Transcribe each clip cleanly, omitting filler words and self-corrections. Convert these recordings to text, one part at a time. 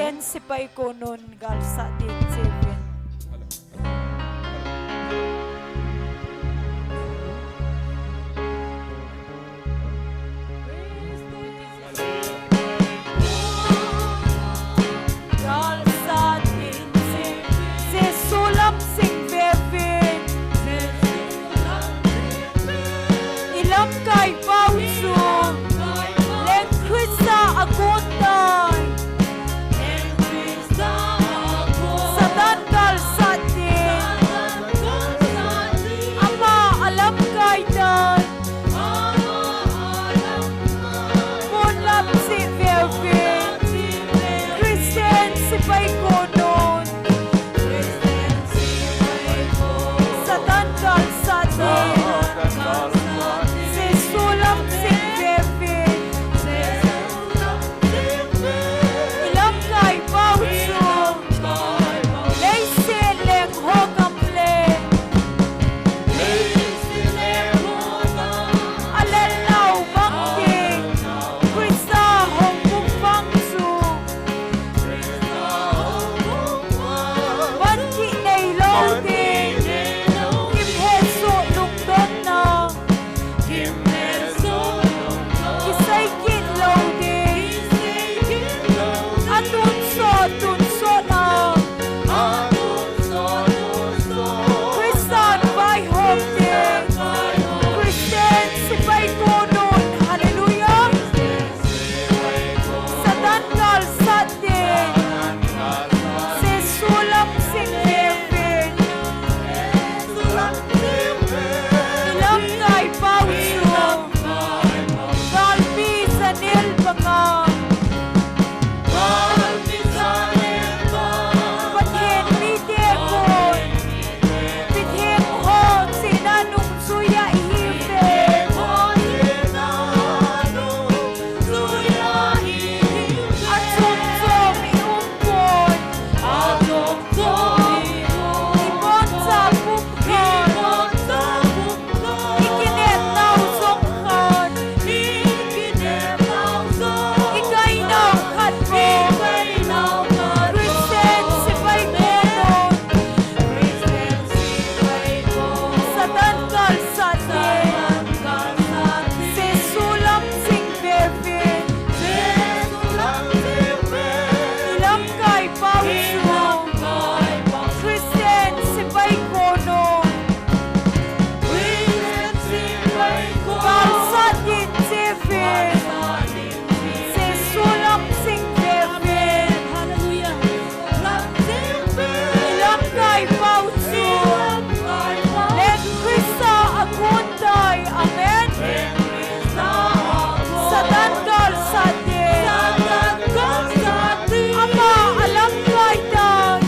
Kristen sipay konon gal sa din seven. Gal sa din seven. Se sulam sing bevin. Ilam kay pauso. Len Krista agontay. Sa tanggal sa din. Ama alam kay dan. Munlap si bevin. Kristen sipay konon. Sa tanggal sa din. Se sulam sing bevin. Ilam kay pauso. Leise leng hogamle. Alelaw bangking. Krista hong bungpangsu. Banki nay loading. Kimheso lungdon na. Kisay kin loading. Tunso na. Kristan by hoping. Kristen sipay konon. Hallelujah. Sa tanggal sa din. Se sulam sing bevin. Ilam kay pauso. Galbi sa nilbanga. Pathin mitekon. Pithin hon sinanong suya ihipe. At sumsom iumpon. Ibon sa bukhan. Ikinet naw songkan. Ikay naw katbo. Kristen sipay konon. Sa tanggal sa din. Se sulam sing bevin. Ilam kay pauso. Kristen sipay konon. Gal sa din seven. Se sulam sing bevin. Ilam kay pauso. Len Krista agontay. Amen. Sa tanggal sa din. Ama alam kay dan.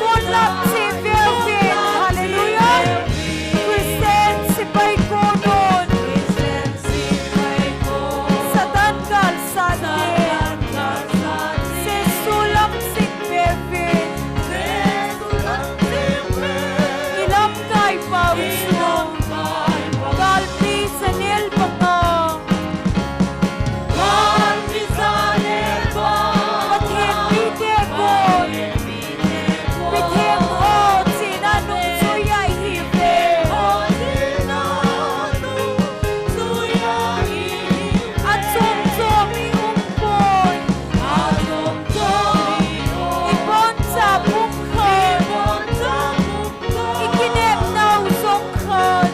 Munlap si bevin. Hallelujah. Kristen sipay konon. Sa tanggal sa din. Se sulam sing bevin. Ilam kay pauso. Galbi sa nilbanga. Pathin mitekon. Pithin hon sinanong suya ihipe. At sumsom iumpon. Ibon sa bukhan. Ikinep naw songkan.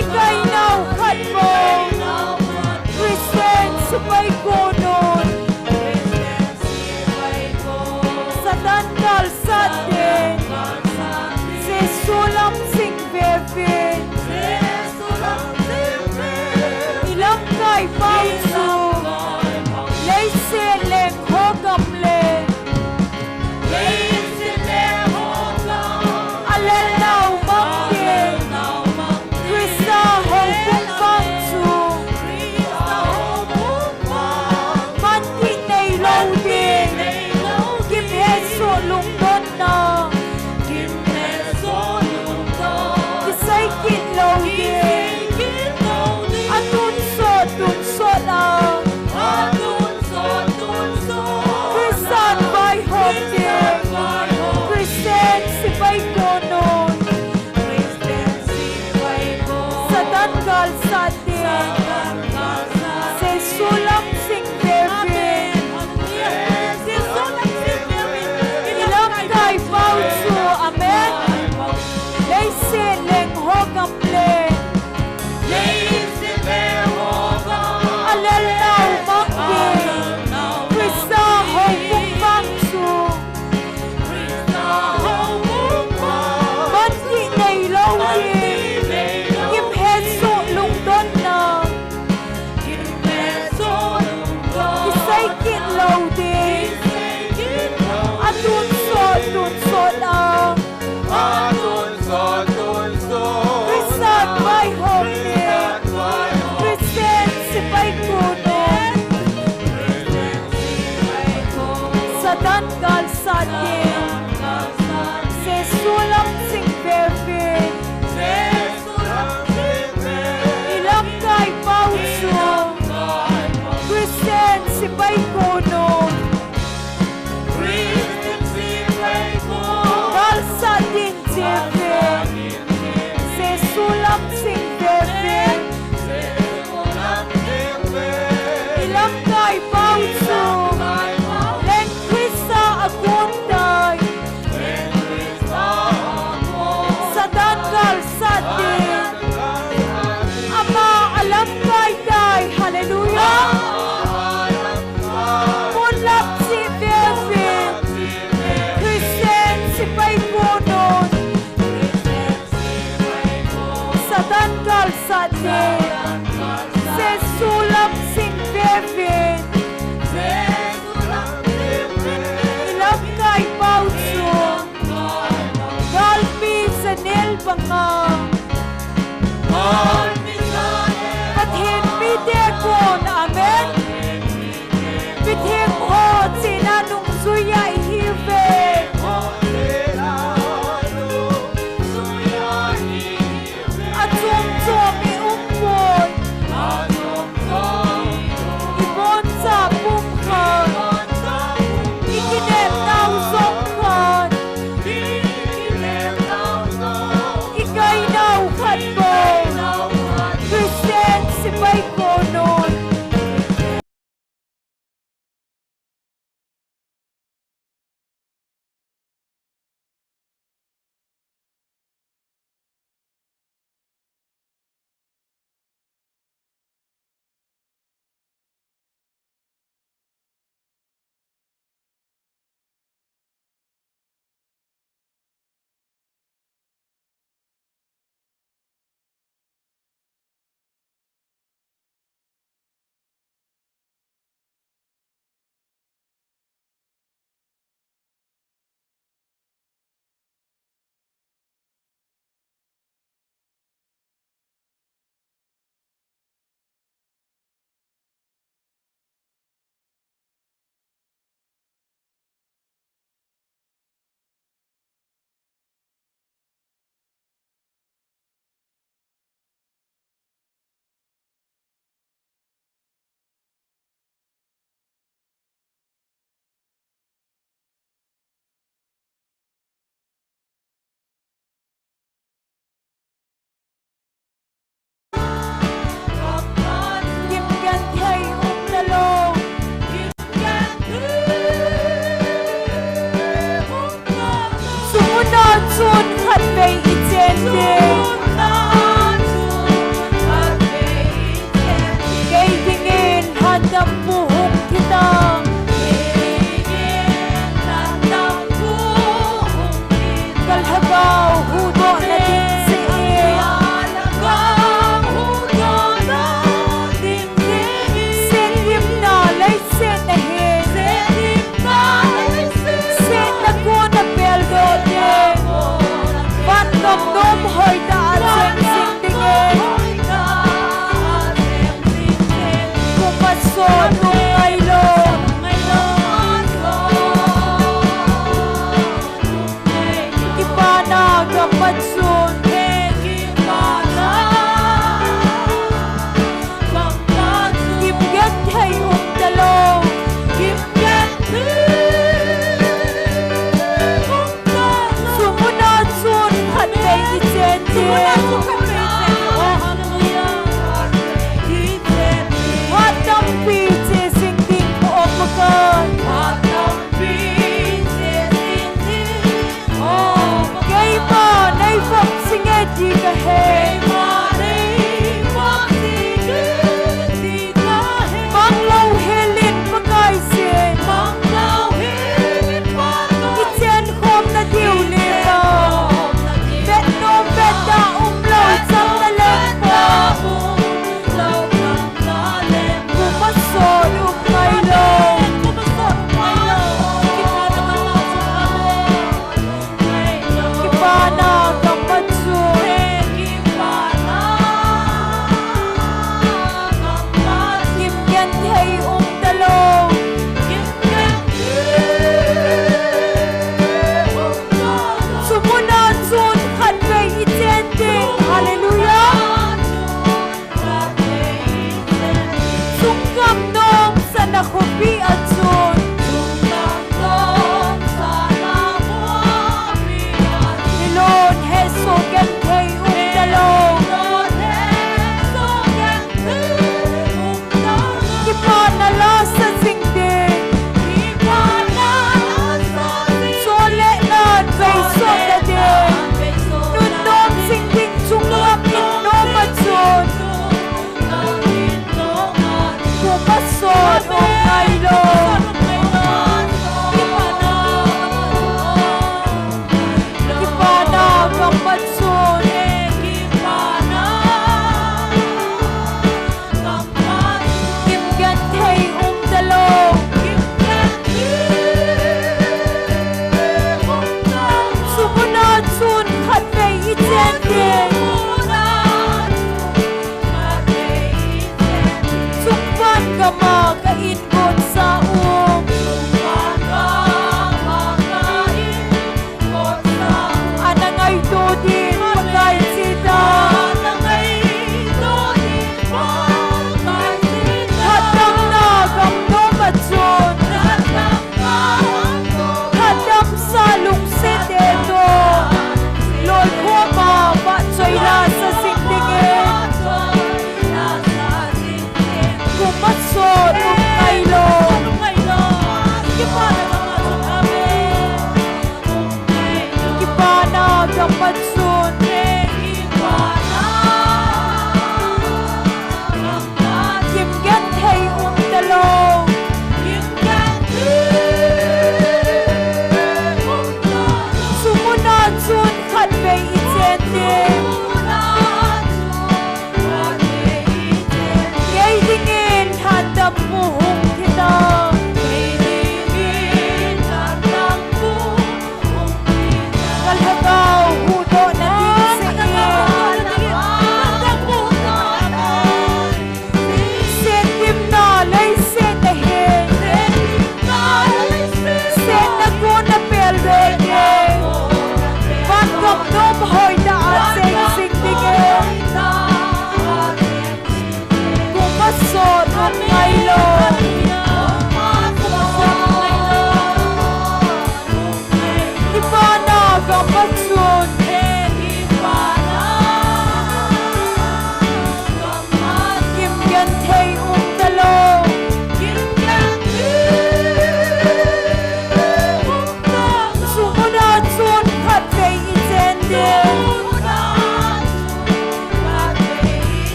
Ikay naw katbo. Kristen sipay konon. Sa tanggal sa din. Se sulam sing bevin. Ilam kay pauso. Leise leng hogamle. Alelaw bangking. Krista hong bungpangsu. Banki nay loading. Kimheso lungdon na. ding kay dingin handang buhok kita kalhagaw hudo na din Sendim na lay setahin Senta ko na peldo din Pantong nom hoy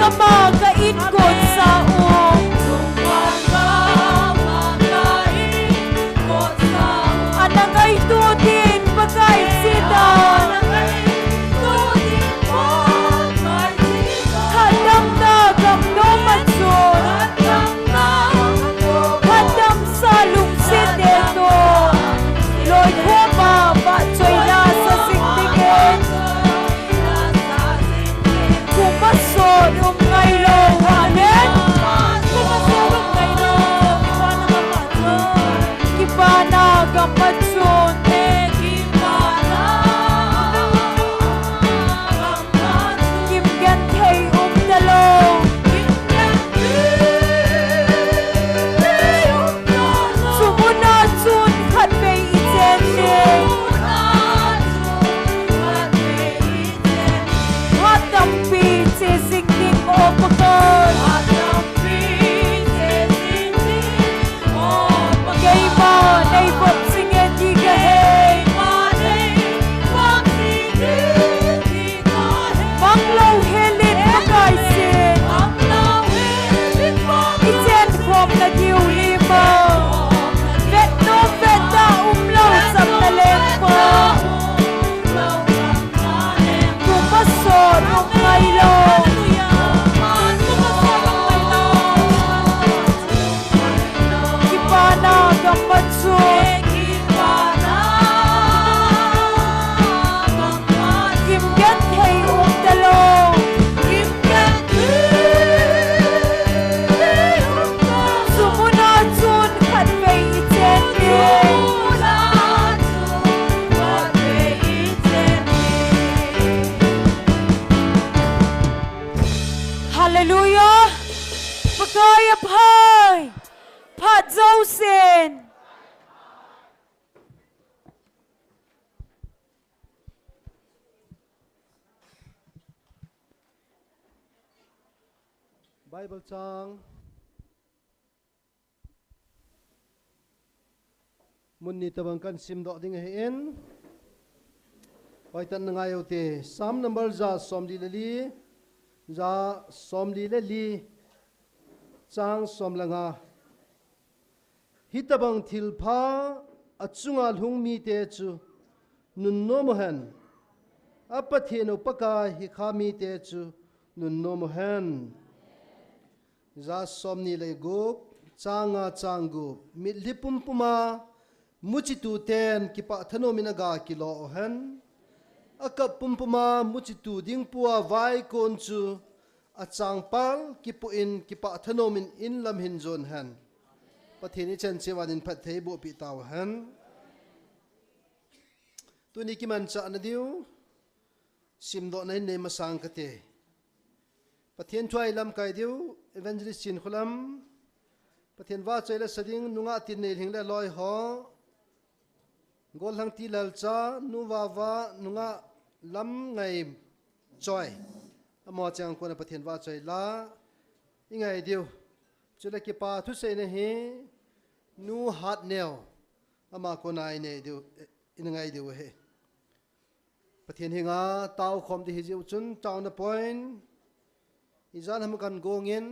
kama ka inkot sa anang ay tutin bagay sidan hadam dagam no matsun hadam salung siteto loy koma ba choy la sa siktigin kumasod ngay lo hanen kumasod ngay lo kibana gamatsun kimgan kay umdalo sumunatsun katbay itending hatampi sisikting o pagod kay ma naibot singin di kahay manglaw hilin magaysin iten kom nagiulima vet no veta umlaw sa talengpo kumasod ang kailo kibana gamatsun kimgan kay umdalo sumunatsun katbay itending Hallelujah! Pagkayap hay! Padzausin! Bible trang Munni tabangkan simdo ding hein Waitan ngayo te Psalm number za somli lali za somli lali chang somlanga hitabang thilpha achunga lungmi te chu nunno mohan apatheno paka hi khami te chu nunno mohan za somni le gup changa changu mitlipum puma muchitu ten kipa thano minaga kilo ohan akap pumpuma muchitu ding puwa vai kon chu achangpal kipuin kipa thano min in lam hin zon han pathini chen chewanin pathei bo pi taw han tuni kiman cha na diu simdo nai ne masang kate pathian thuai lam kai diu evangelist chin khulam pathian wa chaila sading nunga tin nei hing le loi ho gol hang ti lal cha nu wa wa nunga lam ngai choi amo chang ko na pathian wa chai la ingai diu chula ki pa thu se ne he nu hat neo ama ko nai ne diu ingai diu he pathian hinga taw khom di hi jiu chun taw na point izan ham kan gongin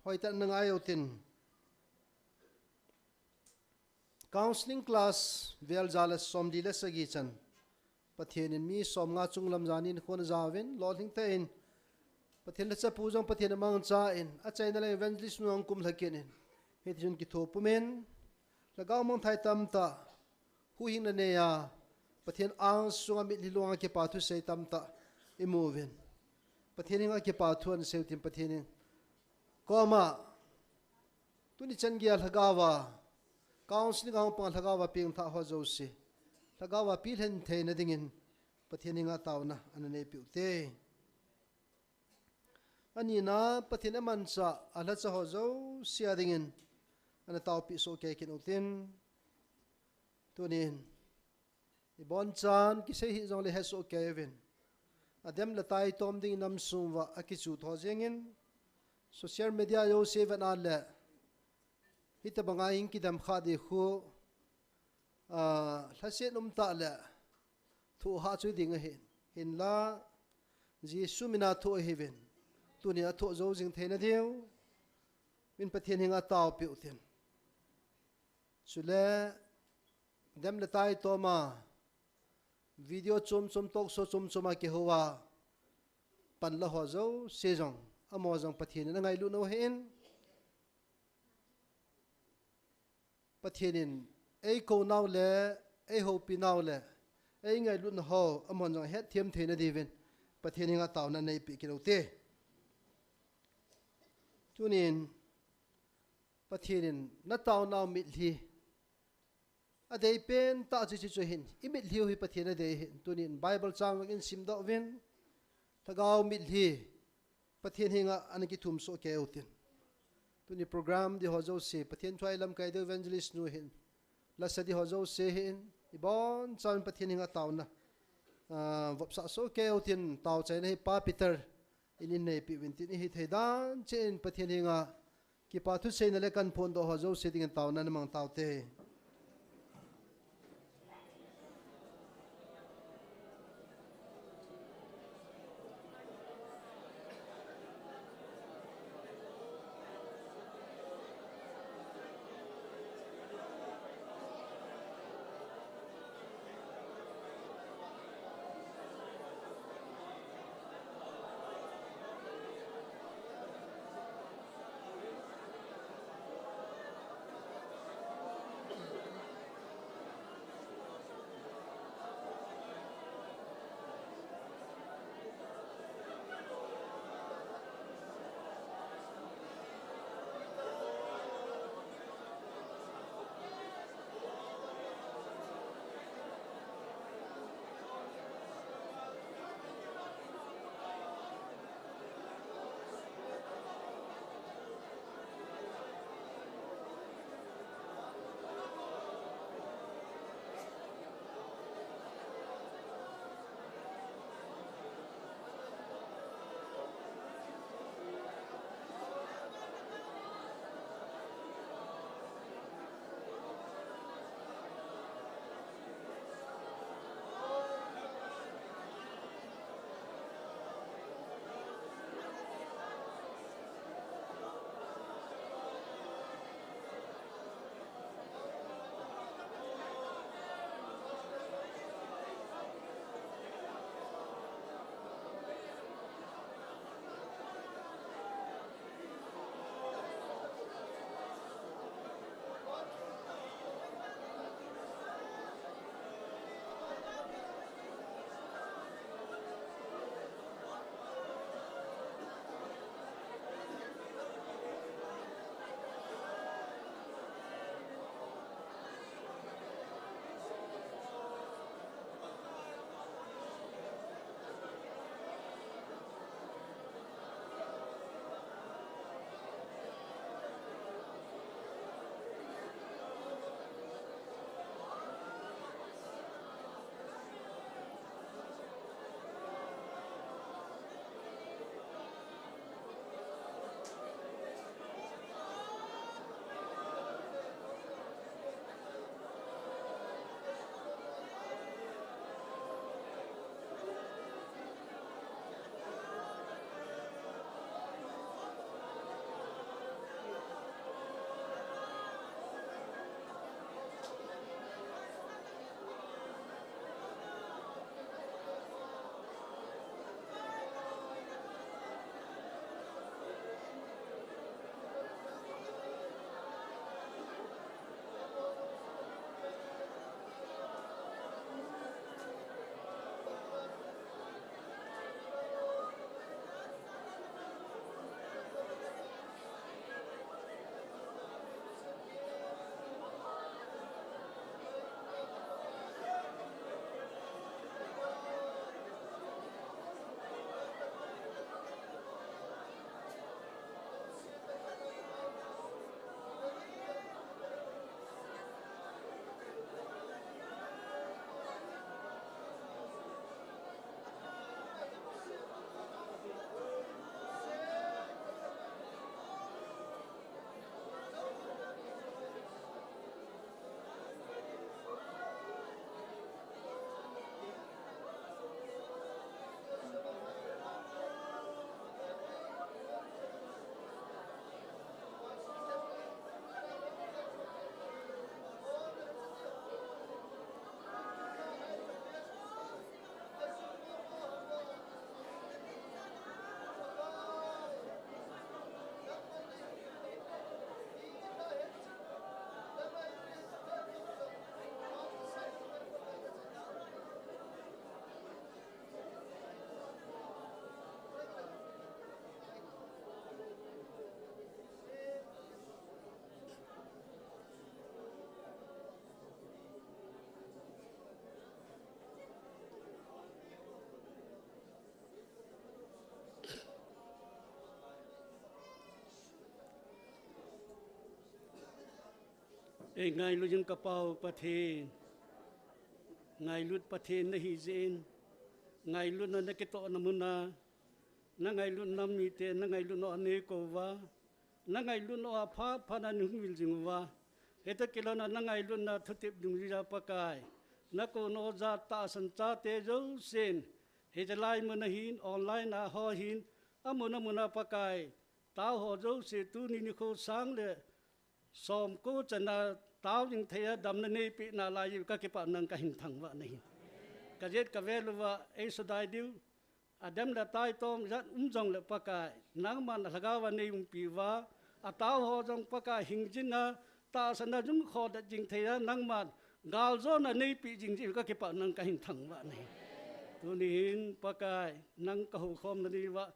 hoita nangai utin counseling class vel jala somdi le sagi chan pathian in mi som nga chung lam janin khon zawin loling ta in pathian la cha pujang pathian mang cha in a chaina le evangelist nuang kum thakin in hetjun ki thopumen lagaw mong thai tam ta hu hing na ne ya pathian ang sunga mi lilunga ke pathu sei tam ta imovin pathian nga ke pathu an seu tim pathian koma tuni chan gia lagawa counseling ang pang lagawa ping tha ho jo si lagawa pi len the na dingin pathian nga taw na anane pi te ani na pathian man cha ala cha ho jo sia dingin ana taw pi so ke kin utin tunin ibon chan ki se hi jong le he so kevin adem la tai tom ding nam sumwa akichu tho jengin social media yo seven alle hita banga ing kidam khadi khu hlase num ta le thu ha chu ding he hin la ji sumina thu heaven tu ni atho zo jing theina deu min pathian hinga taw pi uthin sule dem le tai to ma video chum chum tok so chum chuma ke huwa pan la ho zo se jong amo jong pathian na ngai lu no hen pathianin ei ko naw le ei ho pi naw le ei ngai lu no ho amon jong het thiam theina divin pathian hinga taw na nei pi kilote tunin pathianin na taw naw mit hi adei pen ta chi chi chu hin imit liu hi pathian adei hin tunin bible chang in sim do vin thagaw mit hi pathian hinga anaki thum so ke utin tuni program di hozo se pathian thwai lam kai do evangelist nu hin la sa di hozo se hin ibon chan pathian hinga tawna vapsa so ke utin taw chai nei pa peter inin nei pi win tin hi theidan chen pathian hinga ki pa thu se na le kan phon do hozo se ding tawna namang tawte ngày lu yung kapau pathin ngày lut pathin na hizin ngày lu na nakito na muna na ngày lu na mite na ngày lu no ane ko wa na ngày lu no apa pana nung wil jing wa eta kilona na ngày lu na thutip dung ri pakai na ko no za ta san cha te jo sin he lai muna hin online na ho hin amuna muna pakai tao ho jo se tu ni ko sang le som ko chana tao những thấy đầm này bị na lại các cái bạn năng cái hình thẳng vậy này cái giết cái về là ấy số đại điều đâm là tai tôm rất dòng là pakai nắng mà là cái vấn đề bị vá tao họ dòng pakai hình chân na ta sẽ là chúng khó đã chính thấy nắng mà gạo gió là này bị chính gì các cái bạn năng cái hình thẳng vậy này tôi nhìn pakai năng cầu khom là đi vậy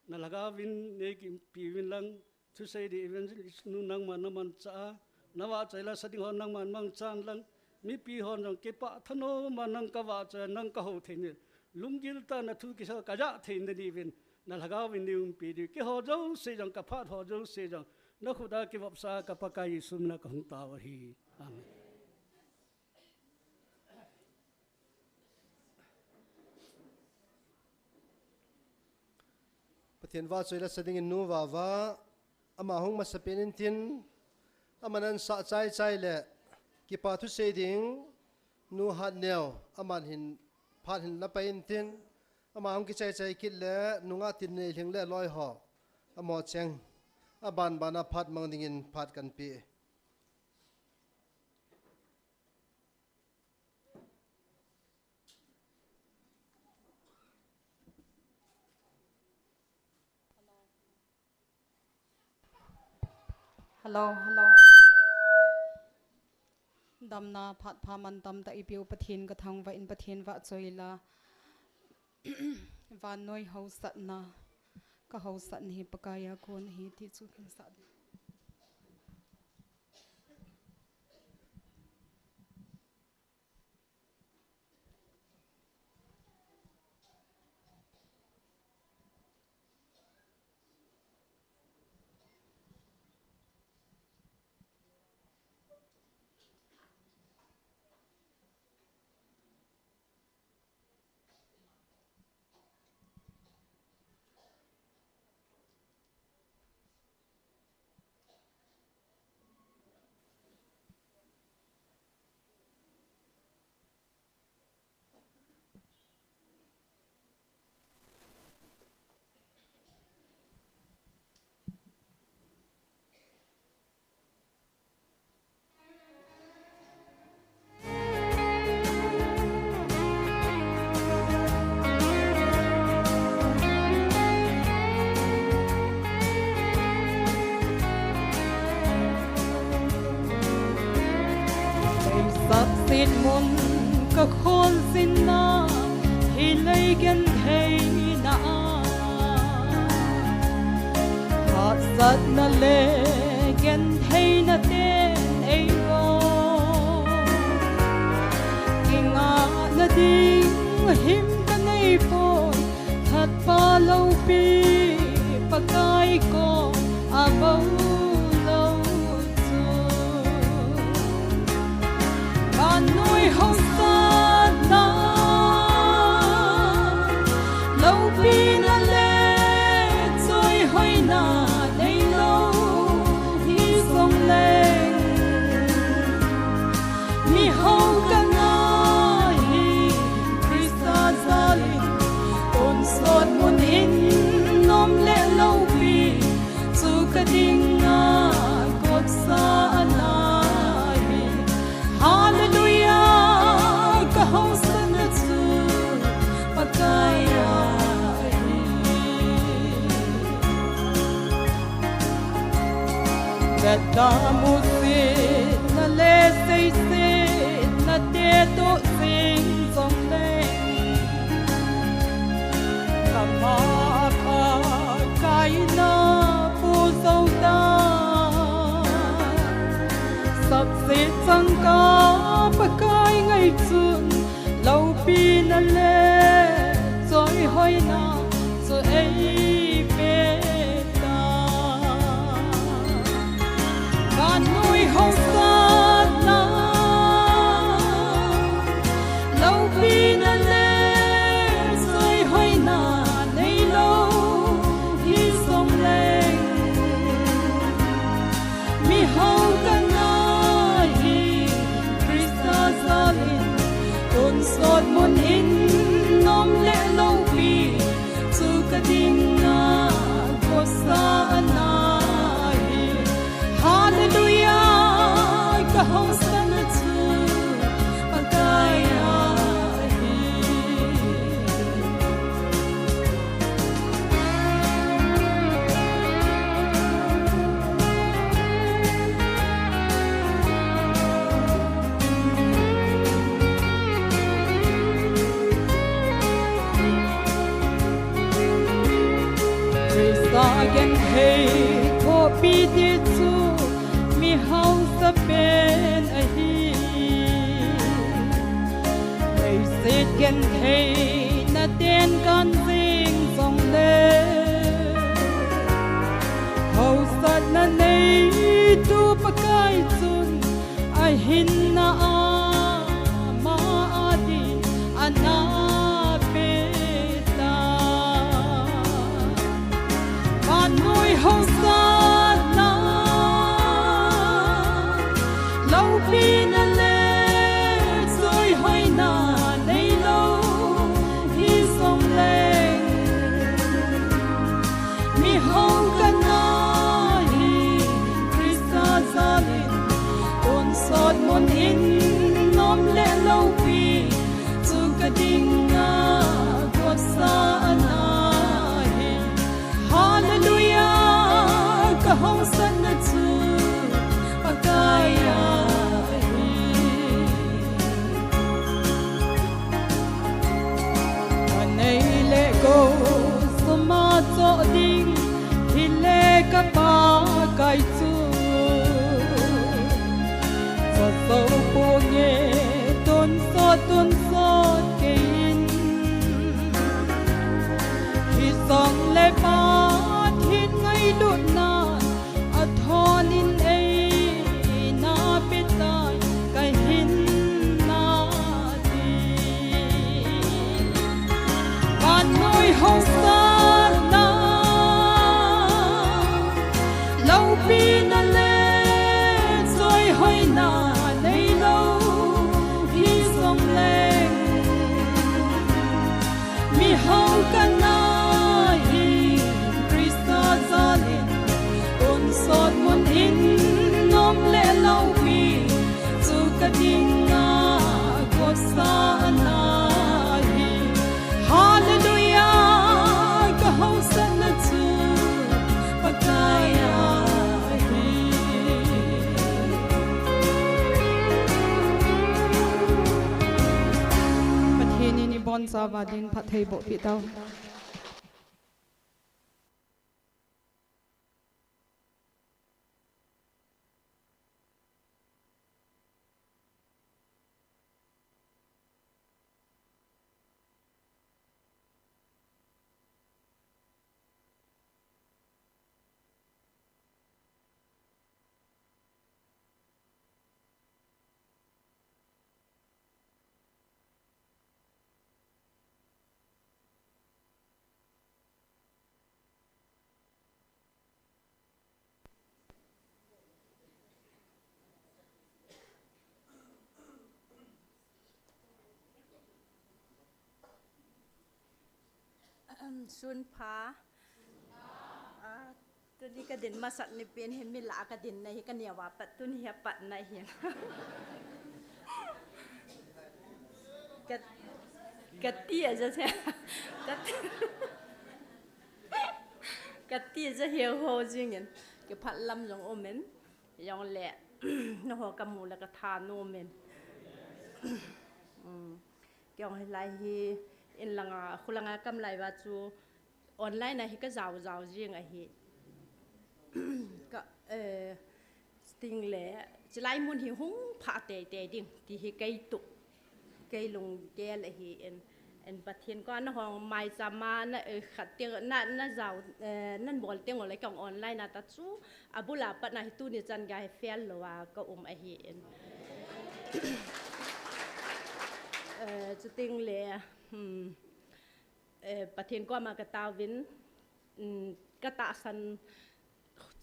là cái vin này bị vin lăng thứ xây đi vin nu năng mà nó man cha nawa chạy là sát hòn năng man mang chan lăng mi pi hòn rằng cái bạ thân ô mà năng cả vợ chạy năng cả hậu thế này lúng gil ta là thu cái sao cả dạ thế này đi vin là gạo vin niung pi đi cái họ dấu xây rằng cả phát họ dấu xây rằng nó khu đa cái vấp sa cả pakai sum na không tao hi amen Pathian va chạy là sát in nu va ama hong ma sapenin tin amanan sa chai le ki pa thu se ding nu hat neo aman hin phat hin la pain tin ama hong ki chai kit le nunga tin ne hling le loi ho amo cheng aban bana phat mang ding in phat kan pi hello damna phat phaman tam ta ipiu pathin ka thang va in pathin va choila va noi ho sat na ka ho sat hi pakaya kon hi ti chu kin sa xin môn các khôn xin na thì lấy gen thấy na họ rất na lệ gen thấy na tên ấy lo kinh ngạc na đi hiểm cái này phôi thật ba lâu pi ba cái con bao nuôi hồng sa na lâu pin na lệ rồi hơi na đây lâu đi sông lên mi hồng cả na hi Krista zali ôn sốt muốn in nom lệ lâu pi chu cả ding na cốt sa na Hallelujah, kahausan at su pagkaya Gata musit na lesaysit na teto sing song leng Kamakakay na puso ta sắp xếp sang cá bạc cái ngày xuân lâu pin na lệ rồi hơi na rồi ấy về ta và nuôi hồng sa gen hey tho pi ti chu mi hau sa pen a hi hey sit gen hey na ten kan sing song le hau sat na nei tu pa kai chun a hin na a ma a di ana pe ta ban noi hau sat na lâu pi na le rồi hoi na nei lâu hi song le mi hau kan na hi Krista zalin on sot mon in nom le lâu pi chu ka ding na ko sa na hi hallelujah ka hau san na chu pakaya go suma cho ding hile ka pa kai chu so so po nge ton so ke in hi song le pa thin ngai lu na a thon in ei na pe tai kai hin na ti ban noi hau sa na lâu pi na le rồi hoi na nei lâu hi song le mi hau ka na hi Krista zalin on sot mon in nom le lâu pi chu ka ding na ko sa na hi hallelujah ka hau san na chu pakaya hi pathini ni bon sa va din pathei bo pi tau sun pha tu ni ka din masat ni pen he mi la ka din nei ka nia wa pat tu ni ha pat nai hian ka tia ja se ka tia ja he ho jingen ke phat lam jong o men yong le no ho ka mu la ka tha no men kyong he lai hi in langa khulanga kam lai wa chu online na hi ka zaw jing a hi ka sting le chlai mun hi hung pha te ding ti hi kai tu kai lung ke la hi en pathian ko na hong mai chama na khat te na zaw nan bol te ngol ka online na ta chu abula pat na hi tu ni chan ga fel lo wa ka a hi en chu ting le pathian ko ma ka taw vin ka ta san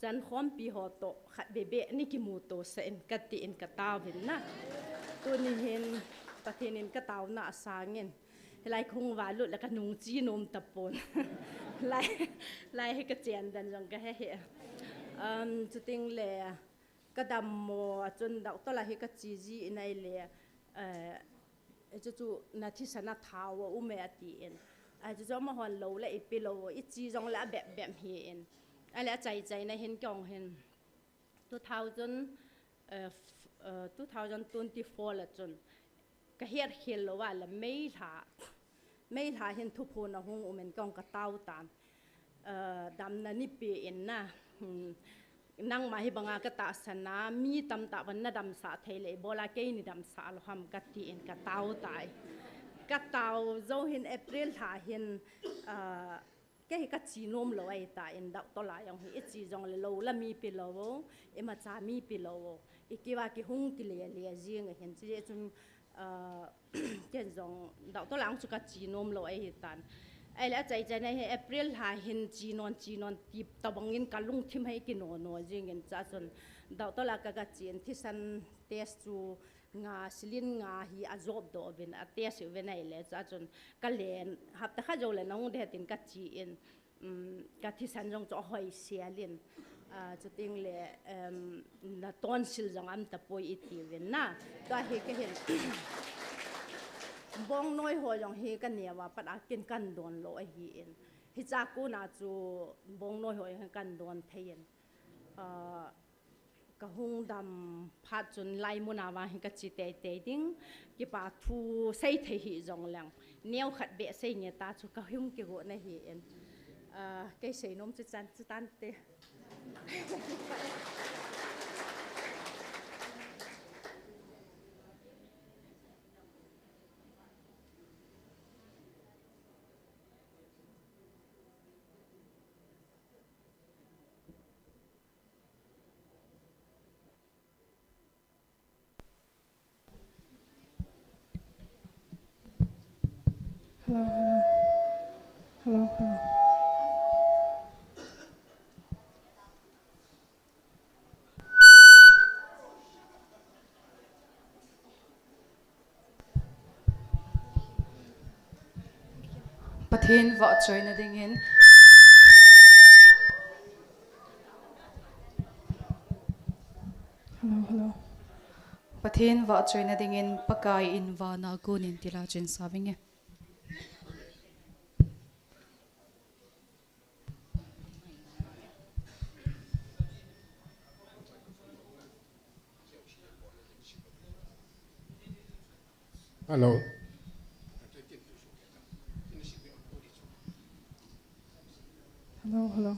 chan khom pi ho to khat be ni ki mu to se en ka ti en ka taw vin na tu ni hen pathian en ka taw na sa ngen lai khung wa lu la ka nung chi nom ta pon lai he ka chen dan jong ka he chu ting le ka dam mo chun dau to la he ka chi ji nai le chu na thi sana thaw u me ati en ai chu ma hon lo la i pi lo i chi jong la bem hi en ala chai na hen kyong hen 2024 la chun ka hiat khil lo wa la mei tha hen thu phu na hung umen kong ka taw tan dam na ni pe in na nang mahi banga ka ta sana mi tam ta ban na dam sa thele bola ke ni dam sa lo ham ka ti in ka tau tai ka tau zo hin April tha hin cái cái chi nom lo ai ta in đạo to la yang hi chi jong le lo la mi pi lo e ma cha mi pi lo e ki wa ki hung ti le le jing hen chi chun chen jong đạo to lang chu ka chi nom lo ai tan ai la chai chai nei April ha hin chi non ti ta bangin ka lung thim hai ki no no jing en cha chun đạo to la ka chin thi san test chu nga silin nga hi azob do ben atia se venai le cha chun ka len hap ta kha jo le nong de tin ka chi in ka thi san jong cho hoi sialin chu ting le na ton sil jang am ta poi iti ven na ka he ke hen bong noi ho jong he ka ne wa pat akin kan don lo a hi in hi cha ku na chu bong noi ho kan don thein ka hung dam phat chun lai muna wa hi ka chi te ding ki pa thu sei the hi jong lang neu khat be sei nge ta chu ka hung ki go na hi en cái sei nom chu chan chu tan te Hello. Pathin vợ chơi na ding in. Hello. Pathin vợ chơi na ding in pakai in va na kunin tila chin saving e. Hello. Hello.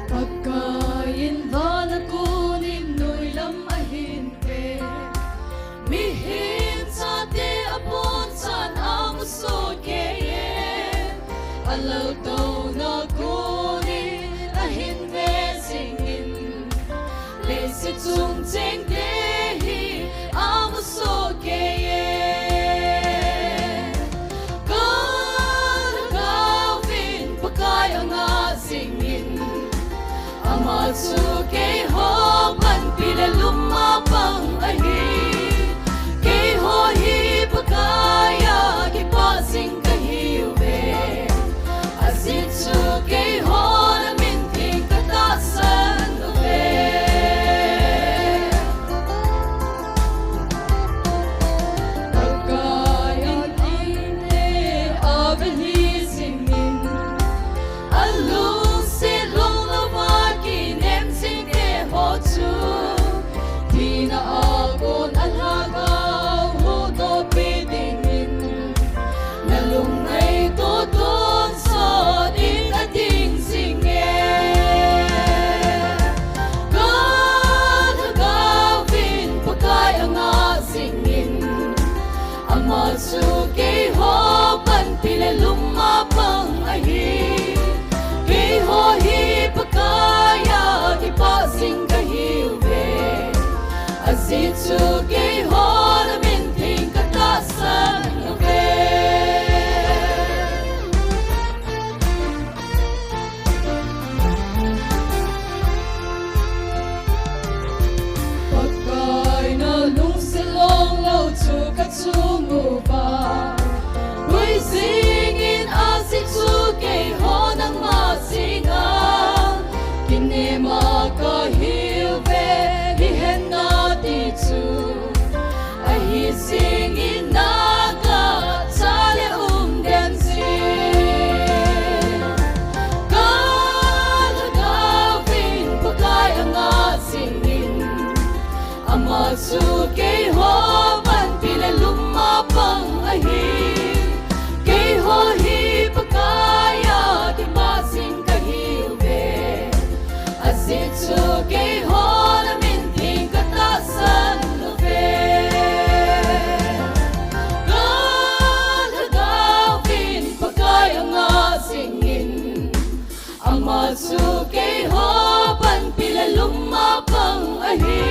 Pagkain va na kunin nuôi lam ahin pe mihin sa te apon san amuso ke alo to na kunin ahin ve singin le se chung cheng te hi amuso ke Gavin pakai anga singin Amatsu kay ho man pila lumapang ahi kay ho hi pagkaya kay pasing kahiwe asitsu kay ho na minting katasan uwe pagkayan ine abali singin alung silong lawa nem si chu ka chu mu ba hui sing in a si chu ke ho nang ma singa kine ma ka hiu ve hi hen na ti chu a hi sing in na ka chale den si ka ga vin pakai anga singin ama chu ke ho ban pile lumma pang a hi ke ho hi pakaya ki ma sing ka hi ve a si chu ke ho na min thing ka ta san no ve ga vin pakaya nga singin ama chu ke ho ban pile lumma pang a hi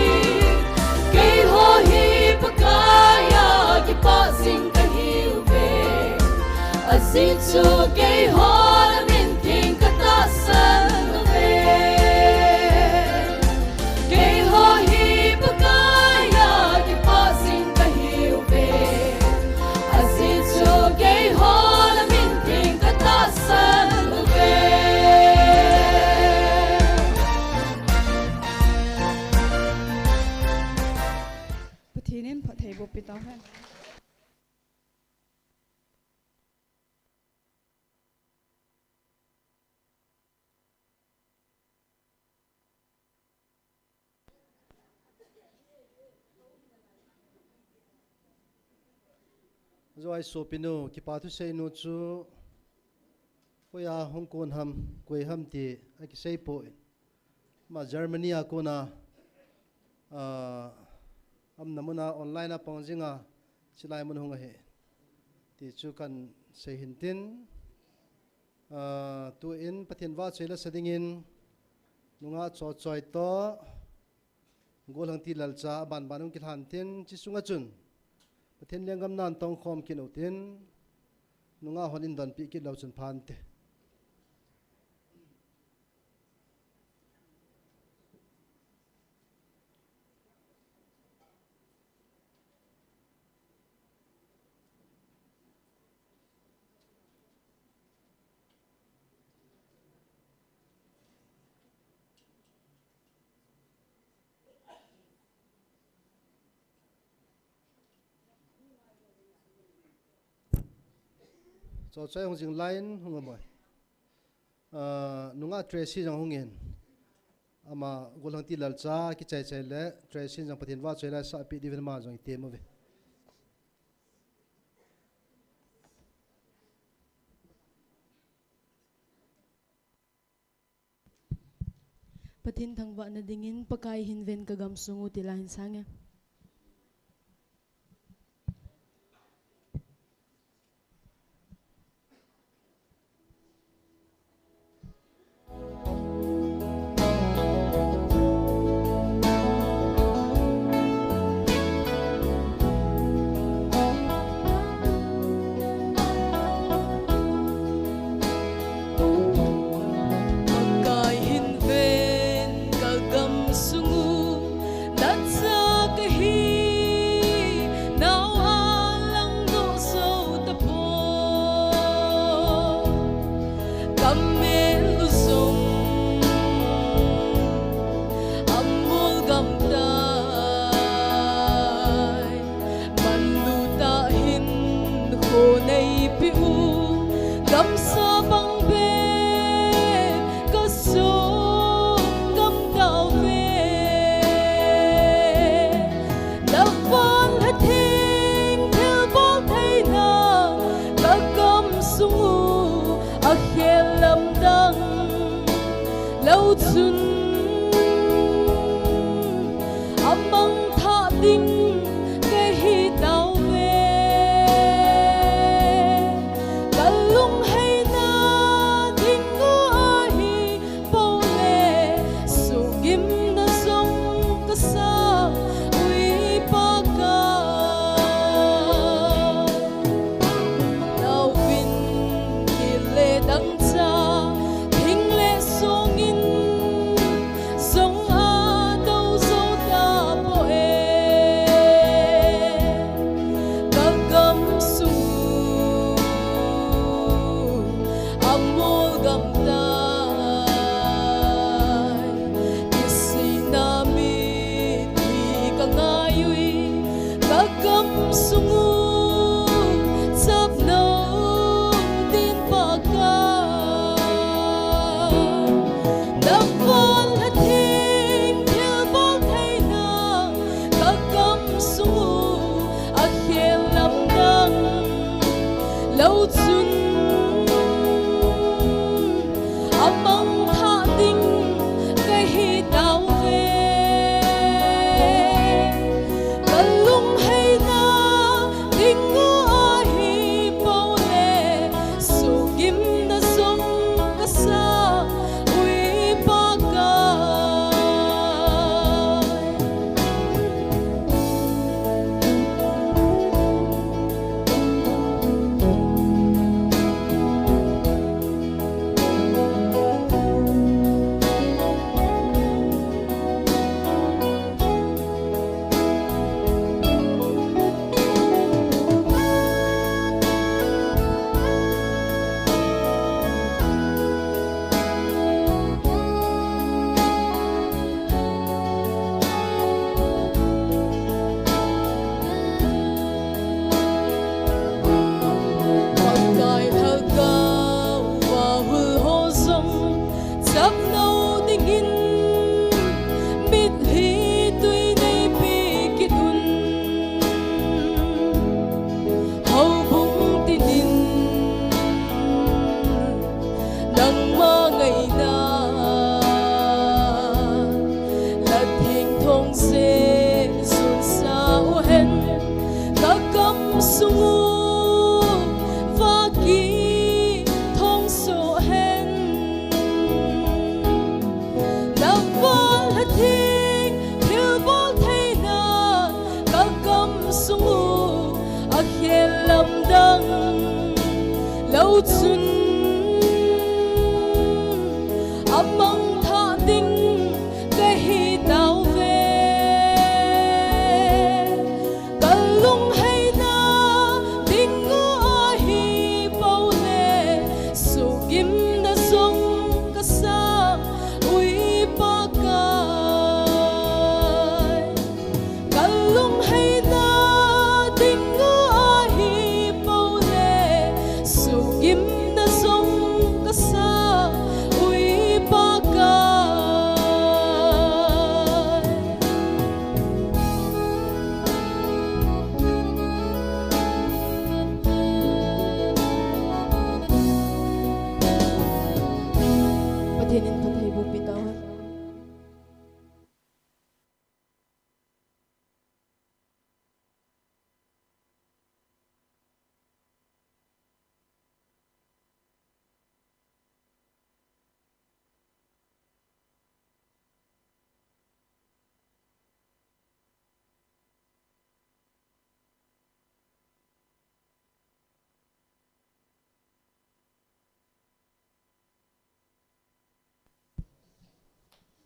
ke ho hi pakaya ki pa sing ka hi ve a si chu ke ho na min thing ka ta san ve ke ho hi pakaya ki pa sing ka hi ve a si chu ke ho na min thing ka ta san ve Pathinin pathai bo pita han rồi sopino ki pa tu sei no chu hoya hong kong ham koi ham ti a ki sei po ma germany a kona am namuna online a pangjinga chilai mun hong he ti chu kan sei hintin tu in pathian wa chela sadingin nunga cho choi to golang ti lalcha ban banung ki han tin chi sunga chun pathian lengam nan tong khom kin utin nunga honin dan pi ki lau chun phan te cho chai hong jing line hong boy nunga tracy jang hongin ama golang ti lalcha ki chai chai le tracy jang pathin wa chai la sa pi diven ma jang te mo ve pathin thangwa na dingin pakai hinven kagam sungu tilahin sange Pakai hinven kagam sungu natsa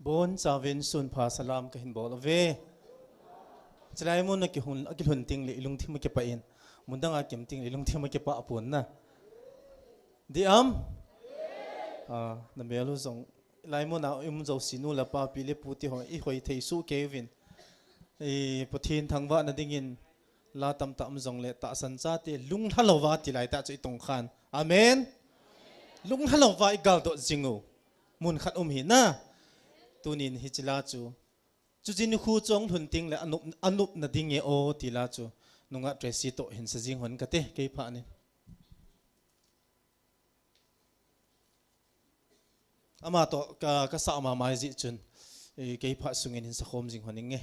Bon Savin Sun Pa Salam Kahin Bol Ve Chalai Mon Nakihun Akilhun Ting Li Ilung Tim Kepain Mundang Akim Ting Ilung Tim Kepa Apun na Diam na melu zong lai mo na zo sinu la pa pili puti ho I hoi thei su Kevin pathin thangwa na dingin la tam tam zong le ta san cha te lung halowa ti lai ta chei tong khan amen lung halowa igal do jingu mun khat hi na tunin hi chila chu jin khu chong thun ting le anup na dinge o ti la chu nunga tresi to hin sa jing hon ka te ke pha ni ama to ka sa ma mai ji chun ke pha sungin hin sa khom jing honing nge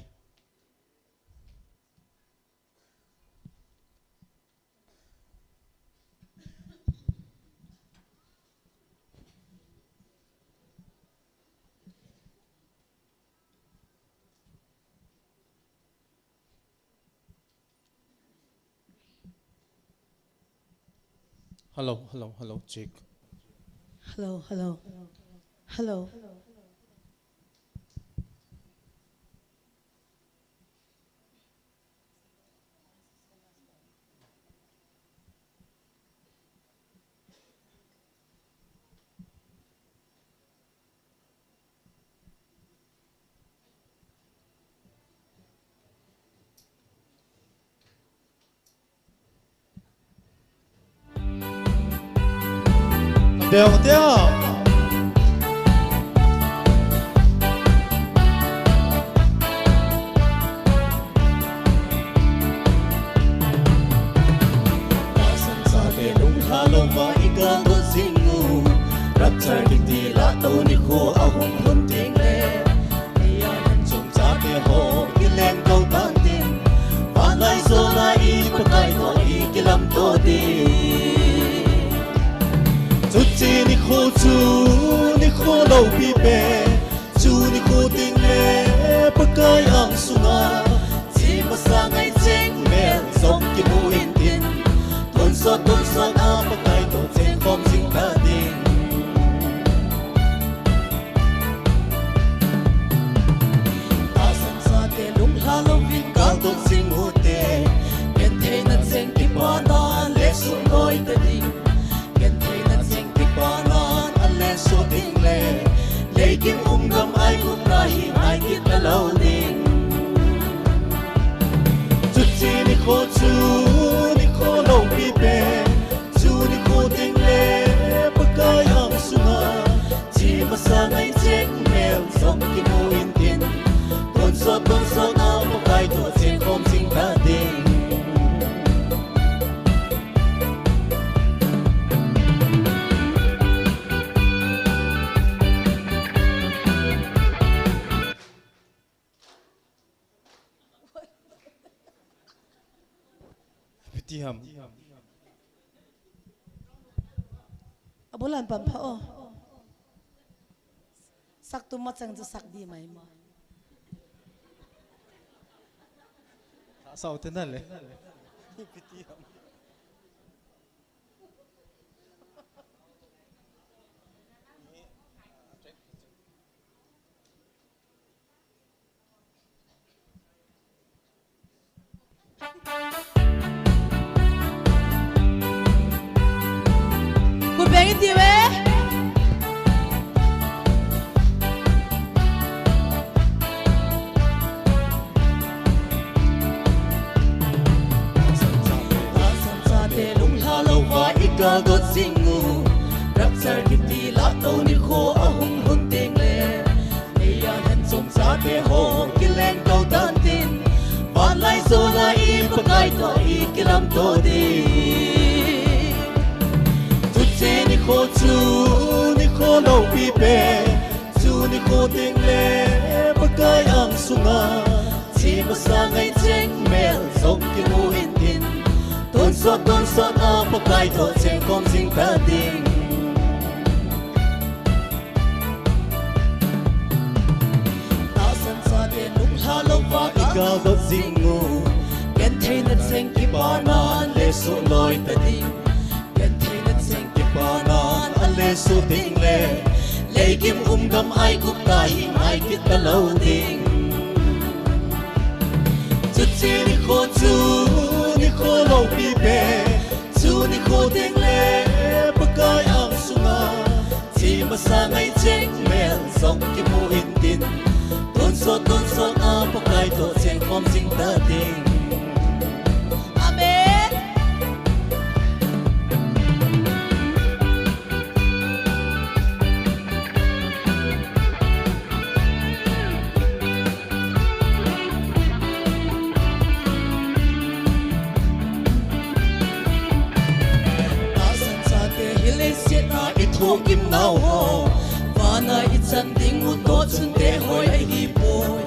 hello check hello Đeo Abulan pampao. Sakto mo sang sak di mai mo. sao thế này lấy Ku pengen tiwe. Ga got singu rap sar kiti la to ni kho ahung hun teng le ya han som sa te ho kileng ko dan tin van lai so la I pakai to I kilam to di tu che ni kho lo pi pe chu ni kho teng le pakai ang sunga chi ma sa ngai cheng mel sok ki mu in tin Don sot apa kai to sing kom sing ta ding Ta san sa de lung ha lo wa ikaw do zingu Ken thei na sing ki ba na le so loi ta ding Ken thei na sing ki ba na le so ding le ei kim gam ai kup ta hi ngai kit ta lo ding chu chi ni kho lo pi pe chu ni kho ding le pakai ang sunga chi ma sa ngai cheng mel song ki mu in tin ton so a pakai to cheng khom sing ta ding Amen. Thu kim nào ho và na ít chân tiếng một tốt chân để hỏi ai đi bồi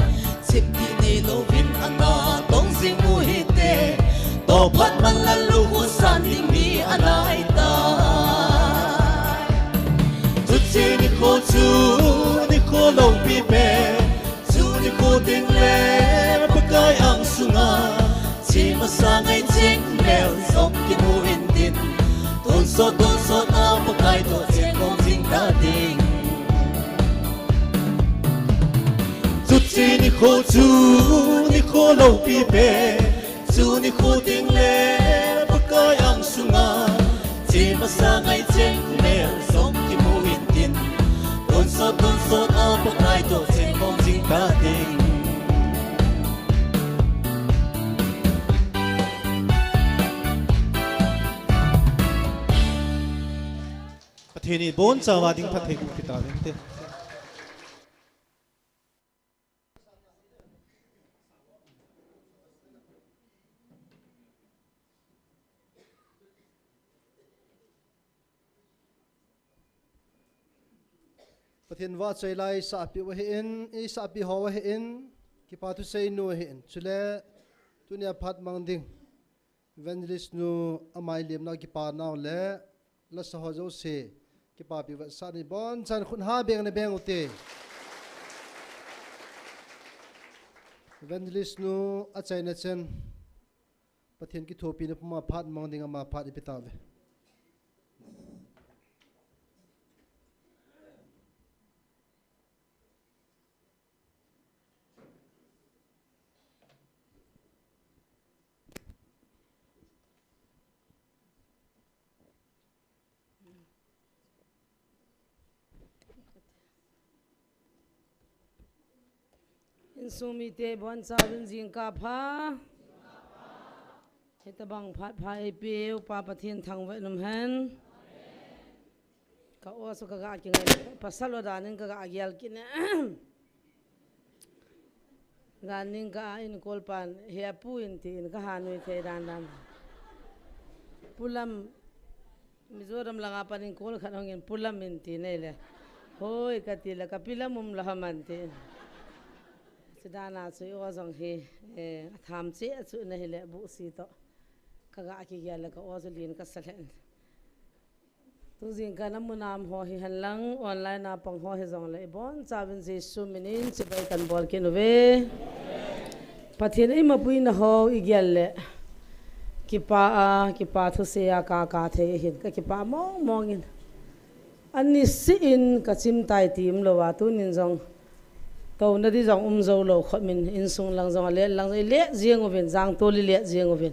chim đi này lâu vin anh ta tông riêng mùi tê to phát man là lu hồ san tiếng mi anh ai ta chút chi đi khô lâu pi pe chú đi khô tiếng lệ bất cái ang sunga chỉ mà sang ngày chênh mèo dòng kim mùi tin tôn sốt áo bất cái to con chính ta tình chút chi ni khô lâu pi pe chú ni khô tiếng lệ bất cái ang sunga chỉ mà sang ngày chênh mèo dòng kim mùi tin tôn sốt áo bất cái to con chính ta tình Thế này bốn giờ mà tiếng phát thầy cũng phải tạo lên thế. Pathian va chei lai sa pi wa hin e sa pi ho wa hin ki pa tu sei no hin chule tunia phat mang ding evangelist nu amai lem na ki pa naw le la sa ho zo se ki pa pi wa sa ni bon chan khun ha beng ne beng uti evangelist nu a chai na chen pathian ki thopi na puma phat mang ding ama phat ipitawe Sumi te bon sa bin jing ka pha heta bang phat phai pe pa pathian thang vai num han ka o so ka ga ki ngai pasalo danin ka ga gyal ki ne ganin ka in kolpan he pu in tin ka hanui the dan pulam mizoram langa panin kol khanongin pulam in tin le hoi ka tila ka pilamum lahaman tin Sedana sui ozong he tham che chu na hele bu si to kaga ki gyal ka ozulin ka salen tu jing ka nam nam ho hi hanlang online na pang ho he zong le bon chavin je su minin che bai kan bol ke no ve pathin ei ma pui na ho i gyal le ki pa thu se ya ka the hin ka ki pa mong in ani si in ka chim tai tim lo wa tu nin zong tàu nó đi dòng dâu lầu khỏi mình in sung lăng dòng lệ riêng của mình giang tô lệ riêng của mình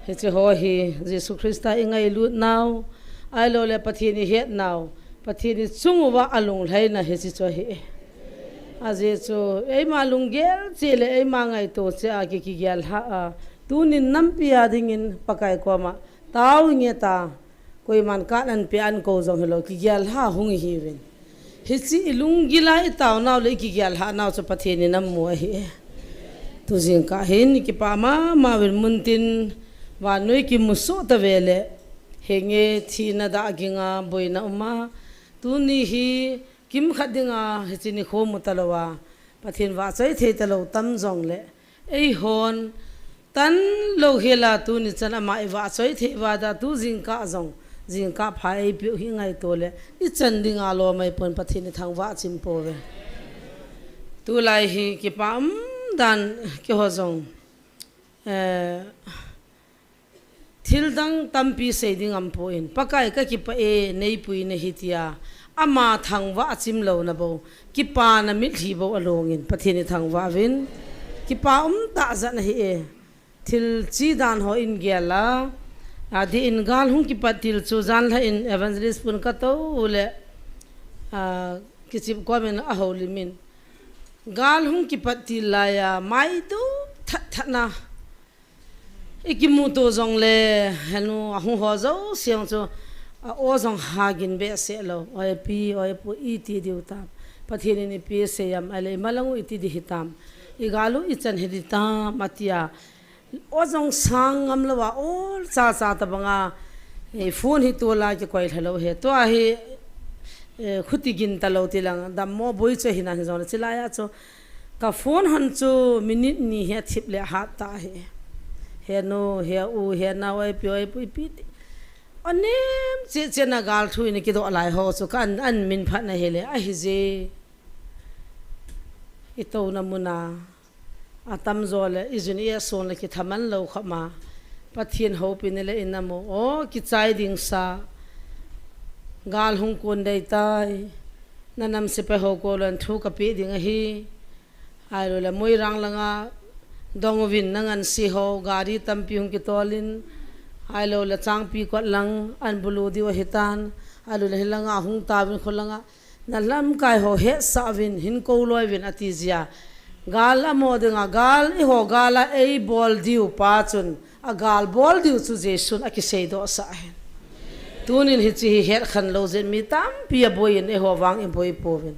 hết chỉ hỏi hi Jesus Christ ta ngay lút nào ai lo lệ pathian ni hết nào pathian ni chung wa alung hay na hết chỉ cho hi à Jesus ấy mà lung gel chỉ lệ ấy mà ngay tổ sẽ à cái gel ha tu nín năm pia dingin pakai qua mà tao nghe ta coi man cá ăn pia ăn câu dòng hello cái gel ha hung hi vin Hisi ilung gila itaw naw le kigyal ha naw sa pathini nam mo hi tu jing ka hin ki pa ma wel muntin wa noi ki muso ta vele henge thina da ginga boina uma tu ni hi kim khadinga hechini kho mutalawa pathin wa chai the talo tam jong le ei hon tan lo hela tu ni chana mai wa chai the wa da tu jing ka jong jing ka phai pi hi ngai to le I chan ding a lo mai pon pathin thang wa chim po ve tu lai hi ki pam dan ki ho jong thil dang tampi se ding am po in pakai ka ki pa e nei pui ne hitia ama thangwa achim lo na bo ki pa na mi thi bo alongin pathini thangwa win ki pa ta za na hi e thil chi dan ho in gela adi in gal hung ki patil chu jan la in evangelist pun ka to le kisip ko men a ho limin gal hung ki patil la ya mai tu that na ikimu to zong le hanu hu ho zo siang chu o zong hagin be se lo oi pi oi pu iti diuta pathini ni pi se yam ale malangu iti di hitam igalu ichan hidita matia o zong sang am lawa ol cha cha ta banga e phone hi to la ke koi thalo he to a hi khuti gin talo tilang dam mo boi che hina hi zong chila ya cho ka phone han chu minute ni he thip le ha ta he no he u he na oi pi pi anem che na gal thui ni ki do lai ho so kan an min phat na hele a hi je ito na muna atam zole izuni ya son le ki thaman lo khama pathin ho pin le inamo o ki chai ding sa gal hung kon dei tai nanam se pe ho ko lan thu ka pi ding hi ai lo la moi rang langa dong win nangan si ho gari tam pi hung ki tolin ai lo la chang pi ko lang an bulu di wa hitan alu la hilanga hung ta bin kholanga na lam kai ho he sa win hin ko loi win atizia gala modinga gal I ho gala ei bol diu pa chun a gal bol diu chu jesun akisei do sa hen tunin hi chi her khan lo zen mi tam pi boin e ho wang in boi povin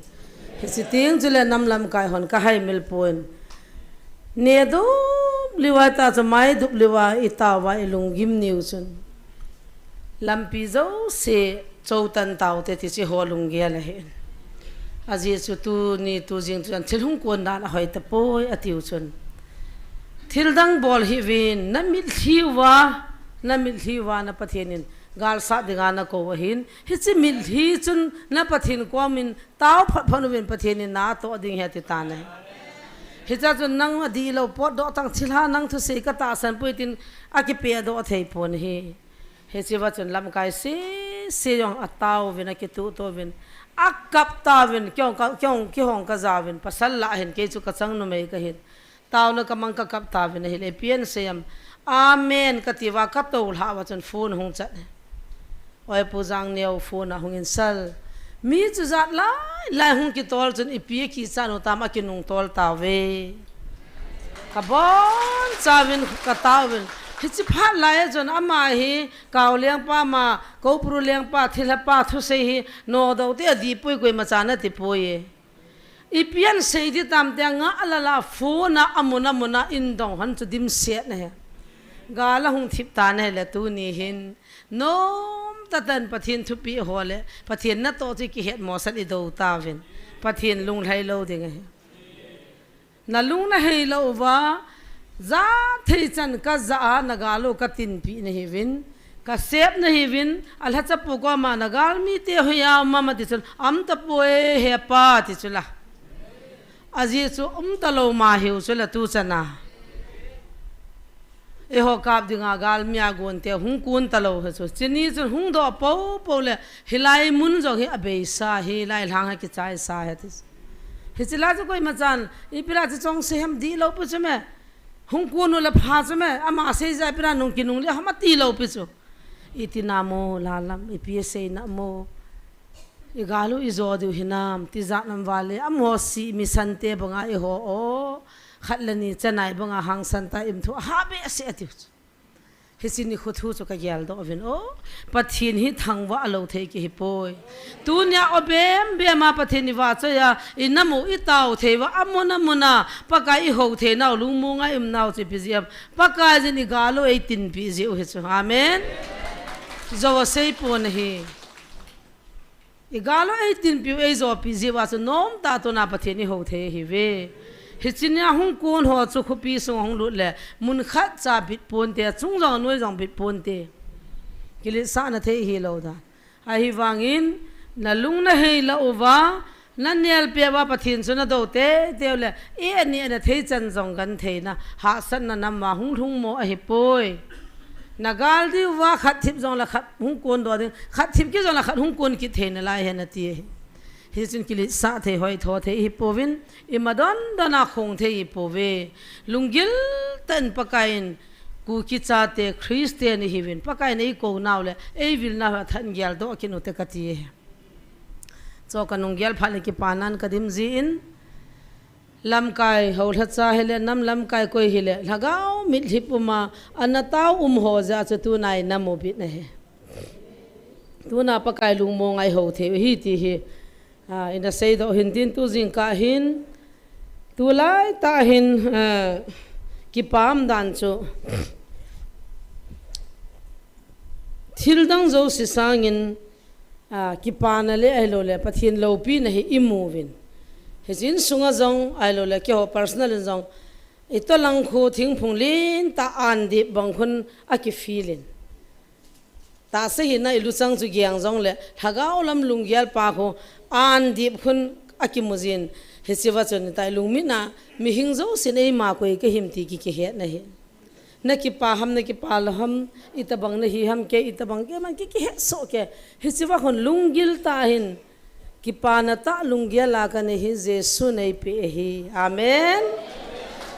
hi si ting chule nam lam kai hon ka hai mil poin ne do liwa ta chamai dup liwa itawa ilung gim niu chun lampi zo se choutan taw te ti chi holung ge la hen aji chu tu ni tu jing chuan thilhung kon na hoi ta poi atiu chun thildang bol hi win na mil thiwa na pathianin gal sa dinga na ko hin hi chi mil thi chun na pathin ko min taw phat phanu win pathianin na to ding he ti ta na hi cha chun nang adi lo pot do tang thilha nang thu se ka ta san puitin aki pe do thei pon hi he chi wa chun lam kai se yong ataw win aki tu to win akap ta win kyong ki hong ka za win pasal la hen ke chu ka chang no me ka hin taw na ka mang ka kap ta win hi le pian se yam amen ka ti wa kap to la wa chun phone hong chat oi pu jang neu phone a hong in sal mi chu zat lai hong ki tol chun ipi ki cha no ta ma ki nung tol ta we ka bon cha win ka ta win hi chi phat lai chun ama hi kaw leng pa ma ko pru leng pa thila pa thu se hi no do te di pui koi ma cha na ti poi ipian se di tam te nga alala phone amuna in dong han chu dim se na he gala hung thip ta na le tu ni hin nom tatan pathin thu pi hole pathin na to chi ki het mo san I do ta win pathin lung lai lo ding he na lung na hei lo wa za thei chan ka za na galo ka tin pi na hi win ka sep na hi win al ha chapu ko ma na gal mi te hoya ma ti chun am ta poe he pa ti chula aji chu ta lo ma hiu chula tu chana e ho kap dinga gal mia gon te hung kun ta lo chu chini chu hung do po le hilai mun jo hi abe sa hi lai lang ha ki chai sa he ti hi chila chu koi ma chan I pira chu chong se ham di lo pu chu me hung kun la pha chu me ama se ja pira nung ki nung le hama ti lo pu chu iti namo lalam ipse na mo igalu izo du hinam ti zanam wale amo si misante banga I ho o khatlani chanai banga hang santa im thu ha be se ati hisini khuthu chu ka gyal do vin o pathin hi thangwa alo the ki hi poi tunya obem be ma pathin ni wa cha ya inamu itaw thewa amona muna pakai ho the naw lungmu nga im naw chi pizim pakai jini galo 18 pizi o he chu amen zo sei pon hi igalo 18 piu e zo pizi wa chu nom ta to na pathin ni ho the hi we hichinya hung kun ho chu khupi song hong lu le mun khat cha bit pon te chung jong noi jong bit pon te kili sa na the hi lo da a hi wangin na lung na hei la uwa na nel pe wa pathin chu na do te le e ni na the chan jong gan the na ha san na nam ma hung thung mo a hi poi nagal di wa khat thip zong la khat hung kon do ding khat thip ki zong la khat hung kon ki thein la he na ti hi chin ki li sa the hoi tho the hi povin I madon dana khong the hi pove lungil tan pakain ku ki cha te Christian hi win pakai nei ko naw le ei vil na than gyal do ki no te ka ti cho kanung gyal phale ki panan kadim ji in lam kai hol cha hele nam lam kai koi hile lagao mit hipuma anatau ho za chu nai namo bit ne he tu na pakai lung mo ngai ho the hi ti hi in a say do hin tu jing ka hin tu lai ta hin ki pam dan chu thil dang zo si sangin ki pana le ai lo le pathin lo pi na hi imovin hezin sunga zong ai lo le ke ho personal zong ito lang khu thing phung lin ta an di bang khun a ki feeling ta se hi na ilu sang chu gyang zong le thagao lam lung gyal pa kho an di khun a ki muzin hesiwa chon tai lung mi na mi hing zo sin ei ma koi ke him ti ki he na hi na ki pa ham na ki pa la ham itabang na hi ham ke itabang ke man ki he so ke hesiwa khon lungil ta hin ki pa na ta lungia la ka ne hi jesu nei pe hi amen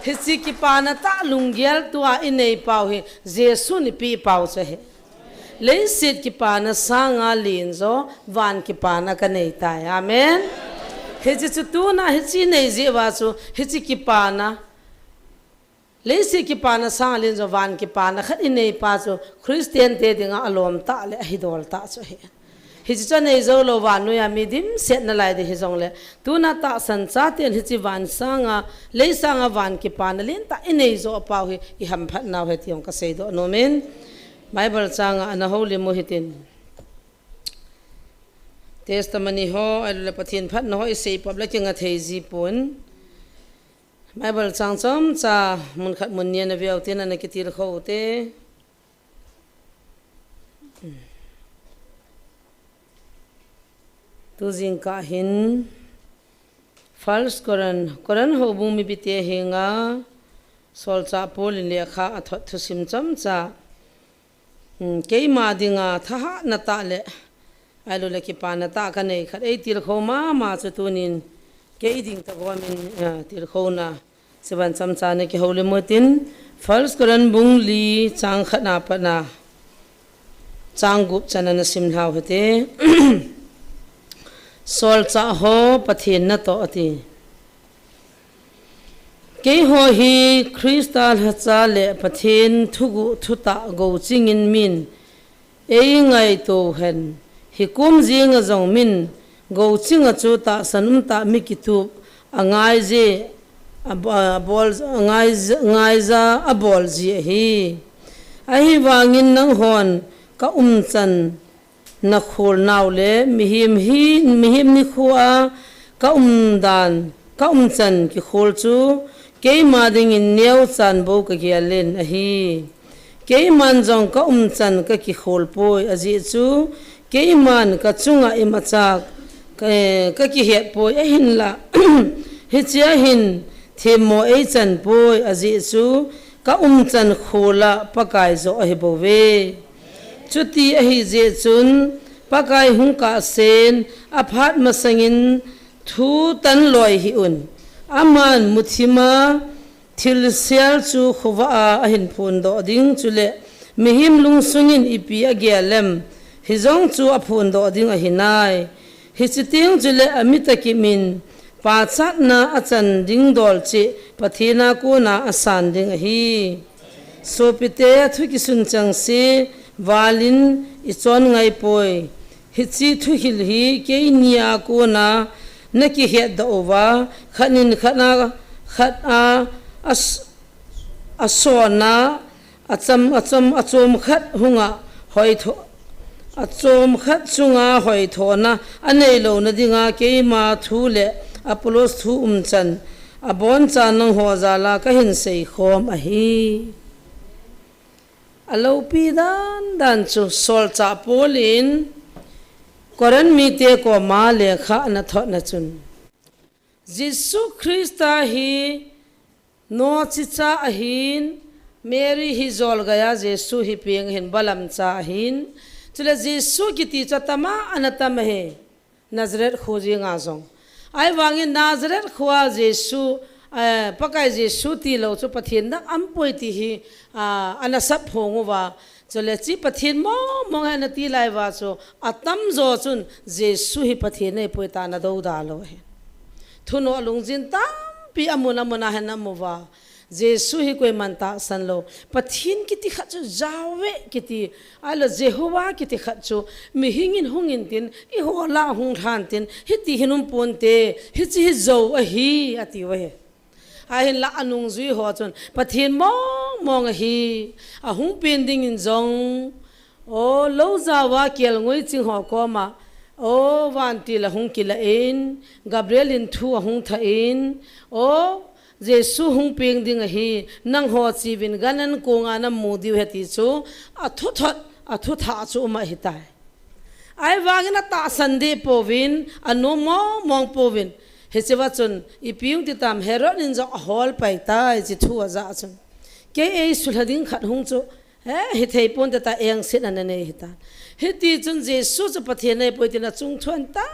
hesi ki pa na ta lungial tua in nei pau hi jesu ni pi pau che he le sit ki pa na sanga lin zo van ki pa na ka nei ta amen hezi chu tu na hezi nei je wa chu hezi ki pa na le si ki pa na sanga lin zo van ki pa na khat in nei pa chu Christian te dinga alom ta le hidol ta chu he hiji cha nei zo lo wan no ya mi dim set na lai de hi zong le tu na ta san cha ten hiji wan sanga le sanga wan ki pa na lin ta in nei zo pa hi I ham phat na he tiong ka sei do no men Bible changa ana holy mohitin testimony ho alula pathin phat no sei public nga thei ji pon Bible chang chom cha mun khat mun nia na viau tin na kitil kho te tu jing ka hin false koran ho bumi bite hinga sol cha pol le kha athot thu sim cham cha ke ma dinga tha na ta le alu le ki pa na ta ka nei khat ei til kho ma chu tunin ke ding ta go min til kho na seban cham cha ne ki hole motin false koran bung li chang khat na pa na chang gup chana na sim hau hete sol cha ho pathin na to ati ke ho hi kristal ha cha le pathin thugu thuta go chingin min ei ngai to hen hi kum jing a zong min go chinga chu ta sanum ta mi ki tu angai je bol ngai za a bol ji hi a hi wangin nang hon ka chan na khol naw le mihim ni khuwa ka dan ka chan ki khol chu ke ma ding in neu chan bo ka gialen a hi ke man jong ka chan ka ki khol poi aji chu ke man ka chunga imachak ka ki het poi a hin la hi chia hin themo ei chan poi aji chu ka chan khola pakai zo a hi bo ve chuti a hi je chun pakai hung ka sen aphat masangin thu tan loi hi un aman muthima thil sel chu khuwa a hin phun do ding chule mihim lung sungin ipi a gelem hizong chu a phun do ding a hinai hi chiting chule amita ki min pa chat na achan ding dol chi pathina ko na asan ding a hi so pite thu ki sun chang si walin ichon ngai poi hichi thu hil hi ke nia ko na naki he da ova khanin khana khat a asona achom khat hunga hoi tho achom khat chunga hoi tho na anei lo na dinga ke ma thu le apolos thu chan abon cha nang ho zala ka hin sei khom a hi alo pi dan chu sol cha polin koran mi te ko ma le kha na tho na chun Jesu Christa hi no chi cha a hin Mary hi zol gaya Jesu hi piang hin balam cha hin chule Jesu ki ti chatama anatam he Nazareth khoji nga zong ai wangi Nazareth khwa Jesu pakai Jesu ti lo chu pathin na ampoi ti hi anasap hongu wa chule chi pathin mo ha na ti lai wa chu atam zo chun Jesu hi pathin nei poi ta na do da lo he thuno lungjin tam pi amuna mona ha na mowa Jesu hi koi manta san lo pathin kiti khachu jawe kiti alo Jehovah kiti khachu mi hingin hungin tin I ho la hung than tin hiti hinum ponte hi chi zo a hi ati we a hin la anung zui ho chon pathin mong hi a hung pending in zong o lo zawa kel ngoi ching ho ko ma o wan ti la hung kila in Gabriel in thu hung tha in o Jesu hung ping ding hi nang ho chi bin ganan ko nga na mudi heti chu athu tha chu ma hitai ai wangina ta sande povin anu mong povin hechewa chun ipiung ti tam herod in zo hol pai tai chi thu za chun ke ei sulhading khat hung chu he thei pon ta eng sin an ne hita heti chun Jesu chu pathe nei poitina chung thon ta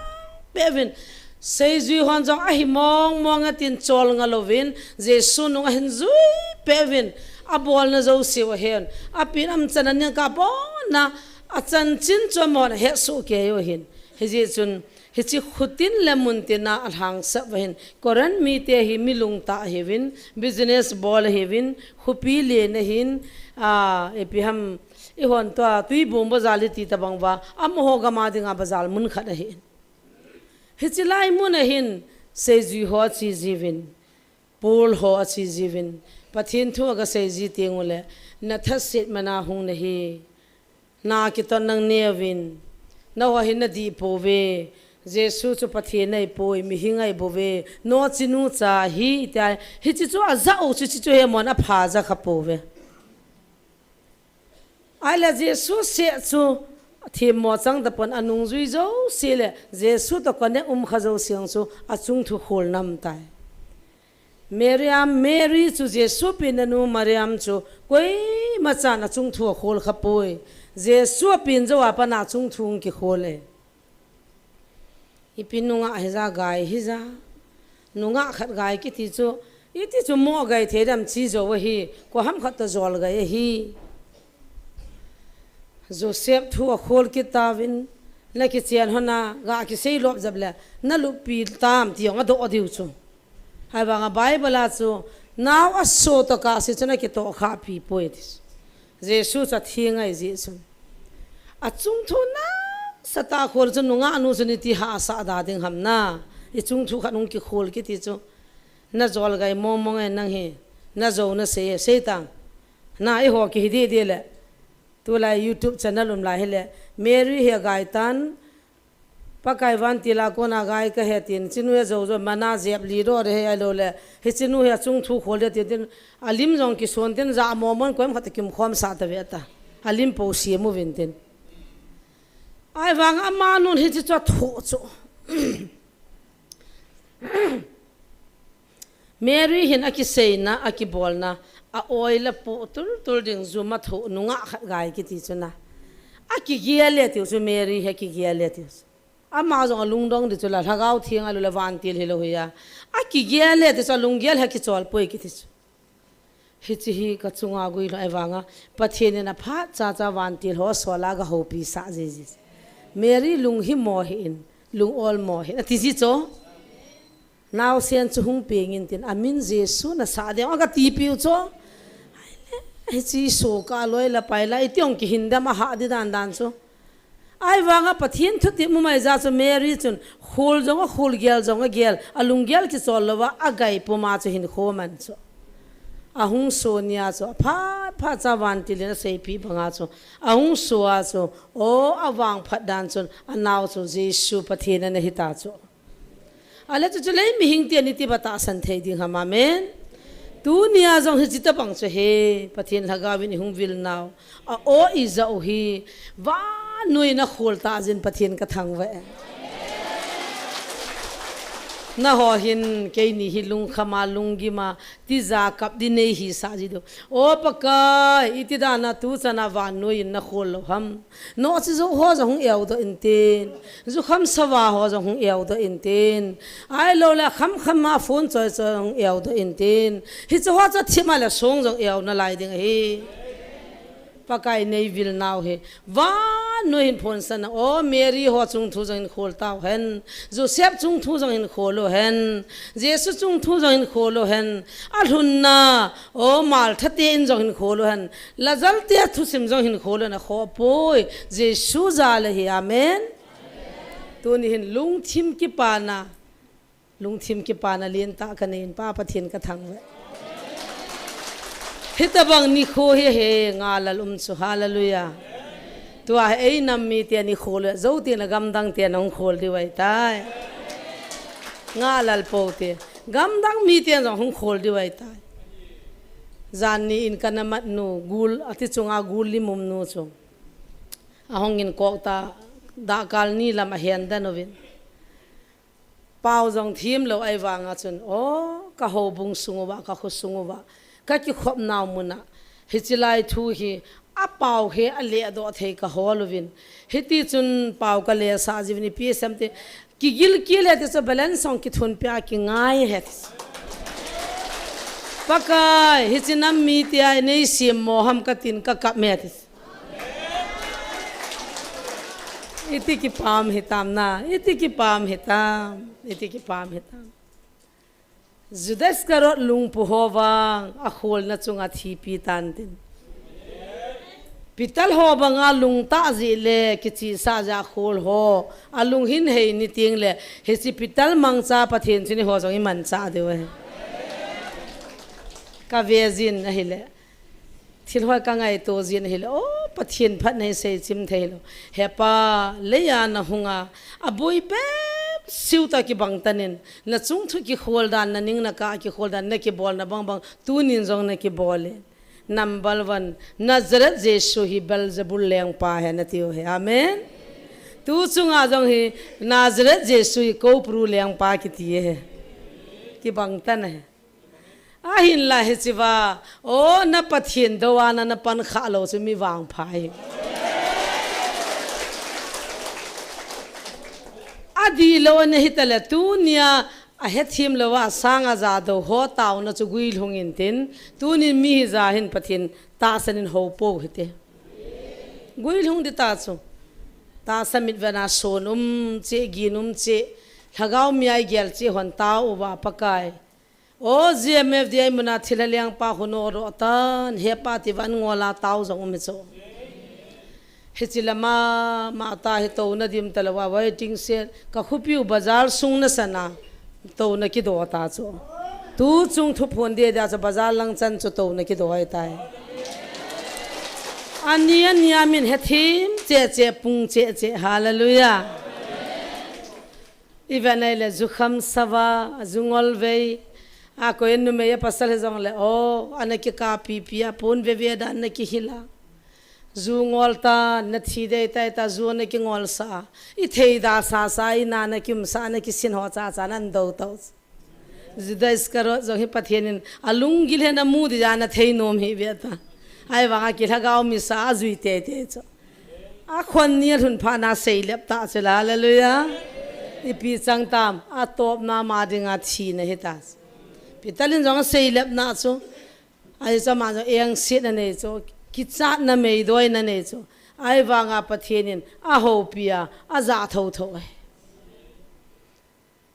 bevin sei zui hon jong a hi mong atin chol nga lovin Jesu nung a hin zui pevin a bol na zo siwa hen a pin am chanan nya ka po na a chan chin chomon he su ke yo hin he je chun he chi khutin lemun te na alhang sa hin koran mi te hi milung ta hewin business bol hewin khupi le na hin e pi ham I hon to tui bom bazali ti ta bangwa am ho ga ma dinga bazal mun khat hin Hichilai mun hin seji ho chi jivin pol ho chi jivin pathin thu ga seji tengule na thasit mana hung na hi na ki ton nang nevin na wa hin na di pove Jesu chu pathin nei poi mi hingai bove no chinu cha hi ta hi chi chu aza o chi chu he mon a pha za kha pove ala Jesu se chu thi mo chang da pon anung zui zo sile Jesu to kone khazo siang chu achung thu khol nam tai Mary chu Jesu pin anu Mariam chu koi macha na chung thu khol khapoi Jesu pin zo apa na chung thung ki khole ipinunga heza gai hiza nunga khat gai ki ti chu iti chu mo gai thedam chi zo hi ko ham khat ta zol gai hi Joseph thu khol kitabin la ki chian hona ga ki sei lop jable na lu pi tam ti nga do adiu chu hai ba nga bible a chu naw a so to ka si chana ki to kha pi poetis Jesus cha thinga I Jesus a chung thu na sata khol chu nunga anu chuni ti ha sa da ding ham na I chung thu khanung ki khol ki ti chu na zol gai mong nang he na zo na se tang na I ho ki hi de le tu la YouTube channel la hele Mary he gai tan pakai van tila ko na gai ka he tin chinu e zo mana jep li ro re he lo le he chinu he chung thu khol de tin alim jong ki son tin za momon koim khat kim khom sa ta veta alim po si mu vin tin ai wang ama nun he chi cho tho cho Mary hin aki seina aki bolna a oila po tul ding zuma tho nunga khat gai ki ti chuna aki giale ti chu Mary he ki giale ti ama zo lungdong di chula thagau thiang alu lawan til helo ya aki giale ti cha lungial he ki chol poi ki ti hi chi hi ka chunga gui lo awanga pathen na pha cha wan til ho sola ga ho pi sa ji Mary lung hi mo hin lung ol mo hin ti ji cho now sen chu hung ping in tin amin Jesu na sa de aga ti piu cho he chi so ka loi la pai la itiong ki hinda ma ha di dan cho ai wanga pathin thu ti mu mai za cho Mary chun khol jong gel alung gel ki chol lawa agai poma chu hin kho man cho ahung sonia cho pha cha wan ti le sei pi banga cho ahung so a cho o awang phat dan chun anaw cho Jesu pathin na hita cho ale chu lei mi hing ti ani ti bata san thei ding ham amen tu nia jong hi chita pang che he pathin laga win hung vil naw a o iza o hi wa nui na khol ta jin pathin ka thang we na ho hin ke ni hi lung khama lungi ma ti za kap di nei hi sa ji do o paka iti da na tu chana van no in na khol ham no chi zo ho za hung eu do in tin zu kham sawa ho za hung eu do in tin ai lo la kham ma phone choi choi hung eu do in tin hi cho ho cha thima la song zo eu na lai ding hi pakai nei vil naw he van no in phone san o Mary ho chung thu jong in khol taw hen Joseph chung thu jong in kholo hen Jesus chung thu jong in kholo hen alhun na o mal thate in jong in kholo hen lazal te thu sim jong in kholo na kho poi Jesus zal hi amen tu ni hin lung thim ki pa na lien ta ka nen pa pathin ka thang we hitabang ni kho he ngalal chu hallelujah tua ei nam mi te ni khol zo te na gam dang te nong khol di wai tai ngalal po te gam dang mi te nong khol di wai tai zan ni in kana mat nu gul ati chunga gul li mum nu chu ahong in ko ta da kal ni lam hen da novin pau jong thim lo ai wanga chun o ka ho bung sunguwa ka khu sunguwa ka ki khop naw muna hichilai thu hi a pau he a le do the ka holovin hiti chun pau ka le sa jivni psm te ki gil ki le te so balance song ki thun pya ki ngai he pakai hichinam mi ti ai nei sim moham ka tin ka kap me this iti ki pam hitam na iti ki pam hitam Judas karot lung puhowang a khol na chunga thi pi tan tin pital ho banga lung ta ji le kichi sa ja khol ho alung hin hei ni ting le he si pital mangcha pathin chini ho jong i man cha de we ka vezin na hile thil hoi ka ngai to jin hile o pathin phat nei se chim thelo hepa leya na hunga aboi pe siuta ki bang tanin na chung thu ki khol dan na ning na ka ki khol dan na ki bol na bang tu nin jong na ki bole number 1 Nazareth Jesu hi Belzebul leng pa he na tiu he amen tu chunga jong hi Nazareth Jesu hi ko pru leng pa ki ti he ki bang tan he ahin la he chiwa o na pathin do wa na pan kha lo chu mi wang phai adi lo ne hitala tu nia a hethim lo wa sanga za do ho taw na chu gui lhungin tin tu ni mi za hin pathin ta sanin ho po hite gui lhung di ta chu ta samit vana sonum che ginum che thagau mi ai gel che hon taw wa pakai o gmf di ai muna thilaliang pa huno ro tan he pa ti van ngola taw jong mi chu hichilama mata he to na dim talawa waiting set ka khupiu bazar sung na sana to na ki do ta chu tu chung thu phon de da cha bazar lang chan chu to na ki do ai tai anian yamin he thim che pung che hallelujah ivanele zukham sawa zungol vei a ko ennu me ya pasal he jong le o anaki ka pi pia pon ve da anaki hila zu ngol ta na thi de ta zu na ki ngol sa I thei da sa I na na kim sa na ki sin ho cha nan do to zida iskaro zo hi pathianin alung gil he na mu di jana thei nom hi beta ai wa ki lagaw mi sa zui te cho a khon ni thun pha na sei lep ta chela hallelujah I pi chang tam a top na ma dinga thi na hi ta pitalin jong sei lep na cho ai cha ma jo eng sit na ne cho ki chat na mei doi na ne cho ai wanga pathianin a ho pia a za tho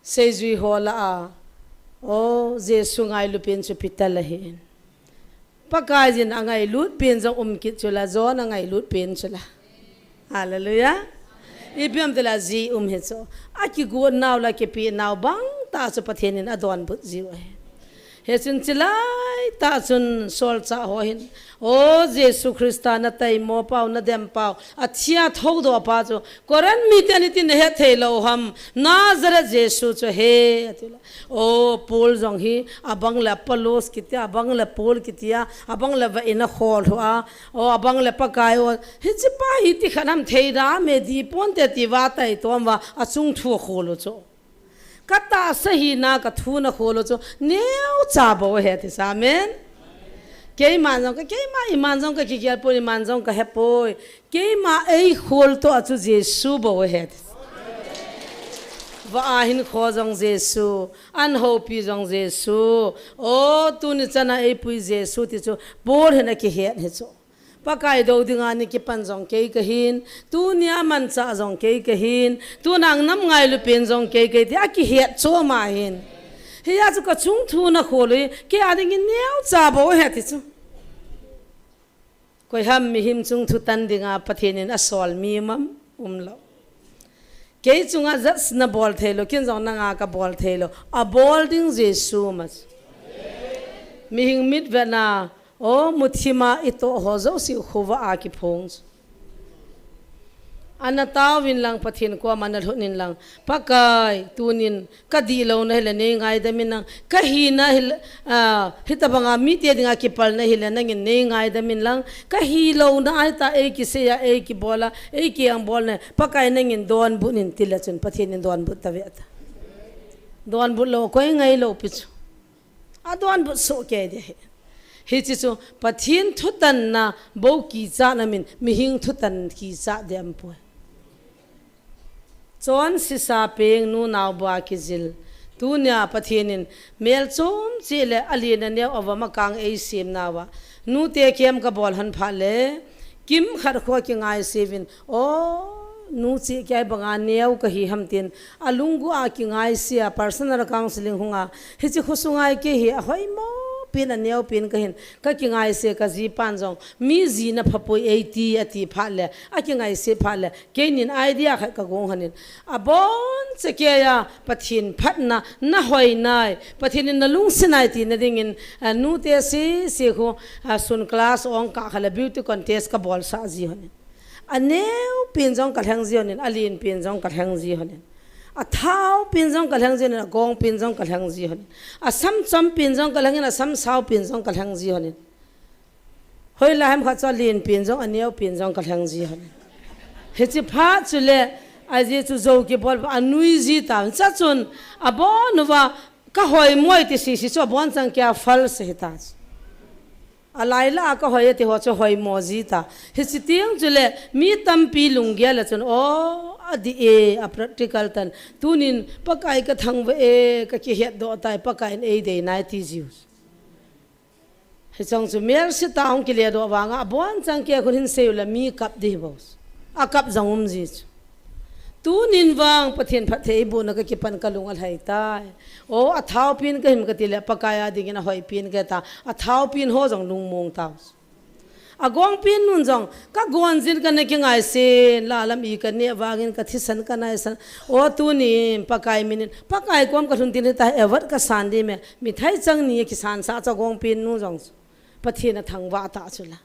sei zui hola a o Jesu ngai lupin chu pital hin pakai jin angai lut pin jong ki chula zo na ngai lut pin chula hallelujah ibiam de la zi he cho a ki go naw la ke pi naw bang ta chu pathianin adon but zi he chin chilai ta chun sol cha ho hin o Jesu Christa na tai mo pau na dem pau achia thog do pa cho koran mi tani tin he thelo ham Nazareth Jesu cho he atila o pol jong hi abang la palos kitia abang la pol kitia abang la va ina khol hoa o abang la pakai o hi chi pa hi ti khanam theira me di pon te ti wa tai tom wa achung thu kholo cho kata sahi na ka thu na kholo cho neu cha bo he ti amen ke man jong ka ke ma iman jong ka ki gyal po iman jong ka he po ke ma ei khol to achu jesu bo he va ahin kho jong jesu an ho pi jong jesu o tu ni chana ei pui jesu ti chu bor he na ki he cho pakai do dinga ni ki pan jong ke ka hin tu nia man cha jong ke ka hin tu nang nam ngai lu pen jong ke ti a ki he cho ma hin he ya chu ka chung thu na kholi ke a ding neu cha bo he ti chu koi ham mi him chung thu tan dinga pathin a sol mi mam lo ke chunga zas na bol thelo kin jong na nga ka bol thelo a bol ding jesu mas mi hing mit vena o muthima ito hozo si khuwa a ki phong ana tawin lang pathin ko manal hunin lang pakai tunin kadi lo na hila ne ngai da min ka hi na hita banga mi te dinga ki pal na hila na ngin ne ngai da min lang ka hi lo na ai ta e ki se ya e ki bola e ki ang bol na pakai na ngin don bunin tila chun pathin don but ta vet don but lo ko ngai lo pichu a don but so ke de he chi chu pathin thutan na bo ki cha na min mi hing thutan ki cha dem po chon si sa peng nu naw ba ki zil tu nya pathinin mel chom chile ali na ne awama kang ei sim nawa nu te kem ka bol han pha le kim khar kho ki ngai sevin o nu chi kai banga neu ka hi hamtin alungu a ki ngai sia personal counseling hunga hi chi khusungai ke hi hoi mo pin a neu pin ka hin ka ki ngai se ka ji pan jong mi ji na phapoi 80 ati pha le a ki ngai se pha le ke nin idea kha ka gong hanin a bon che ke ya pathin phatna na hoi nai pathin na lung sinai ti na ding in nu te si kho sun class ong ka khala beauty contest ka bol sa ji hanin a neu pin jong ka thang ji hanin alin pin jong ka thang ji hanin a thao pin jong ka thang ji na gong pin jong ka thang ji hanin a sam cham pin jong ka langin a sam sao pin jong ka thang ji hanin hoi la ham kha cha lin pin jong a neu pin jong ka thang ji hanin he chi pha chule a je chu zo ki bol anui ji ta cha chun a bo nuwa ka hoi moi ti si cho bon chang kya fal se ta alaila ka hoi ti ho cho hoi mo ji ta he chi tiang chule mi tam pi lung gya la chun o adi e a practical tan tunin pakai ka thang e ka ki het do tai pakai e de nai ti jius he chang chu mer si taung ki le do wanga bon chang ke khunin se la mi kap di bos a kap jangum ji tunin wang pathin phathe bu na ka ki pan kalung al hai tai o a thau pin ka him ka ti le pakai a ding na hoi pin ka ta a thau pin ho jang lung mong ta a gong pin nun jong ka gon jin ka ne ki ngai se la lam I ka ne wangin ka thisan ka nai san o tu ni pakai min pakai kom ka thun tin ta ever ka san di me mi thai chang ni ki san sa cha gong pin nu jong pathin na thang wa ta chula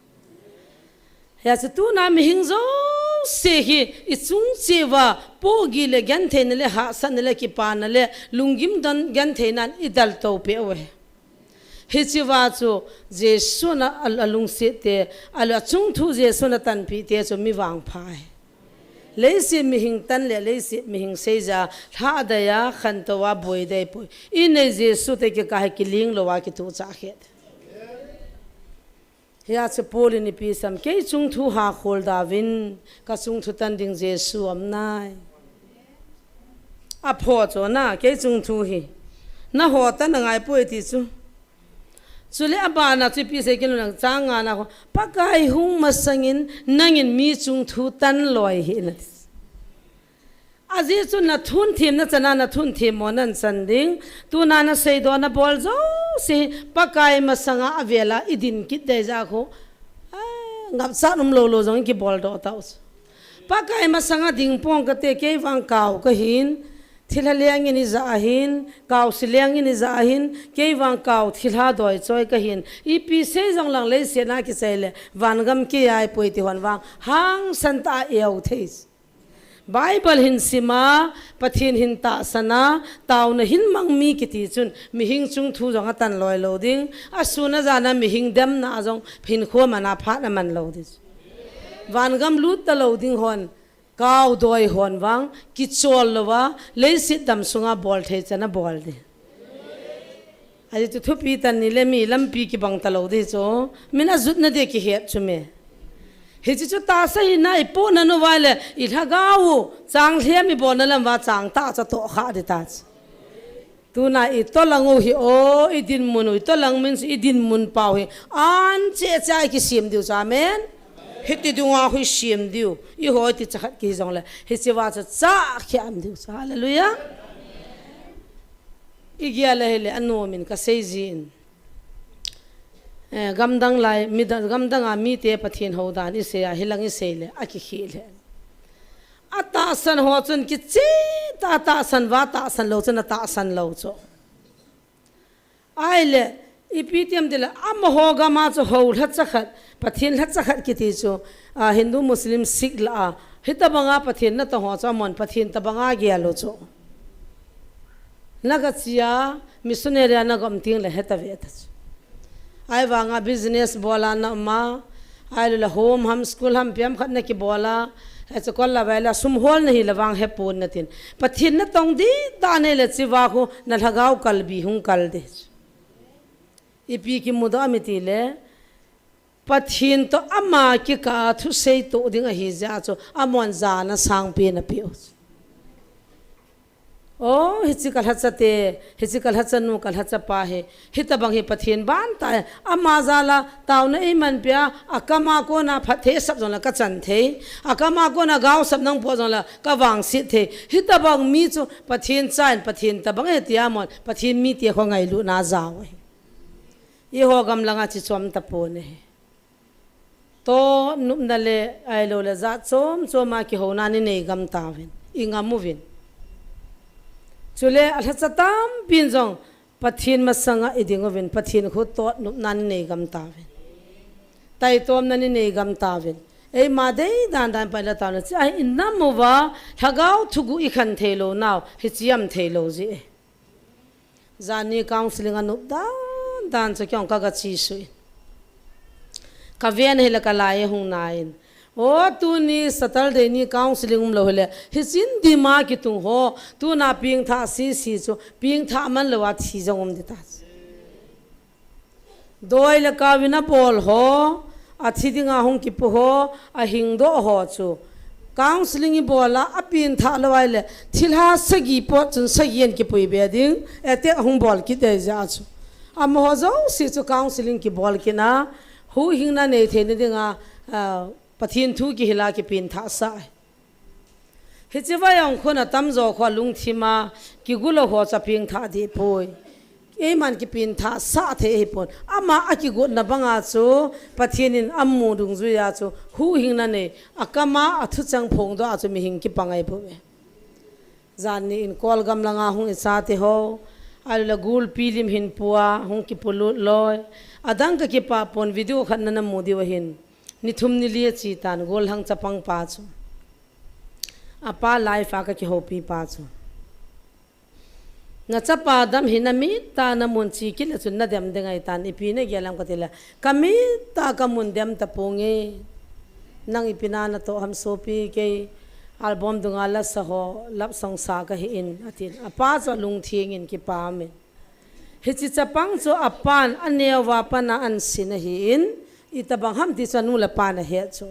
ya chu tu na mi hing zo se hi I chung che wa po gi le gan the ne le ha san le ki pa na le lungim dan gan the nan I dal to pe we Hichiwa chu Jesu na alung se te ala chung thu Jesu na tan pi te chu mi wang phai leisi mi hing tan le leisi mi hing seja tha da ya khan to wa boi dei poi in Jesu te ke ka ki ling lo wa ki tu cha khet ya chu pol ni pi sam ke chung thu ha khol da win ka chung thu tan ding Jesu am nai a pho cho na ke chung thu hi na ho ta na ngai poi ti chu chule abana chu pi se kin nang changa na ko pakai hung masangin nangin mi chung thu tan loi hi na aji chu na thun thim na chana na thun thim monan sanding tu na na sei do na bol zo se pakai masanga avela idin kit de ja ko ngap sa num lo lo jong ki bol do taus pakai masanga ding pong ka te ke wang kaw ka hin thilaliang ni zahin kaw siliang ni zahin ke wang kaw thilha doi choi ka hin ipi se jong lang le se na ki sele wangam ki ai poiti hon wang hang santa eu theis Bible hin sima pathin hin ta sana taw na hin mang mi ki ti chun mi hing chung thu jong tan loi lo ding asuna jana mi hing dem na jong phin kho mana pha na man lo dis wangam lut ta lo ding hon cao đôi hồn vang kí chôl lo wa lấy xịt đầm sunga ball thế chana ball đi ai tu thu pi tan ni le mi lam pi ki bang talo de cho mina zut na de ki het chume he chu ta sai nai po na no wale I tha gau chang thiam mi bon na lam wa chang ta cha to kha de ta tu na I to langu hi o I din mun I to lang min I din mun pau hi an che chai ki sim diu cha men he ti du nga hui sim diu I ho ti cha khat ki jong le he che wa cha cha khiam diu cha hallelujah igia le anu min ka seizin gamdang lai mi gamdang a mi te pathin ho dan I se a hilang I se le a ki khil ata san ho chun ki chi ta san wa ta san lo chun ta san lo cho ai le ipitiam de la am ho ga ma cho ho tha cha khat pathin tha cha khat ki ti cho hindu muslim sikh la hita banga pathin na to ho cha mon pathin ta banga gya lo cho Nagachia missionary na gomting le heta vetas ai wanga business bola na ma ai la home school ham piam khat na ki bola ha kol la wala sum hol nahi lawang he pon natin pathin na tong di ta ne le chiwa ko na lagau kal bi hung kal de ipi ki muda miti le pathin to ama ki ka thu sei to ding a hi ja cho amon za na sang pe na pi oh hichikal hachate hichikal hachanu kal hachapa he hitabang he pathin ban ta amazala tauna iman pya akama ko na phathe sab jona ka chan the akama ko na gaw sab nang po jona ka wang si the hitabang mi chu pathin chan pathin tabang he tiamon pathin mi te kho ngai lu na jaw I ho gam langa chi chom ta po ne to num dale ai lo la za chom choma ki ho na ni nei gam ta wen inga movin chule alhachatam pinjong pathin masanga idingovin pathin khu to nan nei gam tawen tai tom nan nei gam tawen ei ma dei dan dan pala ta na cha innamuwa thagau thugu I khan thelo naw hichiam thelo ji zani counseling anu dan cha kyong ka ga chi sui ka ven hela ka lai hung nain o tu ni satal de ni counseling lo hele hisin dima ki tu ho tu na ping tha si cho ping tha man lo wa thi jong de ta doi la ka wina bol ho a thi dinga hong ki pu ho a hing do ho chu counseling I bola a pin tha lo wai le thilha sagi po chun sayen ki pui be ding ate hong bol ki de ja chu am ho zo si chu counseling ki bol ki na hu hing na ne the ni dinga pathin thu ki hila ki pin tha sa hichiwa yang khona tamzo kho lung thima ki gulo ho cha ping tha di poi e man ki pin tha sa the he pon ama aki go na banga chu pathinin ammu dung zu ya chu hu hing na ne akama athu chang phong do achu mi hing ki pangai bu zanni in kol gam langa hung sa te ho ala gul pilim hin puwa hung ki pulu loy adang ka ki pa pon video khan na modi wa hin ni thum ni lia chi tan gol hang chapang pa chu apa life aka ki hopi pa chu na chapa dam hinami ta na mun chi ki le chun na dem dengai tan ipi ne gelam ka tela kami ta ka mun dem ta ponge nang ipina na to ham sopi ke album dunga la sa ho lap song sa ka hi in atin apa cha lung thieng in ki pa me hi chi chapang chu apan anewa pana an sin hi in itabang ham ti chanu la pa na he cho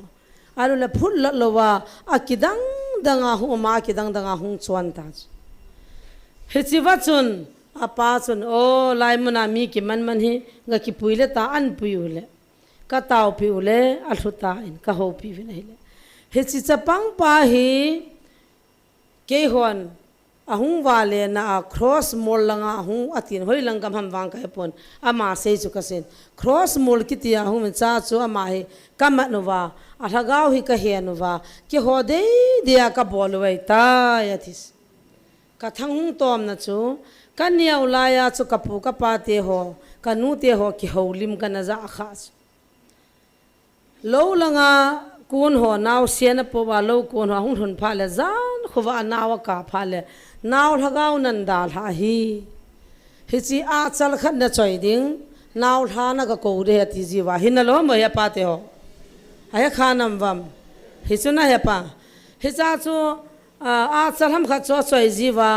alu la phul la lowa akidang danga hu ma akidang danga hung chuan ta he chi wa chun apa chun o lai muna mi ki man man hi nga ki puile ta an puile ka taw piule alhuta in ka ho pi vin hele he chi chapang pa hi ke hon ahung wale na cross mol langa hu atin hoi langam ham wang ka pon ama sei chu ka sen cross mol kitia hu men cha chu ama hi kamanova athagau hi ka henova ki ho de dia ka bolwai ta yathis ka thang tom na chu kaniau laya chu kapu ka pa te ho kanu te ho ki holim ka na za khas lo langa kun ho naw sian po wa lo kun ho hung thun pha le zan khuwa nawa ka pha le naw thagau nan dal ha hi hichi a chal khat na choi ding naw tha na ka ko re ti ji wa hin lo mo ya pa te ho aya khanam wam hichuna ya pa ฮิจ้าจูอาจะทำขัดจ่อสวยจีว่า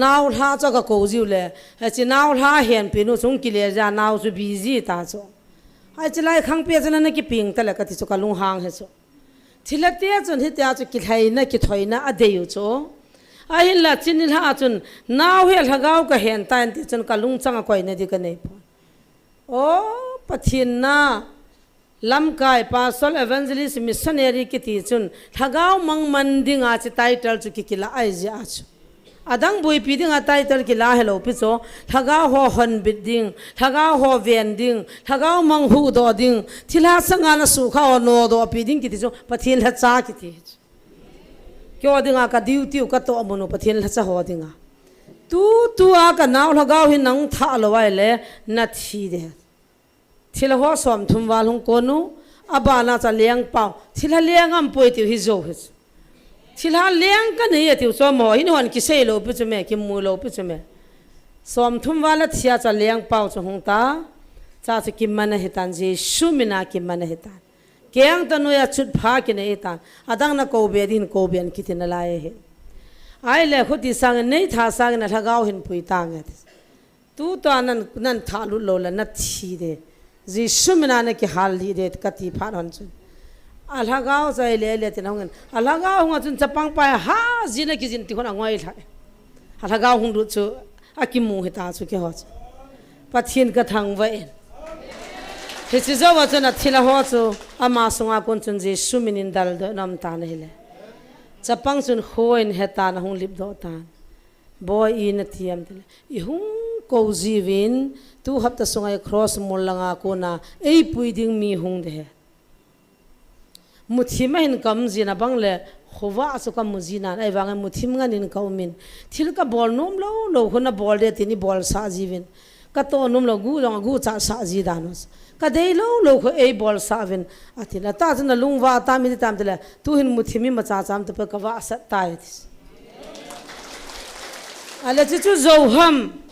น้าวท่าจะก็โกจิวเลยไอ้จีน้าวท่าเห็นปีนุสงกิเลสน้าวจูบีจีตาจูไอ้จีไล่ขังเปียจะนั่นกิปิงแต่ละก็ที่จูกลุงหางเฮจูทีละเตี้ยจนที่เตี้ยจูกิไทยนะกิถอยนะอเดียวจูไอ้เห็นละจินละจนน้าวเฮลฮะก้าวก็เห็นตาที่จนกลุงจังก็ไม่ดีกันเลยโอ้ปะทินนะลำกายพาสโลเอเวนเจลิสมิสชันเนอรีกิติจุนถ้าก้าวมังมันดิ่งอาจจะไตเติลจุกิลาไอเจีอาจูอดังบุยปีดิ่งอาไตเติลกิลาเฮโลพิโซถ้าก้าวหัวหันบิดดิ่งถ้าก้าวหัวเวียนดิ่งถ้าก้าวมังหูดอดิ่งที่ลาสังอาณสุขาโนดอปีดิ่งกิติจุปะทินละจ้ากิติเกี่ยวดิ่งอากาดิวติวกัตโตอมนุปะทินละจ้าหัวดิ่งอาตัวอากาน้าวถ้าก้าวหินนังท่าลอยเลยนัดทีเดียทีละหัวสวมทุ่มวาลงโกนูอาบานาจะเลี้ยงเป่าทีละเลี้ยงอันป่วยติวฮิโซฮิทีละเลี้ยงกันเนี่ยติวสวมหมอหินวันกิเซโลปิจุเมกิมูโลปิจุเมสวมทุ่มวาละที่จะเลี้ยงเป่าจะหงตาจะกิมมันเหตันจีชูมินากิมมันเหตันเกียงตันวยชุดผ้ากินเหตันอาดังนักโกเบียดินโกเบียนคิดนลายเหไอ้เล่ขุดิสังเนี่ยท่าสังเนี่ยถ้าก้าวหินปุยตังเงตัวนั้นท่าลุโลละนัดทีเดจีชุมินาเนี่ยกิฮัลลีเดตกติพารันจุนอัลฮะก้าวใจเล่เล่ติน้องเงินอัลฮะก้าวหงจุนจะปังไปฮะจีนกิจินติคนอ่างไว้ท่าอัลฮะก้าวหงดูจูอากิมูหิตาจูเกี่ยวจูปัทยินกระทังไว้เฮ้ยเจ้าว่าจุนทิลาหัวจูอามาสงอาคนจุนจีชุมินินดัลเดน้ำตาเนี่ยเลยจะปังจุนโฮอินเหตานหงลิบโดตานบอยอินเทียมเลยอีหงโกจีวินtu hab ta sungai cross molanga ko na ei puiding mi hung de muthim hin kam jina bangle khowa asu kam mujina ai wang muthim ngan in kaumin thil ka bol nom lo khona bol de tini bol sa jivin ka to nom lo gu cha sa ji danos ka dei lo kho ei bol sa vin atila ta jna lungwa ta mi tam tele tu hin muthimi ma cha cham te pa ka wa sa tai ala chu zo ham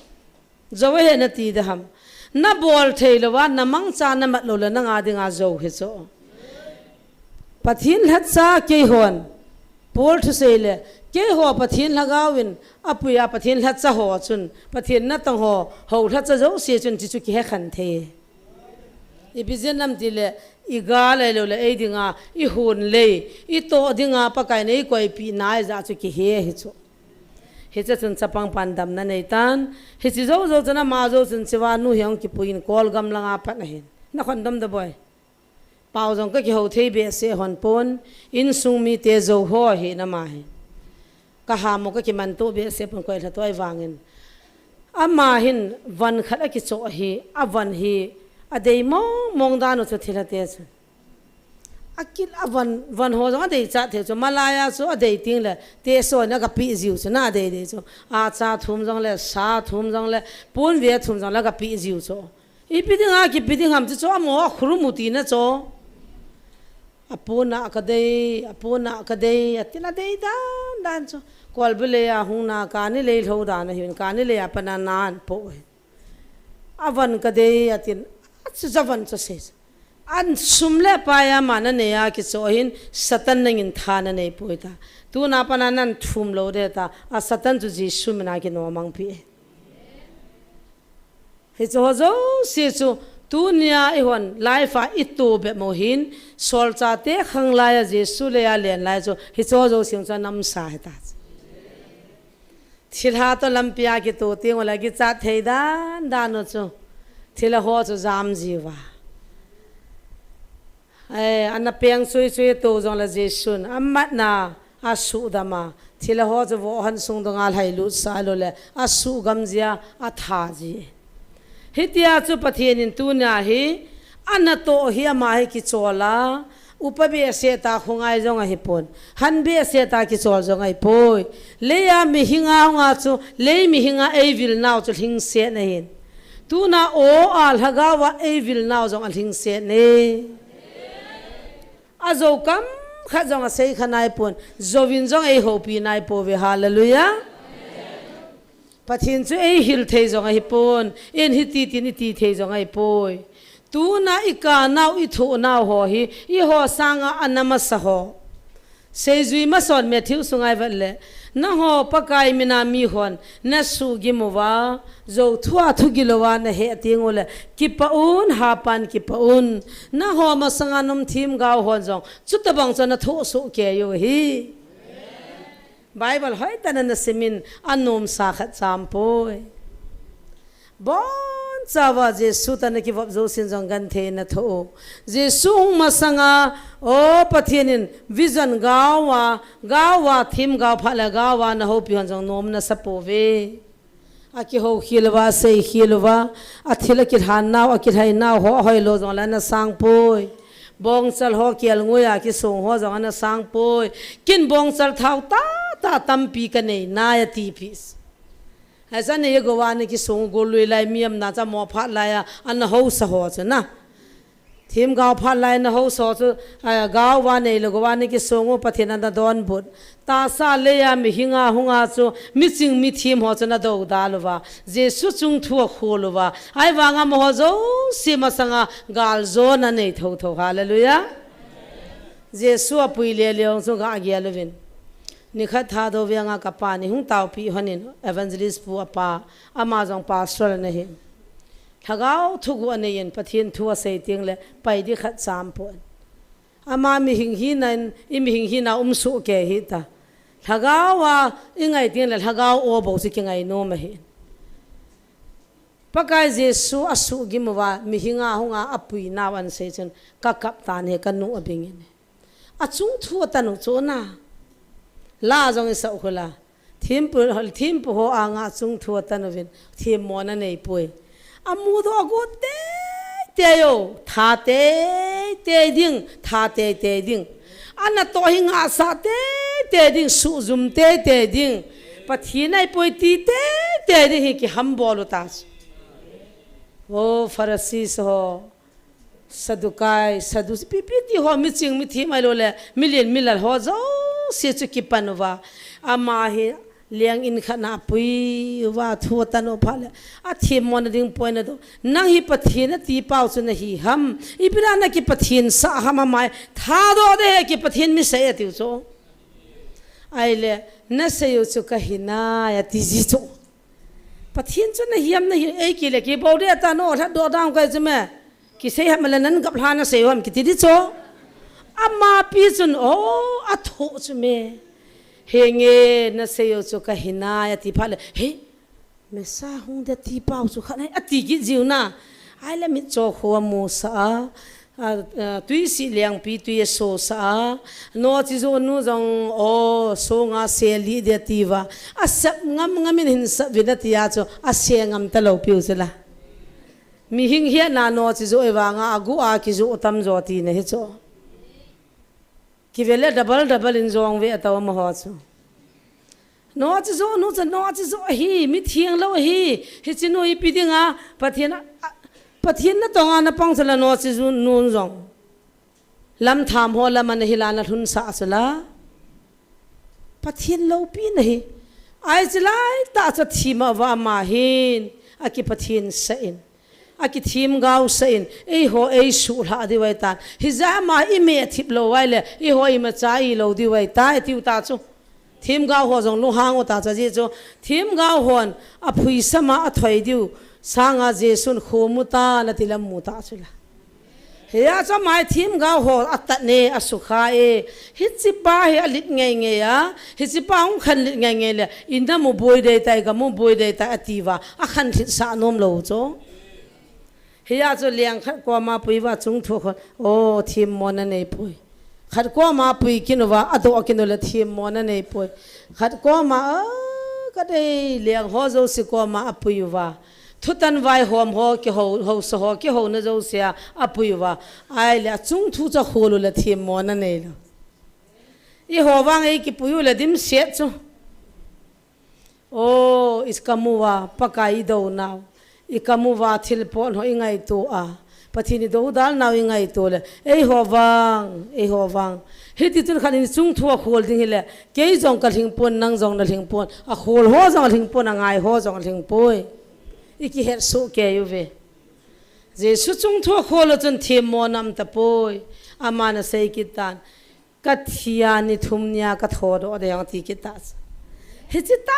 zoe he na ti da ham na bol thailo wa na mang cha na mat lo la na nga dinga zo he so pathin hat sa ke hon bol thu se le ke ho pathin lagawin apuya pathin hat sa ho chun pathin na tang ho tha cha zo se chun chi chu ki he khan the i bizin nam ti le i ga le lo le ei dinga i hun le i to dinga pa kai nei koi pi nai za chu ki he chu hicha chun chapang pandam na nei tan hichi zo chana ma zo chun chiwa nu hyang ki puin kol gam langa phat na hin na khon dam da boy pau jong ka ki ho thei be se hon pon in sung mi te zo ho he na ma he ka ha mo ka ki man to be se pon koi tha toy wangin ama hin van khala ki cho hi avan hi adei mong da no chu thila te chu akil avan ho jang dei cha the chu malaya chu adei ting le te so na ka pi jiu chu na dei de chu a cha thum jang le sa thum jang le pon ve thum jang la ka pi jiu chu i pi ding a ki pi ding ham chu mo khurumuti na chu apuna ka dei atila dei dan chu kol bele a huna ka ni le tho da na hin ka ni le apana nan po avan ka dei atin chu javan chu se an sumle paya mana ne ya ki sohin satan nangin thana nei poita tu na pana nan thum lo de ta a satan ju ji sumna ki no mang pi he zo se chu tu nia i hon life a itu be mohin sol cha te khang la ya jesu le ya len lai chu he zo sim cha nam sa he ta thilha to lampia ki to te ngola ki cha thei dan no chu thila ho chu jam jiwa anna peng sui to jong la jesun amat na asu dama thila ho zo wo han sung dong al hai lu sa lo le asu gam jia a tha ji hitia chu pathian in tu na hi anna to hi ma hi ki chola upabe se ta khongai jong a hi pon han be se ta ki chol jong ai poi le ya mi hinga nga chu le mi hinga ei vil naw chu hing se na hin tu na o al haga wa ei vil naw jong al hing se ne azo kam kha jong a sei khanai pon zovin jong ei hopi nai po ve hallelujah pathin chu ei hil thei jong a hi pon en hi ti thei jong ai poi tu na ika naw i tho naw ho hi i ho sanga anama sa ho Sejui mason Matthew sungai valle na ho pakai mina mi hon na su gimuwa zo thua thu gilowa na he tingole ki paun hapan ki paun na ho masanganom thim gaw hon jong chutabang chana tho su ke yo hi Bible hoi tanan na simin anom sa khat champoi bon chawa Jesu tan ki vop zo sin jong gan the na tho Jesu masanga o pathinin vision gawa thim gaw phala gawa na ho pion jong nom na sapove aki ho khilwa sei khilwa athila ki han naw aki thai naw ho hoi lo jong la na sang poi bong chal ho kial ngoya ki song ho jong na sang poi kin bong chal thau ta tampi ka nei na ya ti phis ऐसा नहीं गोवाने की सोंग गोलुई लाई मियम ना चा मो फाट लाया अन हो सहो च ना थीम गाव फाट लाय न हो सो च गाव वाने ल गोवाने की सोंग पथेना द दोन बुट ता सा ले या मि हिंगा हुंगा चो मिचिंग मि थीम हो च न दो दालवा जे सु चुंग थु खोलवा आई वांगा मो जो सिमा संगा गाल जो न nei थौ थौ हालेलुया जे सु अपुई ले लेong चो गा गियालविन निखा था दो व्यंगा का पानी हूँ ताऊ पी हनिन एवेंजलिस्ट पु अपा अमाजों पास्टर नहीं ठगाओ थुगु अनेयन पथिन थुआ से तिंगले पैदी खत सामपोन अमा मिहिंग ही नन इमिहिंग ही ना उमसु के ही ता ठगाओ वा इंगाई तिंगले ठगाओ ओ बहुसी किंगाई नो मही पकाय जेसु असु गिमवा मिहिंगा हुंगा अपुई नावन से चन ककप ताने कनु अबिंगिन अचुंग थुआ तनु चोना ला जong isa ukula thim pu ho anga chung thua tanovin thim mona nei poi amu do go te yo tha te ding ana to hinga sa te ding su zum te ding pathi nai poi ti te ding hi ki ham bolu tas o pharisees ho sadukai sadus pipiti ho miching mi thi mai lo le million milal ho zo se chu ki panwa ama he liang in khana pui wa thu tano phale a thi mon ding point do nang hi pathin ti pau chu na hi ham ibra na ki pathin sa hama mai tha do de ki pathin mi se ti cho ai le na se yo chu ka hina ya ti ji cho pathin chu na hiam na hi ei ki le ki bo de ta no tha do dang ka chu me ki se ham le nan gap hana se ham ki ti di cho amma pi chun o atho chu me henge na se yo chu ka hina ya ti phale he me sa hung de ti pau chu khana ati gi jiu na ai le mi cho kho mo sa tui si liang pi tui so sa no chi zo nu jong o so nga se li de ti wa asap ngam hin sa vinati ya chu ase ngam ta lo piu chela mi hing hia na no chi zo ewa nga agu a ki zo tam zo ti ne he cho ki vele double in zong ve ataw ma ho chu no chi zo no hi mi thiang lo hi chi no hi pi dinga pathian na tonga na pang chala no chi zu nun zong lam tham ho lam an hilana thun sa chala pathian lo pi nahi ai chlai ta cha thima wa ma hin aki pathian sa in aki thim gaw sein ei ho ei su la di wai tan hizama ime thip lo wai le ei ho ima chai lo di wai ta tiu ta chu thim gaw ho jong lu hang o ta cha ji chu thim gaw hon a phui sama a thoi diu sanga jesun khomuta la tilam muta chula heya cha mai thim gaw ho atat ne asukha e hichi pa he alit nge ya hichi pa ung khan lit nge le inda mo boy de tai ga mo boy de ta ativa a khan thit sa nom lo cho hiya cho liang khat ko ma pui wa chung tho kho o thim mon nei pui khat ko ma pui kinwa ado kinole thim mon nei pui khat ko ma ka dei liang ho zo si ko ma apui wa thutan vai hom ho ki ho so ho ki ho na zo sia apui wa ai le chung thu cha kholu le thim mon nei lo I ho wang ei ki pui le dim se chu o iskamuwa pakai do now ikamu wa thil pon ho ingai to a pathini do dal naw ingai to le ei ho wang hiti tun khanin chung thua khol ding le ke jong ka thing pon nang jong na thing pon a khol ho jong thing pon angai ho jong thing poi iki her so ke yu ve je su chung thua khol chun them mo nam ta poi amana sei kitan กะเทียนิทุมเนียกะโทดอเดียงตีกิตาฮิจิต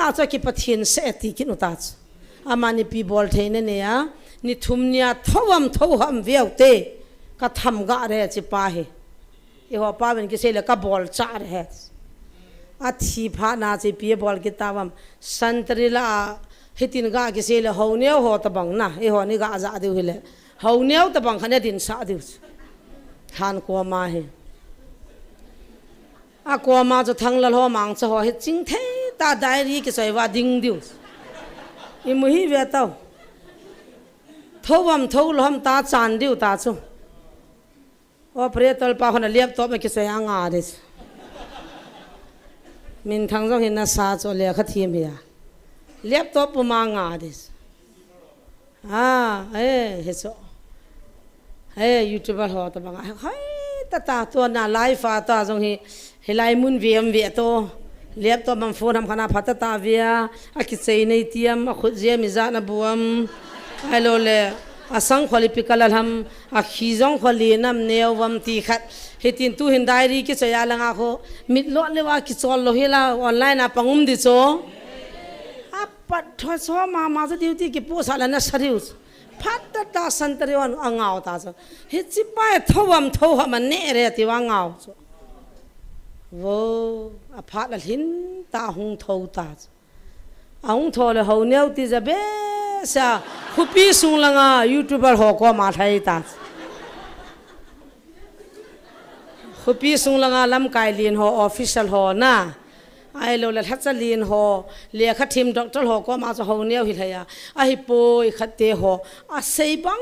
าจะกิปะเทียนเสตีกินุตาอามานิปีบอลเทนเนี่ยนิทุมเนียทวมเวียวเตกะทำกะเรจิปาเฮเอวป้าเป็นกิเซเลกะบอลจ่าเรอาทีพานาจิปีบอลกิตาวมสันตริลาฮิตินกะกิเซเลเฮาเนียวหัวตะบังนะเอวนี่กะอาซาดิวฮิเลเฮาเนียวตะบังขันดินซาดิวทานกัวมาเฮอากัวมาจะทั้งละหัวมังจะหัวเฮจิงเทตาไดรีกิสวยว่าดิ้งดิวอิมุฮิเวตเอาทวมลมตาจานดิวตาจูว่าเปรียตลปาคนเลียบตัวมันกิสวยงาดิสมินทั้งสองเห็นน่าซาโจเลียขัดทีมเฮียเลียบตัวปุ่มางาดิสเฮโซยูทูบเบอร์หัวตะบังเฮ้ยตาตัวน่าไลฟ์ฟ้าตาจงเฮไลมุนเวียมโตเลียบตัวมันโฟนทำขนาดพัตตาเวียอากิเซในเตียมอาขุดเจียมิจานะบวมไอโลเลอาสังขลิปิกาลทำอาขีจงขลีน้ำเนียววัมตีขัดเฮตินตูเห็นได้รีกิจยาลังอาโคมิดโลเลว่ากิจอลโลเฮลาออนไลน์อาปังดิโซอาปัดทอสมาจะดิวที่กิปูสาลนะสริวพัตตาสันตริวันอ่างเอาตาโซเฮจิไปทวมันเนเรติว่างเอาโว้อพาลหินตาหงทอตาหงทอเลยเขาเนี้ยที่จะเบสคุปีสุงลังยูทูบเบอร์หัวก็มาไทยตาคุปีสุงลังลำไก่ลีนหัวออฟฟิเชียลหัวน่ะไอ้เราเลยทัศลีนหัวเลี้ยขัดทีมด็อกเตอร์หัวก็มาจะเขาเนี้ยหิทยาไอ้ป่วยขัดเตะหัวเสยบัง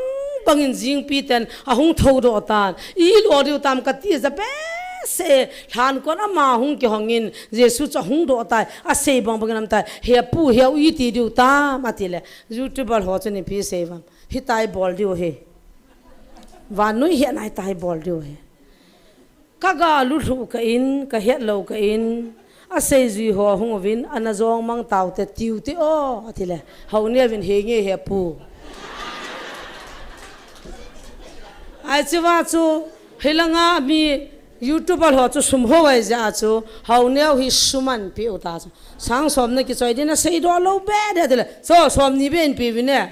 อินจิงปีเต็นหงทอดอตานอีหลอดิวตามกัดที่จะเบเสทานก่อนมาหงกี่ห้องอินเยซูจะหงโดตายเสยบังน้ำตายเฮียปูเฮียอีตีดิวตามาทีเลยยูทูบเบอร์หัวจะนี่พี่เสยบังฮิตายบอลดิวเฮวันนู้นเฮียนายตายบอลดิวเฮก็กาลุทุกอินก็เฮียโลกอินเสยจีหัวหงวินอันนั้นจงมังเต่าแต่ติวติโอทีเลยเขาเนี่ยวินเฮงเฮียปูไอ้ที่ว่าจูเฮลังมียูทูบเบอร์หัวจะสมหัวไว้จ้าจูเขาเนี่ยหิสุมันพิวตาจูสังสมเนี่ยกิจวัตรเนี่ยเสียดอลลูเบเดเลยโซ่สมนี่เป็นพิวเนี่ย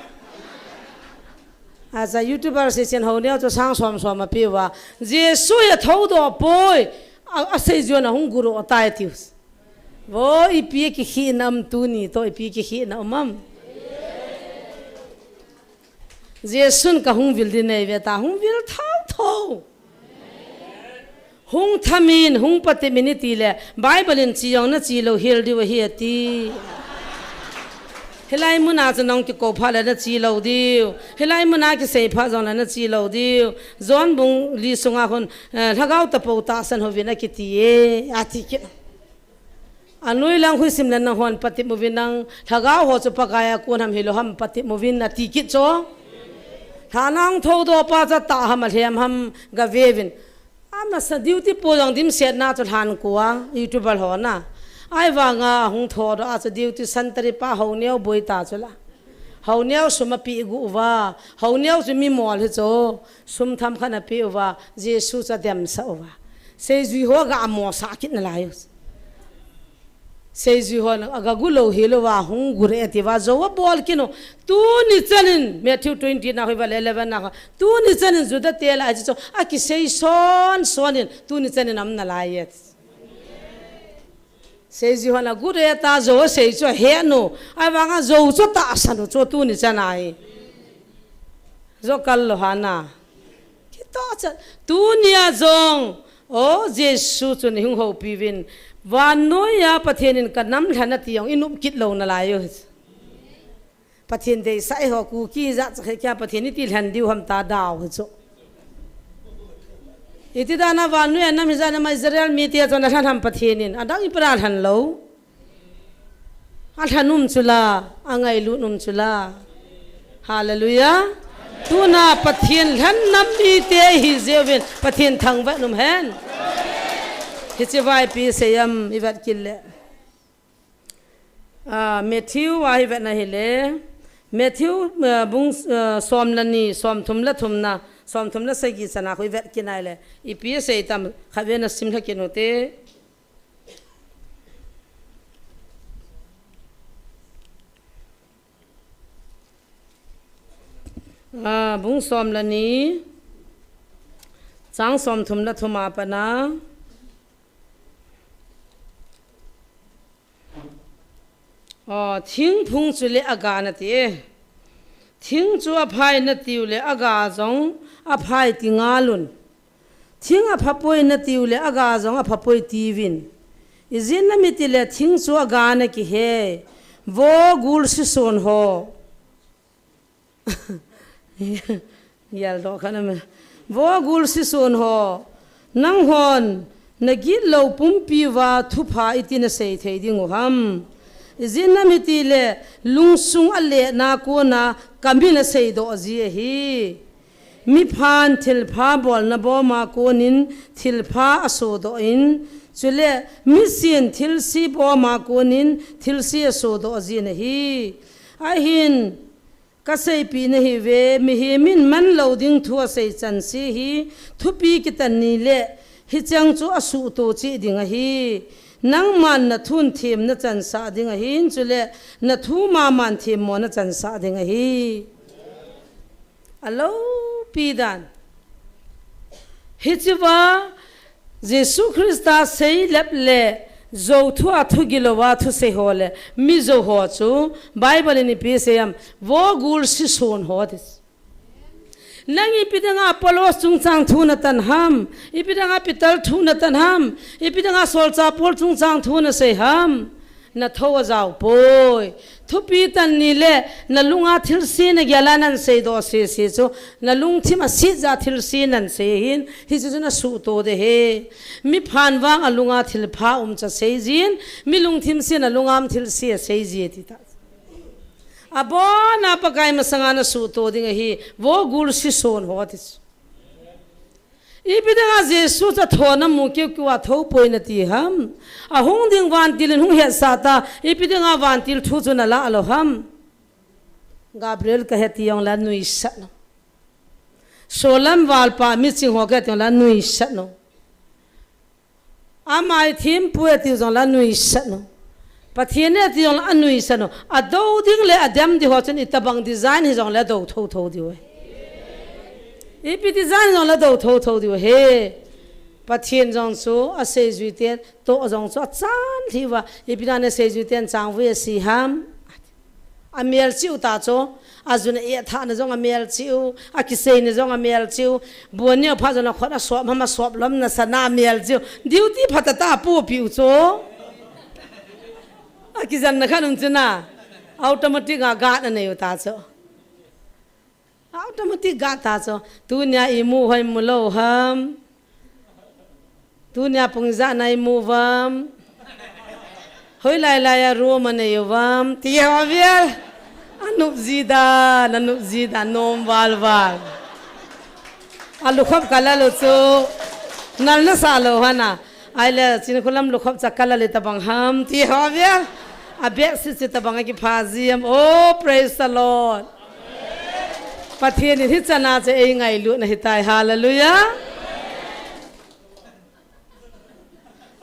อาจจะยูทูบเบอร์เสียนเขาเนี่ยจะสังสมมาพิวว่าเยซูอย่าท้อตัวป่วยเสียจวนหงกุโรตายทิวส์โว้อีพีกี่ขี้น้ำตุนี่ตัวอีพีกี่ขี้น้ำมั่มเยซูนกับหงวิลดินเนเวตาหงวิลท้อหงทามินหงปฏิมินิตีเลยไบเบิลอินจียองนั่นจีโลฮิลดิวเฮียตีเฮลัยมุนาจะน้องจะโกพาเลยนั่นจีโลดิวเฮลัยมุนาจะเสพาจงเลยนั่นจีโลดิวจอนบุงลีสุงาคนถ้าเขาตะปูตาสันหวินักตีเออาทิกิอันนู้นลังคุยสิมนันนหอนปฏิมุวินังถ้าเขาหัวจะปากายกูทำฮิโลฮัมปฏิมุวินนาทิกิโจถ้านังทอดปาจะตาฮัมเทียมฮัมกาเววินมาสดิวที่ปูยังดิมเสียน่าจะทานกัวยูทูบเบอร์หัวน่ะไอ้ว่างหงทอดอาจจะดิวที่สันตริป้าเขาเนี้ยบวยตาจุละเขาเนี้ยสมปีกูว่าเขาเนี้ยจะมีหมอลโจสมทำขนาดปีว่าเยซูจะเดมสาวว่าเสยจุหัวก็หมอสักกินอะไรเสยจุหัวน่ะก็กุโลฮิโลว่าหงกุเรติว่าโจว่าบอลกินตูนี่จันเมทิว20นะคุยว่า11นะตูนี่จันจุดเตลอาจจะอากิเสยซ้อนตูนี่จันนำนาลายเสยจุหัวน่ะกุเรตาโจเสยจุเฮียโนไอ้ว่างโจจุตาสันโจตูนี่จันไอโจกัลโลฮานาคิดต่อจะตูนี่จงโอ้เยซูจุนหิงหูปีวินวันนู้ยาประเทศนินกันน้ำทันนาทีอย่างอินุกิดลงนาลายอยู่ประเทศเดย์ใส่หัวกูกี้จะจะแค่ประเทศนี้ที่ทันดิวทำตาดาวเหรออีที่ด้านวันนู้ยน้ำมิจฉาน้ำอิสราเอลมีเตียจนท่านทำประเทศนินอันดังอิปราทันเลวอันทันนุ่มจุลาอังไงลุนุ่มจุลาฮาเลลูยาตัวน่าประเทศท่านน้ำมีเตียฮิเซวินประเทศทางเวนุ่มเฮนฮิจิวายปีเซียมอีวัดกิเลเมทิววายวัดนะฮิเลเมทิวบุงสอมลันนีสอมทุมละทุมนะ สอมทุมนัสกีสนาคุยเวทกินอะไรอีพีเสยตามขเวนัสิมทักกินโนเตบุ้งสอมละนี้จังสอมทุมนัทุมาปนะทิ้งพุงจุเลอากาณตีทิ้งจูอภัยนติวเลอากาจงอภัยติงาลุนทิ้งอภัยนติวเลอากาจงอภัยตีวินอิจินนมิติเลทิ้งจูอากาณกิเฮวอกูลสิสนโฮยัลดอกขนาดนั้นวอกูลสิสนโฮนังฮอนนกิลลูปุ่มปีวาทุพาอิตินเสยเทดิงุฮัมจินนมิติเลลุงซุงอเลนาโกนากัมบินเสยโดอจีฮีมิพานทิลพาบอลนบอมาโกนินทิลพาอโซโดอินจุเลมิเซียนทิลซีบอมาโกนินทิลซีอโซโดอจีนฮีไอหินก็เสยปีนฮีเวมิเฮมินมันโลดิ้งทัวเสยจันซีฮีทุปีกิตันนีเลฮิจังจูอสุโตจีดิงฮีนังมันนัทุนทีมนัจันสาดิงหินจุเลนัทูมามันทีมมอนัจันสาดิงฮีอัลโลปีดันฮิจิวาเยซูคริสต์เสยเล็บเลโจทัวทุกิโลวาทุเสโฮเลมิโจโฮจูไบเบิลนี่ปีเสียมวอกูลสิโซนโฮดิสนังอีพิดังอาปโลสุงจังทูนตันฮัมอีพิดังอาปิตัลทูนตันฮัมอีพิดังอาโซลซาปอลสุงจังทูนเสฮัมนัทวะจ้าวปอยทุปีตันนี่เลนัลุงอาทิลซีนยาลานันเสยโดเสยเสยจูนัลุงที่มาสิจาทิลซีนันเสยหินฮิจูนัสูโตเดเฮมิพานวางอลุงอาทิลพาจะเสยจินมิลุงทิมซีนัลุงอามทิลซีเสยจีติตาabon apa kai masangana su to dinga hi wo gul si son hotis ibidanga jesu ta thona mu ke kwa tho poina ti ham a hung ding wan tilin hung he sata ibidanga wan til thu chuna la alo ham gabriel ka heti yong la nui sa no solam wal pa mi ching ho ka ti la nui sa no amai thim pu ti jong la nui sa no pathian ne tiong anui sano ado ding le adam di ho chen itabang design hi jong le do tho tho di we ipi design jong le do tho tho di we he pathian jong so a se ju ten to jong so chan thi wa ipi na ne se ju ten chang we si ham amel chiu ta cho azuna e tha na jong amel chiu a ki se ne jong amel chiu bon ne pha jona khona so ma so lam na sana amel chiu duty phatata pu piu cho akizan na khanung chuna automatic ga na ne uta cho automatic ga ta cho tu nya imu hoi mulo ham tu nya pungza na imu vam hoi lai lai ro mane yovam ti haviel anup zida nom wal wal alu khop kala lo cho nal na sa lo hana aile chin khulam lu khop chakala le tabang ham ti haviel abek si tabang ki phaziam oh praise the lord pathian ni chana che ei ngai lu na hitai hallelujah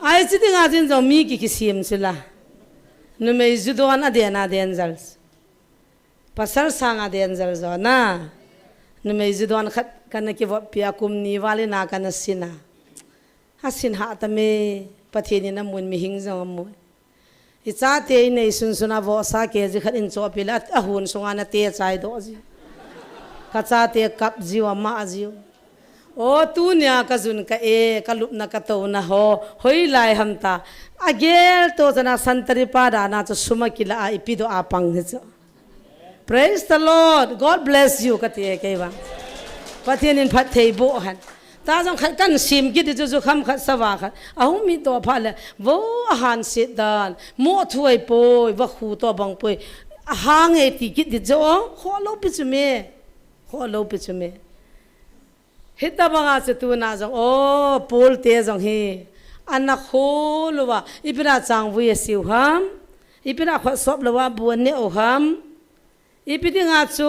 ai chi dinga jin zo mi ki sim sila nu me judon adena denzals pasal sanga denzal zo na nu me judon khat kan ki pia kum ni wale na kan sina hasin ha ta me pathian na mun mi hing zo mo icha te nei sun suna vo sa ke ji khat in cho pilat ahun sunga na te chai do ji kacha te kap jiwa ma jiu o tu nya ka jun ka e ka lup na ka to na ho hoi lai hamta agel to jana santari pa da na cho suma kila a ipido apang he cho praise the lord god bless you ka te ke ba pathian in phat thei bo han ta jong khat kan sim ki ti chu kham khat sawa khat ahum mi to pha le wo han sit dan mo thuai poi wa khu to bang poi hang e ti ki ti jo kho lo pi chu me hita banga se tu na jong o pol te jong he anna kho lo wa ipira chang vu ye siu ham ipira kho sop lo wa bu ne o ham อีพิธีงานจู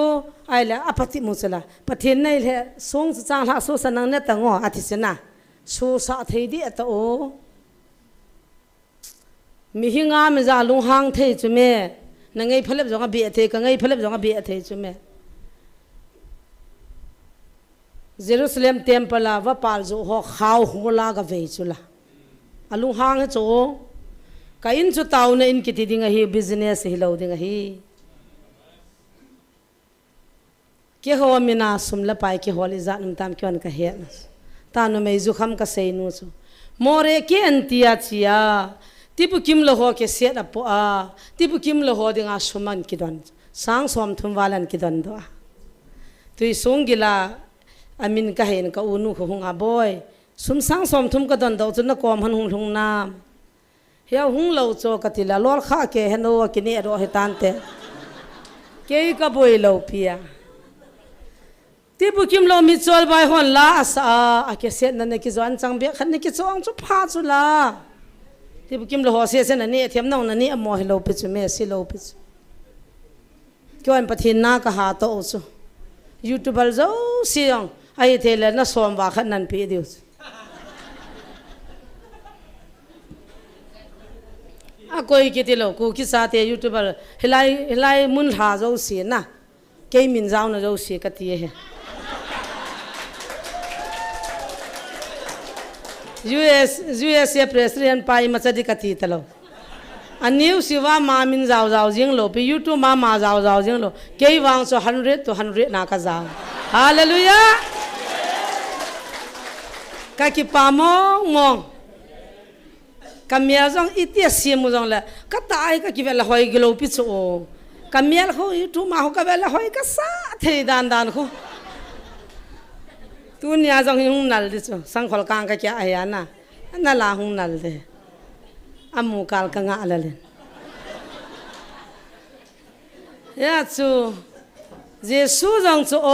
ไอ้ละอปฏิมุสละประเทศในแหละสงฆ์จ้างละสู้สนังเนี่ยตั้งอาทิตย์นะสู้สะเทียดีตัวโอมีหิงาไม่จ่าลุงหางเทจุเมนั่งไงพลับจงกับเบียเทกังไงพลับจงกับเบียเทจุเมเยรูซาเล็มเต็มปลาว่าปาลจูหัวขาวหัวลากเวจุละอลุงหางจูก็อินจูเตาเนี่ยอินกิติดิงฮีบิสเนสฮิลาวดิงฮีเกี่ยวมินาสุมละไปเกี่ยวลิจานุมตามเกี่ยวกับเฮียนตานุไม่จุคำกับเซนูจูโมเรเกนติอาชียที่ปุกิมละหัวเกษียณปะที่ปุกิมละหัวดิงอาสุมันกิดวันสังสมทุมวาลันกิดวันตัวตุยสงกิลาอามินก็เห็นก็อุนุขหงอาบอยสุมสังสมทุมกิดวันตัวจนนักกอมหันหงหงน้ำเฮียหงเหล่าโจกติละลอลข้าเกหันโอกินเอโรหิตันเตเกยก็บอยเหล่าเพียที่บุกิมเรามีจอลใบหันลาสอาเกษตรนั่นกิจวันจังเบียขันนี่กิจวังจุพาจุลาที่บุกิมเราหัวเสียเส้นนั่นนี่เทียมน้องนั่นนี่มอให้เราไปจุเมสิเราไปจุก็อันปะทินน้าก็หาโตจุยูทูบเจ้าเสียงไอ้เทเลน่ะสวมว่าขันนั่นพี่เดียวอากูอีกทีเรากูคิดซาเตยูทูบเฮลัยมุนหาเจ้าเสียนะเกมินเจ้าน่ะเจ้าเสียกตีเหUSA President ไปมาจะดิกตีตลอดอันนี้สิว่ามามินเจ้าจิงโลไป YouTube มาเจ้าจิงโลเกี่ยววางโซ100 to 100นักจ้าฮาเลลูยาก็คิดปามองก็มีอะไรอีเตียเสียมุจงละก็ตายก็คิดว่าละหอยกิโลพิษโอก็มีอะไรเขา YouTube มาเขาก็ว่าละหอยก็ซาเทดานเขาตัวนี้จงหิ้งนัลดิจูสังขลกางก็แก่อายันน่ะนั่นละหิ้งนัลเดอามูกาลกังอะไรเลยยาจูเยซูจงจูโอ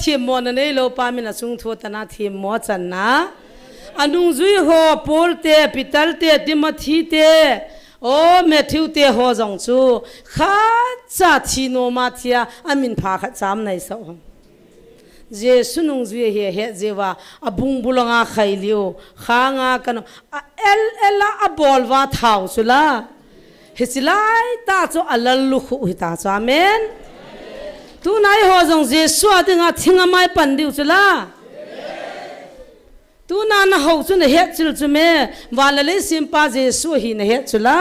ทีมมอนนี่เราปามินาจุงทัวตนาทีมมอจันนะอันนุ่งจุยหัวปอลเตปิตัลเตติมาทีเตโอเมทิวเตหัวจงจูข้าจะทีโนมาเทียอามินพาขัดจามในสองเจสุนุงจุยเฮเจว่าอบุงบุลงาไข่เลียวข้างากันเอลอบอลว่าเท้าสุลาเฮสิไลตาจูอัลลุขุหิตาจูอาเมนตูนายหัวจงเจสุอาดิงาทิ้งไม่ปันดิวสุลาตูนานะหัวจุนเฮจิลจุเมวาลเลสิมปาเจสุหินเฮจุลา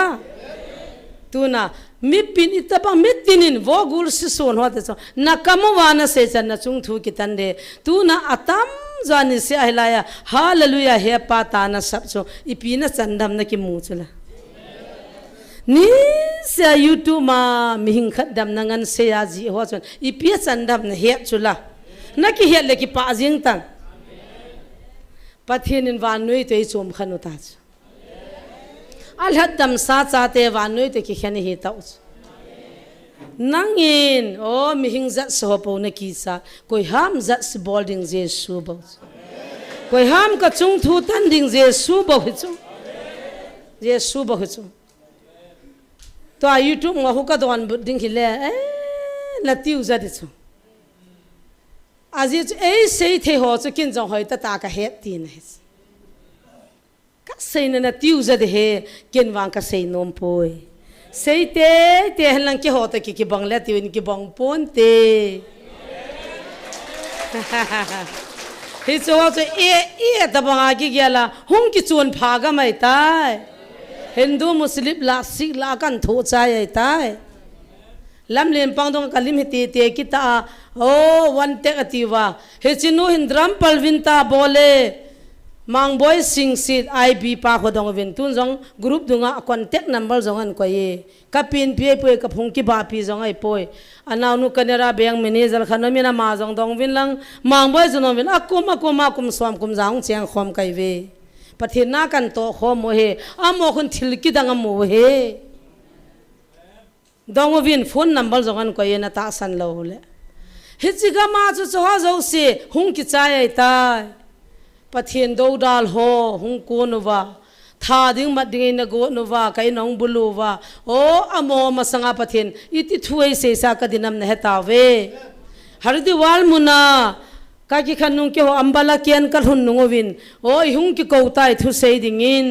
ตูนามิปินอิตาบังมิตินินวอกุลสิส่วนหัวเตจนักมวานะเสจันนะจุงทุกิตันเดตูนาอัตมจานิเสียหิลายาฮาเลลูยาเฮปาตานะสับโซอีปีนะจันดำนะกิมูจุลานี่เสียยูทูบมามิหิงขัดดำนังันเสียจีหัวจนอีปีจันดำนะเฮจุลานักเฮเลกิปาจิงตังปะเทนินวานนุยเตยจมขนุตาจอัลฮัดดำซาซาเตวานนุยเตกิขณิฮิตาจนังอินโอ้มิหิงจัดสอบเอานักกีฬาคุยห้ามจัดสบอลดิ้งเจสูบคุยห้ามก็จุงทูตันดิ้งเจสูบหิจุเจสูบหิจุตัวยูทูบงาหุกตัวอันดิ้งฮิเลละติวจัดจุอาจิเอ้เสียเทหัวจะกินจงหอยตะตากระเฮ็ดตีนเฮก็เสียนั่นติวจะเดกินวางก็เสียนมป่วยเสียเตะหลังกี่หัวตะกี่บังเล็ดติวินกี่บังปนเตฮิโซว่าจะตะบังอากิกี่ละหุ่งกี่ชวนพากะไม่ตายฮินดูมุสลิมละสิละกันทุใจไอ้ตายลำเลียนปังตรงกัลิมฮิตีกิตาโอ้วันเตกติวาเฮจินูหินดรัมพัลวินตาโบเลมังบอยสิงสิไอบีปาขดงวินตุนจงกรุ๊ปดุงะคอนแทคนัมเบอร์จงอันก็เยกับปินพีเอป่วยกับพงกิบาพีจงไอป่วยอันนั้นนุกันเนราเบียงมินิจัลขนมินามาจงดงวินลังมังบอยจงวินอากุมสวามกุมจางเชียงขอมไกเวปะเทน่ากันโตขอมโมเฮอามโมคนทิลกิดังโมเฮดงวินโฟนนัมเบอร์จงอันก็เยนตาสันโลเลฮิจิกามาจุจว่าจะเสียหุงกิจใจตายปะเทียนดูดาลโหหุงกูนว่า tha ding mat ding na go nova kai nong buluwa o amo masanga pathin iti thuai se sa ka dinam na hetawe hardi wal muna ka ki khanung ke ho ambala kian kal hun nungowin o ihung ki ko tai thu sei dingin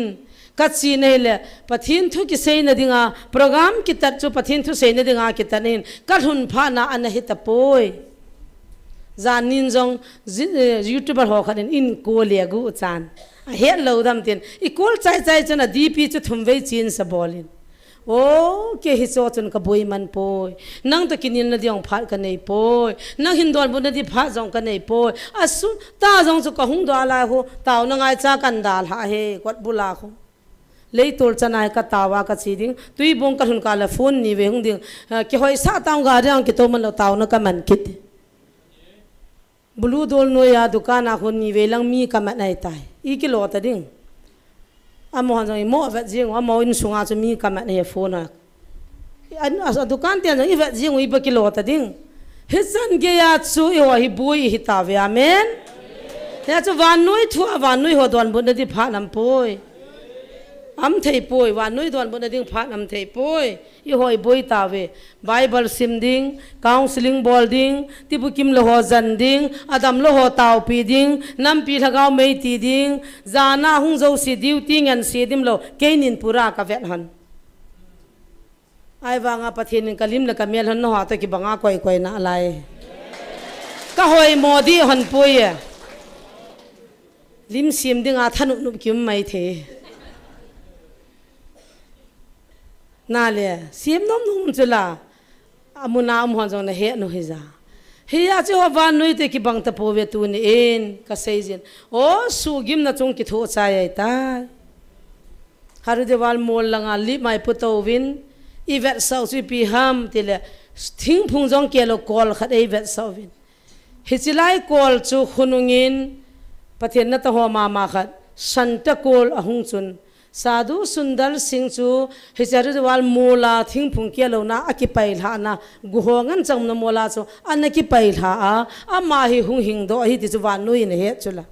kachi nei le pathin thu ki sei na dinga program ki tat chu pathin thu sei na dinga ki tanin kal hun pha na an hita poi zanin jong youtuber ho khanin in ko le gu chan a het lo dam tin I kol chai chai chana dp chu thumwei chin sa bolin o ke hi cho chun ka boi man poi nang to kinin na diong phat ka nei poi nang hindol bu na di pha jong ka nei poi asu ta jong chu ka hung do la ho taw na ngai cha kan dal ha he kwat bula kho lei tol chana ka tawa ka chi ding tui bong ka hun ka la phone ni ve hung ding ke hoi sa taw ga rang ki to man lo taw na ka man kit bulu dol no ya dukana khon ni ve lang mi ka man nai tai I ki lo ta ding amo han jong mo vet jing amo in sunga chu mi ka man he phone an as dukan tian jong I vet jing I ba ki lo ta ding hisan ge ya chu I ho hi bui hi ta ve amen ya chu van noi thu van noi ho don bu na di pha nam poi am thei poi van noi don bu na ding pha nam thei poi I hoi boi ta ve bible sim ding counseling bol ding tibu kim lo ho zan ding adam lo ho taw pi ding nam pi thagaw mei ti ding zana hung zo si diu ting an si dim lo keinin pura ka vet han ai wanga pathin kalim la kamel han no ha ta ki banga koi koi na lai ka hoi modi han poi lim sim ding a thanu nu kim mai the na le sim nom nom chula amuna am hon jong na he no hiza he ya chu van noi te ki bang ta po ve tu ni en ka seizin o su gim na chung ki tho cha ai ta haru de wal mol langa li mai puto win I vet sau chi pi ham te le thing phung jong ke lo kol khat ei vet sau win hi chilai kol chu khunungin pathen na ta ho ma khat santa kol ahung chun Sadhu Sundar Singh chu hijaru wal mola thing phung ke lo na akipai la na guhongan chang na mola chu anaki pai la a ma hi hung hing do hi ti chu wan noi ne he chula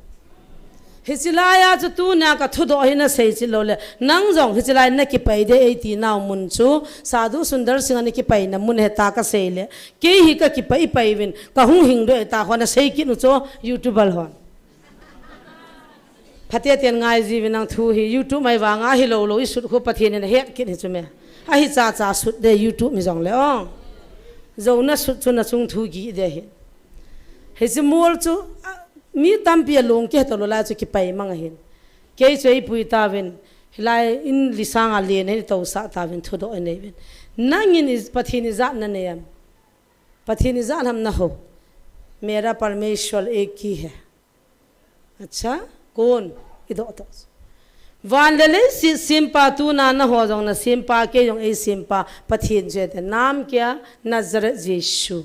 hichilaya chu tu na ka thu do hi na sei chi lo le nang jong hichilai na ki pai de ei ti naw mun chu Sadhu Sundar Singh ani ki pai na mun he ta ka sei le ke hi ka ki pai win ka hung hing do ta khona sei ki nu cho youtube al hon Phatia tian ngai ji vinang thu hi YouTube mai wanga hi lo lo I sut kho pathin ne het kin hi chume a hi cha cha sut de YouTube mi jong le ong zo na sut chu na chung thu gi de hi he ji mol chu mi tam pi long ke to lo la chu ki pai mang hin ke chei pui ta ven hilai in lisang a le ne to sa ta ven thu do ne ven nang in is pathin za na ne yam pathin za ham na ho मेरा परमेश्वर एक ही है अच्छा कौन इधो तो वान ले सिंपा तू ना न हो जाओ ना सिंपा के जो ए सिंपा पथिन जे थे नाम क्या नजरत यीशु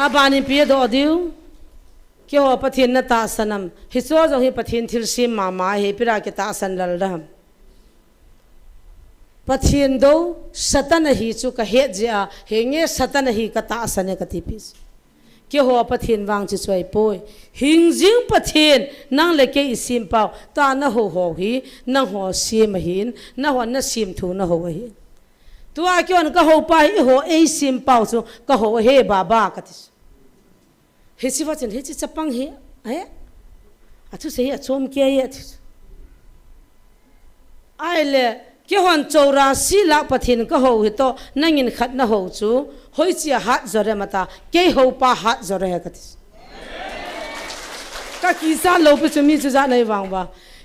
अब आने पिए दो दियो क्या हो पथिन न तासनम हिसो जो ही पथिन थिर सिम मामा है पिरा के तासन लल रहम पथिन दो सतन ही चुका हे जिया हेंगे सतन ही का तासने कति पीस क्या हो पथिन वांग चिसवाई पोय हिंजिंग पथिन नंग लेके इसिम पाव ता न हो ही न हो सिम हिन न हो न सिम थू न हो ही तू आ क्यों न कहो पाई हो ए सिम पाव सो कहो हे बाबा कतिस हे सिवचन हे चपंग हे अथु से अचोम के ये आइले क्या होन 84 लाख पथिन कहो ही तो नंगिन खत न हो चु होई ची हाथ जरे मता के हो पा हाथ जरे है कतिस का किसा लोप चमी च जा नहीं वांगबा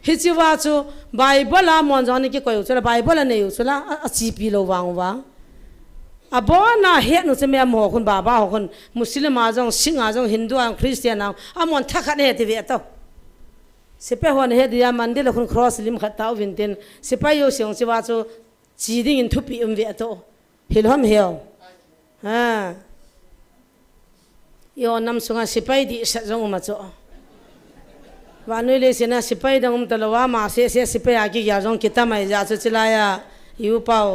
हिची वा चु बाइबल आ मन जाने के कोयो चला बाइबल नहीं हो चला अच्छी पी लो वांगबा अब ना हे नु चमे म होखन बाबा होखन मुस्लिम आजों सिंह आजों हिंदू आ क्रिश्चियन आ मन थखा ने ते वे तो सिपे होन हे दिया मंदिर लखन क्रॉस लिम खताव विंटेन सिपा यो सिंग सिवा चो चीदिंग इन थुपी वे तो हिलहम हेओ हां यो नम सुंगा सिपाई दी सजों मचो वानुई ले सेना सिपाई दंगम तलवा मा से सिपाई आगे याजों किता मै जा चो चिलाया यु पाओ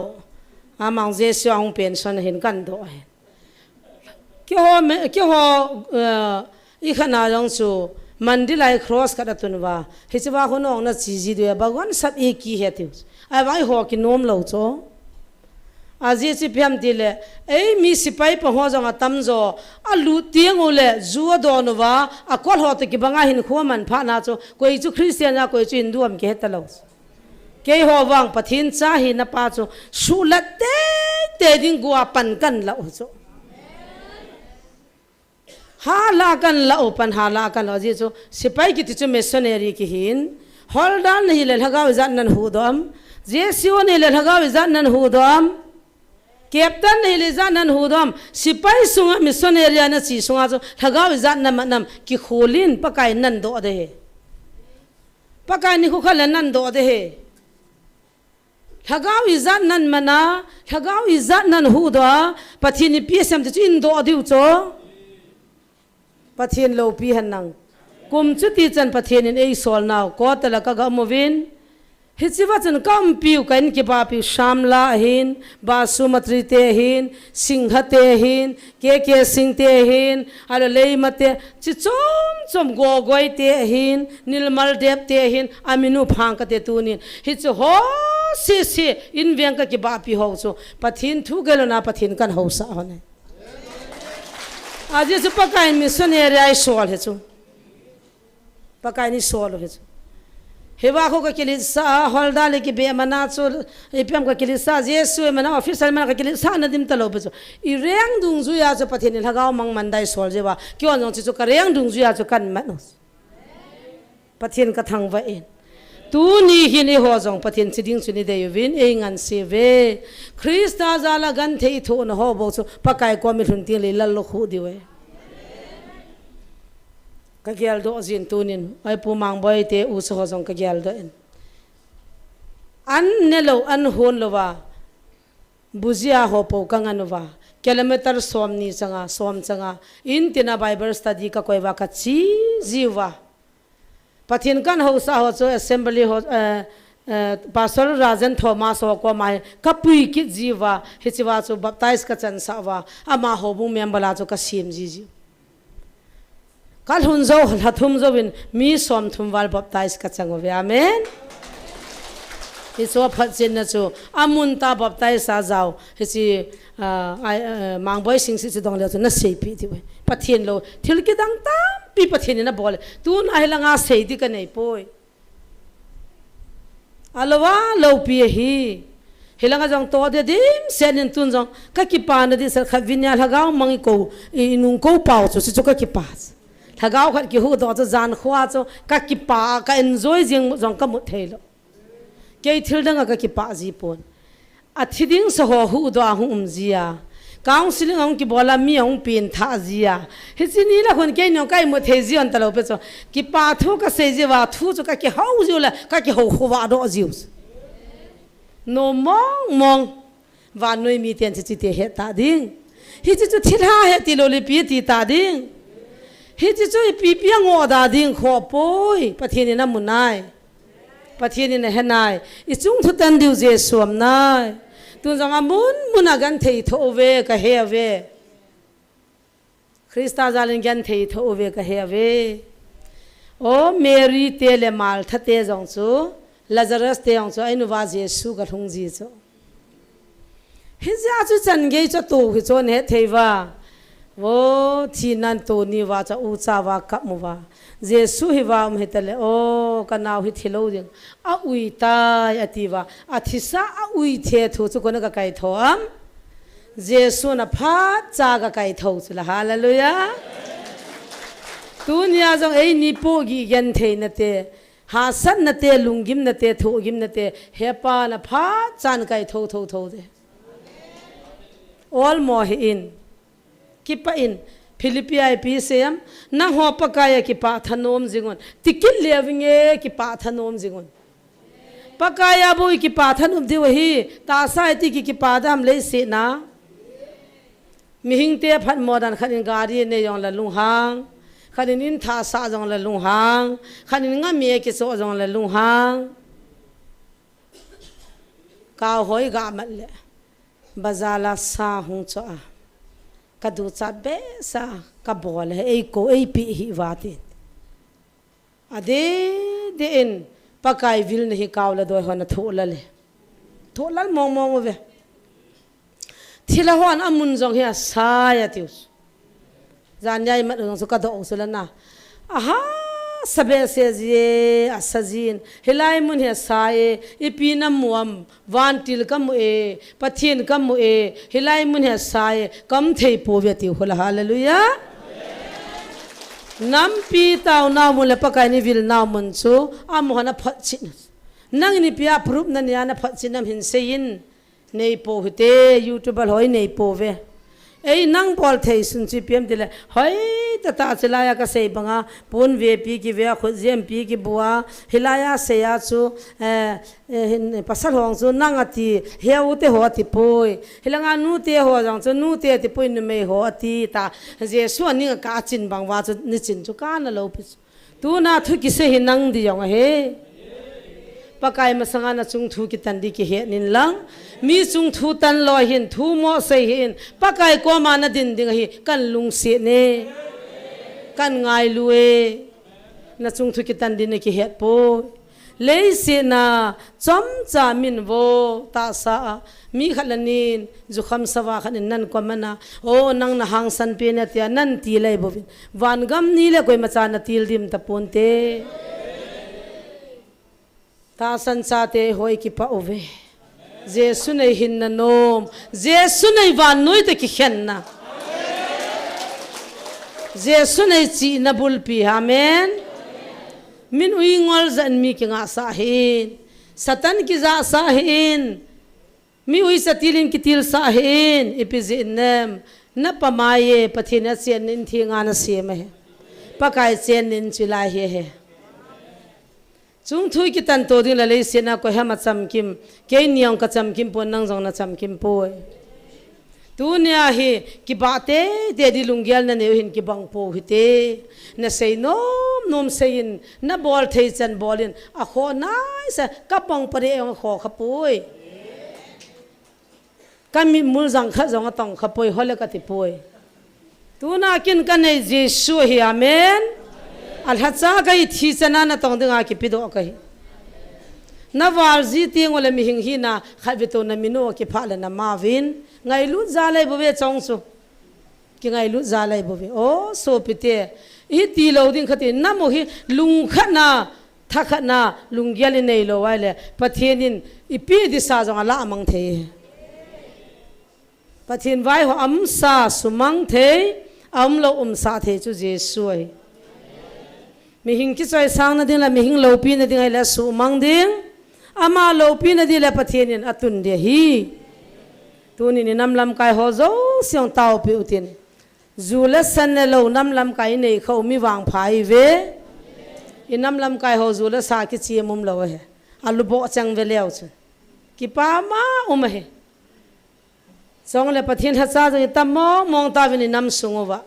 आमांग जे सोंग पेंशन हिन कन दो है क्यों हो इखना जों सु मंदिर लाई क्रॉस कर तुनवा हिचवा हो नोंग ना चीजी दे भगवान सब एक ही है त्यो आई वाई हो कि नोम लो चो आजी ची प्याम तिले ए मी सिपाई पहो जंगा तमजो अलु तियंग ओले जुआ दोनवा अकोल हो तो कि बंगा हिन खो मन फा ना चो कोई चु क्रिश्चियन या कोई चु हिंदू हम के तलो के हो वांग पथिन चा hi na pa चो सुलते ते दिन गुआ पन कन लो चो हालाकन ला ओपन हालाकन लॉजी जो सिपाही की तिचु मिशनरी की हिन हॉलडान नहीं ले लगाव जानन हुदम जेसीओ नहीं ले लगाव जानन हुदम कैप्टन नहीं ले जानन हुदम सिपाही सुंगा मिशनरी ने ची सुंगा जो लगाव जानन मनम की खोलिन पकाई नन दो दे पकाई नि खुखल नन दो दे लगाव जानन मना लगाव जानन हुदा पथिनि पीएसएम तिचु इन दो दिउ चो पथियन लो पी हन्नंग कुम चुती चन पथियन इन ए सोल नाव को तला का गमविन हिचिवा चन कम पिउ कन के बापी शामला हिन बासुमत्री ते हिन सिंहते हिन के सिंहते हिन अरे लेमते चिचोम चोम गोगोय ते हिन नीलमल देव ते हिन अमिनु फांकते तुनिन हिच हो से इन व्यंक के बापी हो सो पथिन थु गेलो ना पथिन कन होसा होने आज जो पकाई मिशनरी आई सोल है चो पकाई नि सोल है चो हेवा को के लिए सा हॉलडा लेके बे मना चो एपीएम का के लिए सा जेसु मना ऑफिसर मना के लिए सा नदिम तलो बचो इ रेंग दुंजु या चो पथिन लगाव मंग मंदाई सोल जेवा क्यों जों चो करेंग दुंजु या चो कन मनोस पथिन का थंग वा इन तू नी हिने हो जों पथिन सिदिंग सुनि दे विन एंगन सेवे ख्रिस्ता जाला गन थे थो न हो बो पकाई को मिथुन ति ले लल खु दिवे का गेल दो जिन तुनिन आई पु मांग बय ते उ सो जों का गेल दो अन ने लो अन होन लोवा बुजिया हो पो कंगनवा किलोमीटर सोमनी चंगा इन तिना बाइबल स्टडी का कोई वा का ची जीवा पथिन कन हो सा हो चो असेंबली हो पास्टर राजन थॉमस हो को माय कपुई की जीवा हिचवा चो बप्ताइज का चनसावा अमा होबु मेंबला चो का सीम जी कल हुनजो हथुम जो बिन मी सोम थुम वाल बप्ताइज का चंगो वे आमेन हिचो फचिन न चो अमुनता बप्ताइज सा जाओ हिची मांगबोय सिंग सि दong le na sei pi ti pathian lo thil ki dang ta pi pathian na bol tu na helanga sei di ka nei poi alwa lo pi hi helanga jong to de dim senin tun jong ka ki pa na di sa khavinya lagaw mangi ko inung ko pau so si ka ki pa lagaw khat ki hu do cho jan khwa cho ka ki pa ka enjoy jing jong ka mu thelo ke thil dang ka ki pa ji pon अथिदिंग सहो हुदो आहु उमजिया काउंसिलिंग हम की बोला मी हम पिन था जिया हिसिनी ला खन के नो काई मो थेजी अन तलो पेचो कि पाथो का सेजे वा थु जो का कि हाउ जुला का कि हो खवा दो जिउस नो मोंग वा नोई मी तेन चिते हे ता दिंग हिचि जो थिरा हे तिलोली पि ति ता दिंग हिचि जो पि पियांग ओ दा दिंग खो पोई पथिनि ना मुनाय पथिनि ना हेनाय इचुंग थुतन दिउ जे सोम नाय तू जंगा मुन अगन थे थोवे कहे अवे ख्रिस्ता जालिन गन थे थोवे कहे अवे ओ मेरी तेले माल थते जंगसु लजरस ते जंगसु आइनु वा येसु का थुंगजी चो हिजा चु चनगे चो तो हिचो ने थेवा वो थिनन तो नि वा चा उचा वा कमवा जेसु हिवा महेतले ओ कनाव हि थिलो जिंग आ उइता अतिवा अथिसा आ उइ थे थु चु कोन का काई थोम जेसु न फा चा का काई थौ चला हालेलुया दुनिया जंग ए निपो गी गन थे नते हासन नते लुंगिम नते थोगिम नते हेपा न फा चान काई थौ थौ थौ दे ऑल मोह इन किप इन फिलिपियाई पीसेम न हो पकाया कि पाथनोम जिगुन तिकिल लेविंगे कि पाथनोम जिगुन पकाया बोई कि पाथनोम दि वही तासा इति कि पादम ले से ना मिहिंग ते फन मोदन खनिन गाड़ी ने यों ल लुहांग खनिन इन था सा जों ल लुहांग खनिन nga me कि सो जों ल लुहांग का होई गा मले बजाला सा हूं चो कदू चा बेसा का बोल है ए को ए पी ही वाते ade de in pakai vil nahi kaula doi hona tholal mong ve thila hon amun jong hi saya tius zan yai mat jong su ka do sulana aha sabe se je asajin hilai mun he sae ipina muam vantil kam e pathin kam e hilai mun he sae kam thei po ve ti hol hallelujah nam pi tau na mun le pakai ni vil na mun chu am hona phat chin nang ni pia proof na nia na phat chin nam hin sein nei po hite youtuber hoi nei po ve ei nang bol thei sun chi pem dile hoi ta chelaya ka sei banga pon ve pi ki ve kho jem pi ki bua hilaya se ya chu pasal hong chu nang ati heu te ho ti poi hilanga nu te ho jang chu nu te ti poi ni me ho ati ta je su ni ka chin bang wa chu ni chin chu ka na lo pi tu na thu ki se hi nang di yong he pakai masanga na chung thu ki tan di ki he nin lang mi chung thu tan lo hin thu mo sei hin pakai ko ma na din ding hi kan lung se ne kan ngai luwe na chung thu ki tan din ki het po lei se na chom cha min vo ta sa mi khalanin zu kham sawa khan nan ko mana o nang na hang san pe na tia nan ti lai bo van gam ni le koi ma cha na til dim ta pon te ta san cha te hoi ki pa ove jesu nei hin na nom jesu nei van noi te ki khen na jesu nei chi na bul pi amen min ui ngol zan mi ki nga sa hin satan ki za sa hin mi ui satilin ki til sa hin epizinem na pamaye pathina chen nin thi nga na se me pakai chen nin chilai he chung thui ki tan to ding la le se na ko ha ma cham kim ke niang ka cham kim pon nang jong na cham kim poi tu nya hi ki ba te de di lungyal na ne hin ki bang po hi te na sei nom sein na bol thei chan bolin a kho nai sa ka pang pare ong kho kha poi kami mul jang kha jong tong kha poi hole ka ti poi tu na kin ka nei jesu hi amen al hacha kai thi chana na tong dinga ki pido kai na wal ji ting ole mi hing hi na khabi to na mino ki phala na mavin ngai lu za lai bo ve chong su ki ngai lu za lai bo ve o so pite i ti lo ding khati na mo hi lung khana thakana lung gyal nei lo wai le pathenin i pi di sa jong ala amang the pathin vai ho am sa sumang the am lo sa the chu jesu ai mi hing ki choi sang na ding la mi hing lo pi na ding ai la su mang ding ama lo pi na di la pathianin atun de hi tu ni nam lam kai ho zo siong tao pi utin zu la san na lo nam lam kai nei khau mi wang phai ve i nam lam kai ho zu la sa ki chi mum lo he alu bo chang ve leo chu ki pa ma he song le pathian ha cha zo tam mong ta vi ni nam sungowa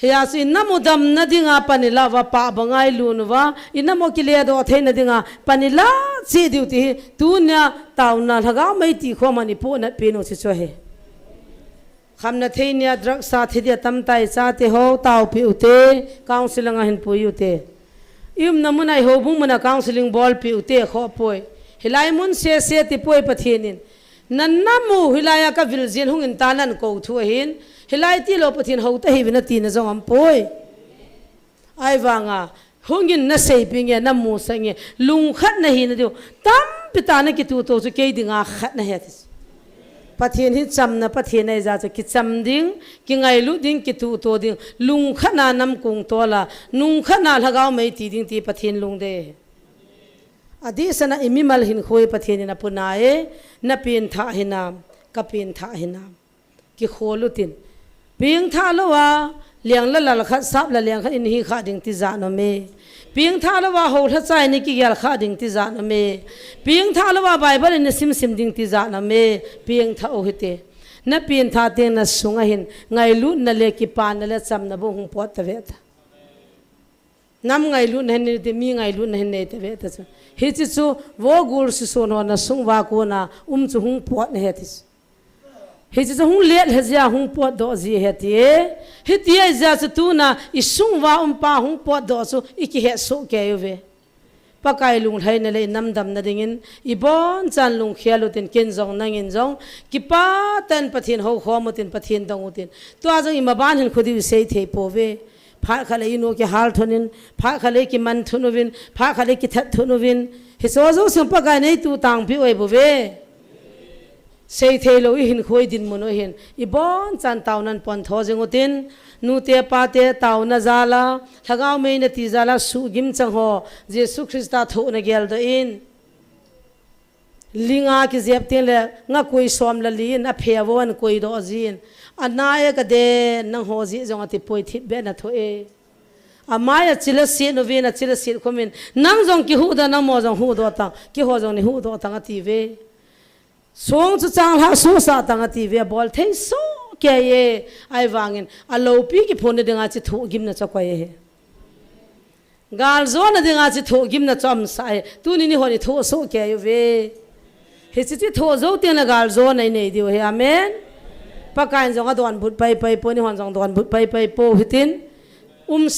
hiya su inamudam na dinga panila wa pa bangai lunwa inamo kile do theina dinga panila chi duty tunya tauna thaga mai ti kho mani po na pino chi cho he khamna theinia drug sa thidia tam tai cha te ho taw pi ute counseling a hin pu ute im namunai ho bung mana counseling ball pi ute kho poi hilai mun se ti poi pathinin nannamu hilaya ka viljin hungin tanan ko thu hin hilai ti lo pathin ho ta hi na ti na jong am poi ai wanga hungin na sei pinge na mu sange lung khat na hi na du tam pitana ki tu to chu ke dinga khat na he pathin hi cham na pathin ai za ki cham ding ki ngai lu ding ki tu to ding lung khana nam kung to la nung khana lagaw mai ti ding ti pathin lung de adi sana imimal hin khoi pathin na punae na pin tha hinam ka pin tha hinam ki kholutin ping tha lo wa liang la la khat sap la liang khat in hi kha ding ti za no me ping tha lo wa ho tha chai ni ki gyal kha ding ti za no me ping tha lo wa bible in sim sim ding ti za no me ping tha o hite na pin tha te na sunga hin ngai lu na le ki pan na le cham na bo hung pot ta ve ta nam ngai lu na ne te mi ngai lu na ne te ve ta hi chi chu wo gur si so no na sung wa ko na chu hung pot na he ti heจะหงเลี้ยเฮียหงปวดดอจีเฮตีเฮตีไอจะจะตูน่ะอิสุงว่าปาหงปวดดอสูอีกเหตุสุเกยเวปากายลุงไทยนั่นเลยน้ำดำนั่นดิ่งอีบอนจันลุงเขียลุตินกินจงนั่งกินจงกิป้าเต้นปะทินหัวข้อมุตินปะทินตงอุตินตัวจังอิมาบ้านเห็นคนที่วิเศษเทปเวพระเขาเลยอินูกิฮาลทุนินพระเขาเลยกิมันทุนวินพระเขาเลยกิทัดทุนวินเฮโซโซสมปากายในตัวต่างพิวเอบุเวเสียเทโลอิหินคุยดินมุนอิหินอีบอนจันเตานันปอนทอจงอุตินนูเตปาเตเตานาซาลาถ้าเราไม่นติซาลาสุกิมจังหัวเยซูคริสต์ทุนเกลดอินลิงอาคิเจ็บเตียนเลยงาคุยสวมละลีนอเพียววันคุยดอจีนอันนายก็เดนังหัวจีจงอติป่วยทิดเบนทุเออามายจิลสีนวินจิลสีคอมินนังจงกิหูดานังมอจงหูดอตังกิหูจงนิหูดอตังอติเวสวงจะจังหาสุสาตังอติเวบอลเทโซแกเยไอวางินอโลปีกิพนเดงอาจิทุกิมนะจักวยเฮกาลโซนเดงอาจิทุกิมนะจอมสายตูนี่นี่หอนี่ทุโซแกยเวเฮจิติทุโซเตียนกาลโซนในดิวเฮอาเมนปากการจงอดวนบุดไปปนี่หอนจงดวนบุดไปโปหิติน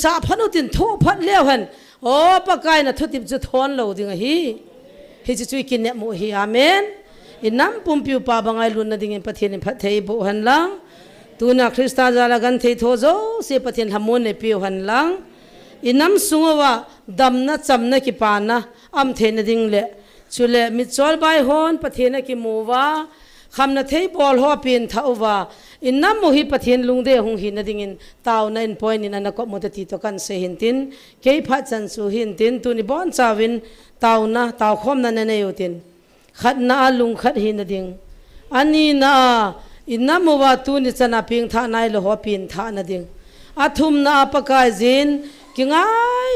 สาพนุตินทุพัดเลี้ยวหันโอ้ปากการน่ะทุติบจะทอนโลดิงฮีเฮจิจุยกินเนี่ยโมฮีอาเมนอินน้ำปุ่มปิวปาบังไอลุนนดิ่งปะเทียนพัดเทยบุหันลังตูนักคริสตาจาระกันเทยโทโซเสปะเทียนหามุนในปิวหันลังอินน้ำสุงว่าดำนะจำนะกิปานะอัมเทนดิ่งเละชุเลมิจอลใบฮอนปะเทียนกิมูวาคำนะเทยบอลหัวปีนเท่าว่าอินน้ำโมหิปะเทียนลุงเดหงหินนดิ่งตาวในพอยนินันก็มุตติตกันเสหินตินเกยพัดจันสุหินตินตูนิบอนจาวินตาวนะตาวคมนันเนยตินขัดนาลุงขัดหินดิ่งอันนี้นะอินน้ำมัวตูนิจะนับพิงท่านายโลหัวปีนท่านะดิ่งอาทุมนาปะกายจินกิงไอ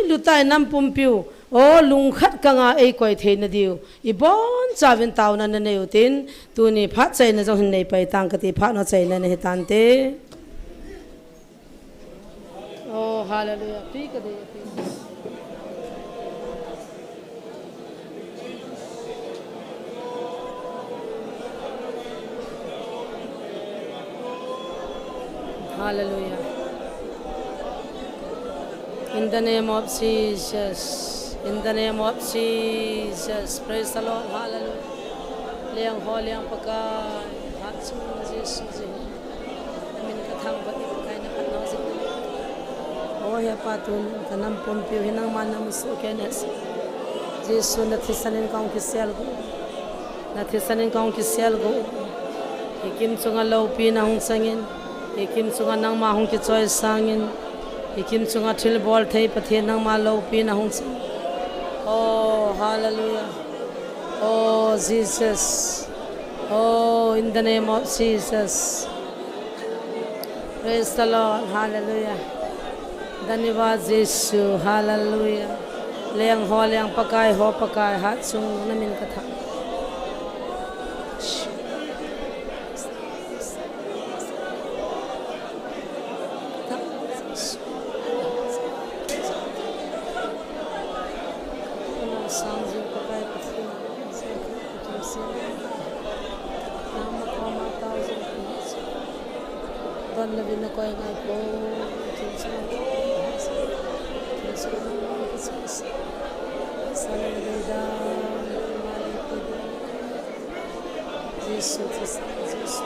ลุตายน้ำปุ่มปิวโอ้ลุงขัดกังไอคอยเทนดิวอีบอนจาวินตาวนันเนยตินตูนี่พัดใจนะจงเห็นในไปต่างกติพัดนใจนันเฮตันเตโอ้ฮาเลลูยาปีกเดHallelujah. In the name of Jesus. In the name of Jesus. Praise the Lord. Hallelujah. Liang ho liang pakai. Hat sung Jesus. Amin kathang bati pakai na patnaw si. Oh ya patun tanam pompiu hinang manam su kenes. Jesus nathisanin kaung kisel go. Nathisanin kaung kisel go. Ikim sunga low pin ang sangin. Ikim sunga nang mahong ki choice sangin ikim sunga thil bol thei pathe nang ma lo pi na hong sang oh hallelujah oh Jesus oh in the name of Jesus praise the Lord hallelujah dhanyawad Jesu hallelujah leng ho leng pakai ho pakai hat sung namin katha Jesus.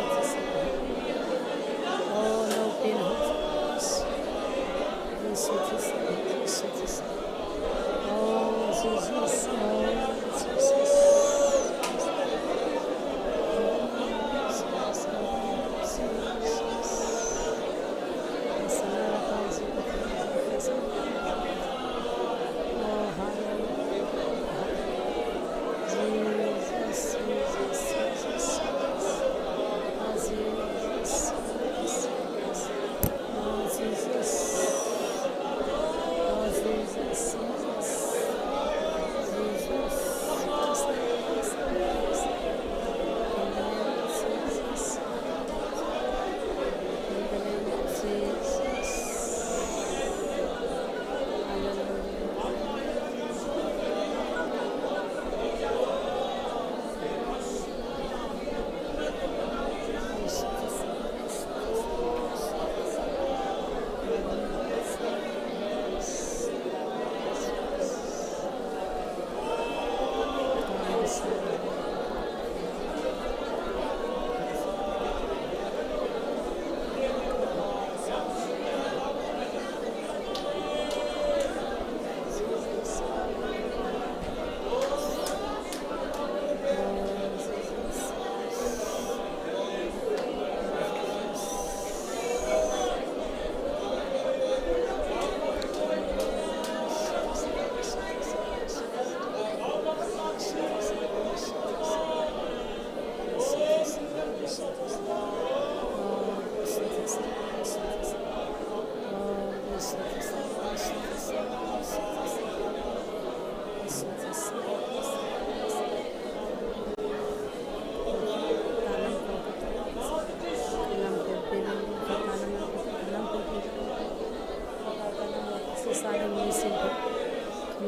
Sasali Misin,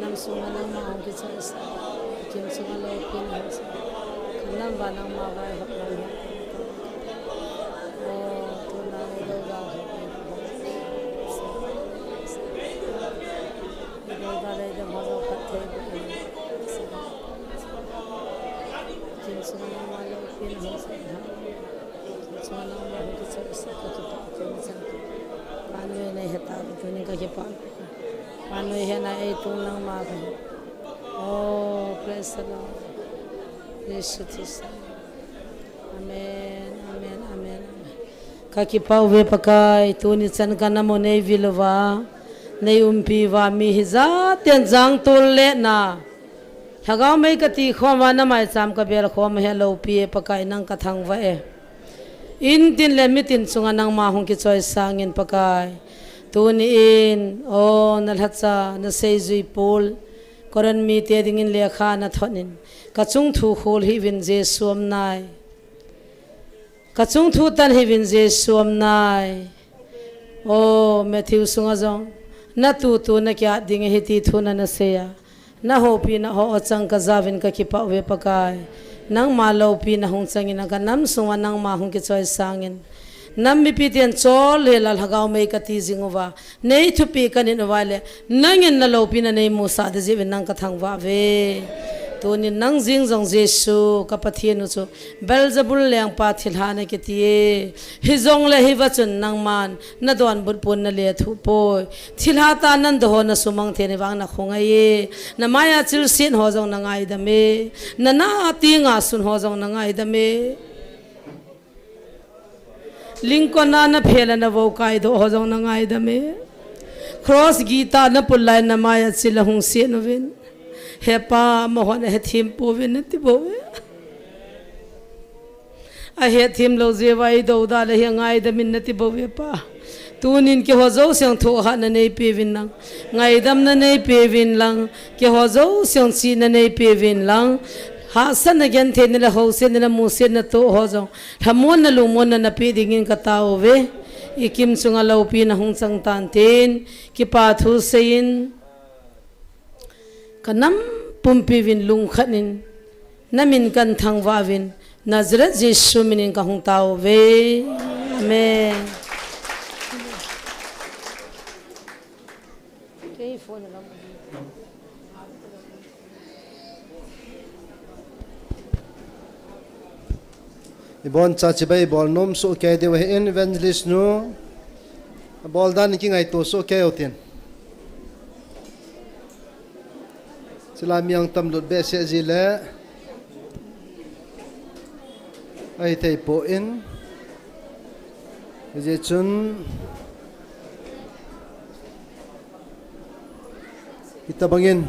Nam Sumanang Mahong Kitsa, Kim Sumalo Pin House, Nam Banang Mawai Hotman. Oh, Tunang Doga Doga the Mozo Pate, Kim Sumanang Malo Pin House, Sumanang Mahong Kitsa, Panoy na heta ito ni kakipan. Panoy hena itong nang magan. Oh, praise the Lord. Praise Jesus. Amen, amen, amen. Kakipaw we pakay tuni chan kana mo nei vilwa nei umpi wa mi hiza ten jang tolle na. Hagaw mai kati khoma na mai cham ka bel khom hello pi pakay nang kathang wa e. In tin lemitin sunga nang mahong ki choice sangin pakai tuni in o nalhatsa na seizui pol koran mi te dingin lekha na thonin kachung thu khol hi vin je suam nai kachung thu tan hi vin je suam nai o Matthew sunga jong na tu na kya ding hi ti thu na se ya na ho pi na ho chang ka zavin ka ki pa we pakai nang malo pi na hong changin ka nam sunga nang ma hong ki choi sangin nam mi pi tian chol le lal hagaw mai ka ti jingwa nei thu pi kanin wale nangin na lo pi na nei musa de je nang ka thangwa ve to ni nang jing jong jesu ka pathian chu belzebul leng pa thilhana ke ti hi jong le hi wachun nang man na don bur pun na le thu po thilhata nan do na sumang the ni wang na khongai na maya chil sin ho jong na ngai da me na ti nga sun ho jong na ngai da me linkona na phela na vo kai do ho jong na ngai da me cross gita na pulai na maya chil hung se no vin hepa mohon he thim povin ti bo a he thim lo je vai do da le ngai da min ti bo ve pa tunin ke ho zo siang tho ha na nei pe vin lang ngai dam na nei pe vin lang ke ho zo siang si na nei pe vin lang ha san again the ne la ho se ne la mu se na to ho zo thamon na lu mon na pe dingin ka tao ve ikim sunga lo pi na hung chang tan tin ki pa thu sein kanam pumpi vin lung khanin namin kan thangwa vin Nazareth Jesu minin ka hung tao ve amen. Ibon chachi bay bol nom so kay de we evangelist no bol dan ki ngai to so kay otin Salam yang tam lut be se zile ai thei po in je chun kita bangin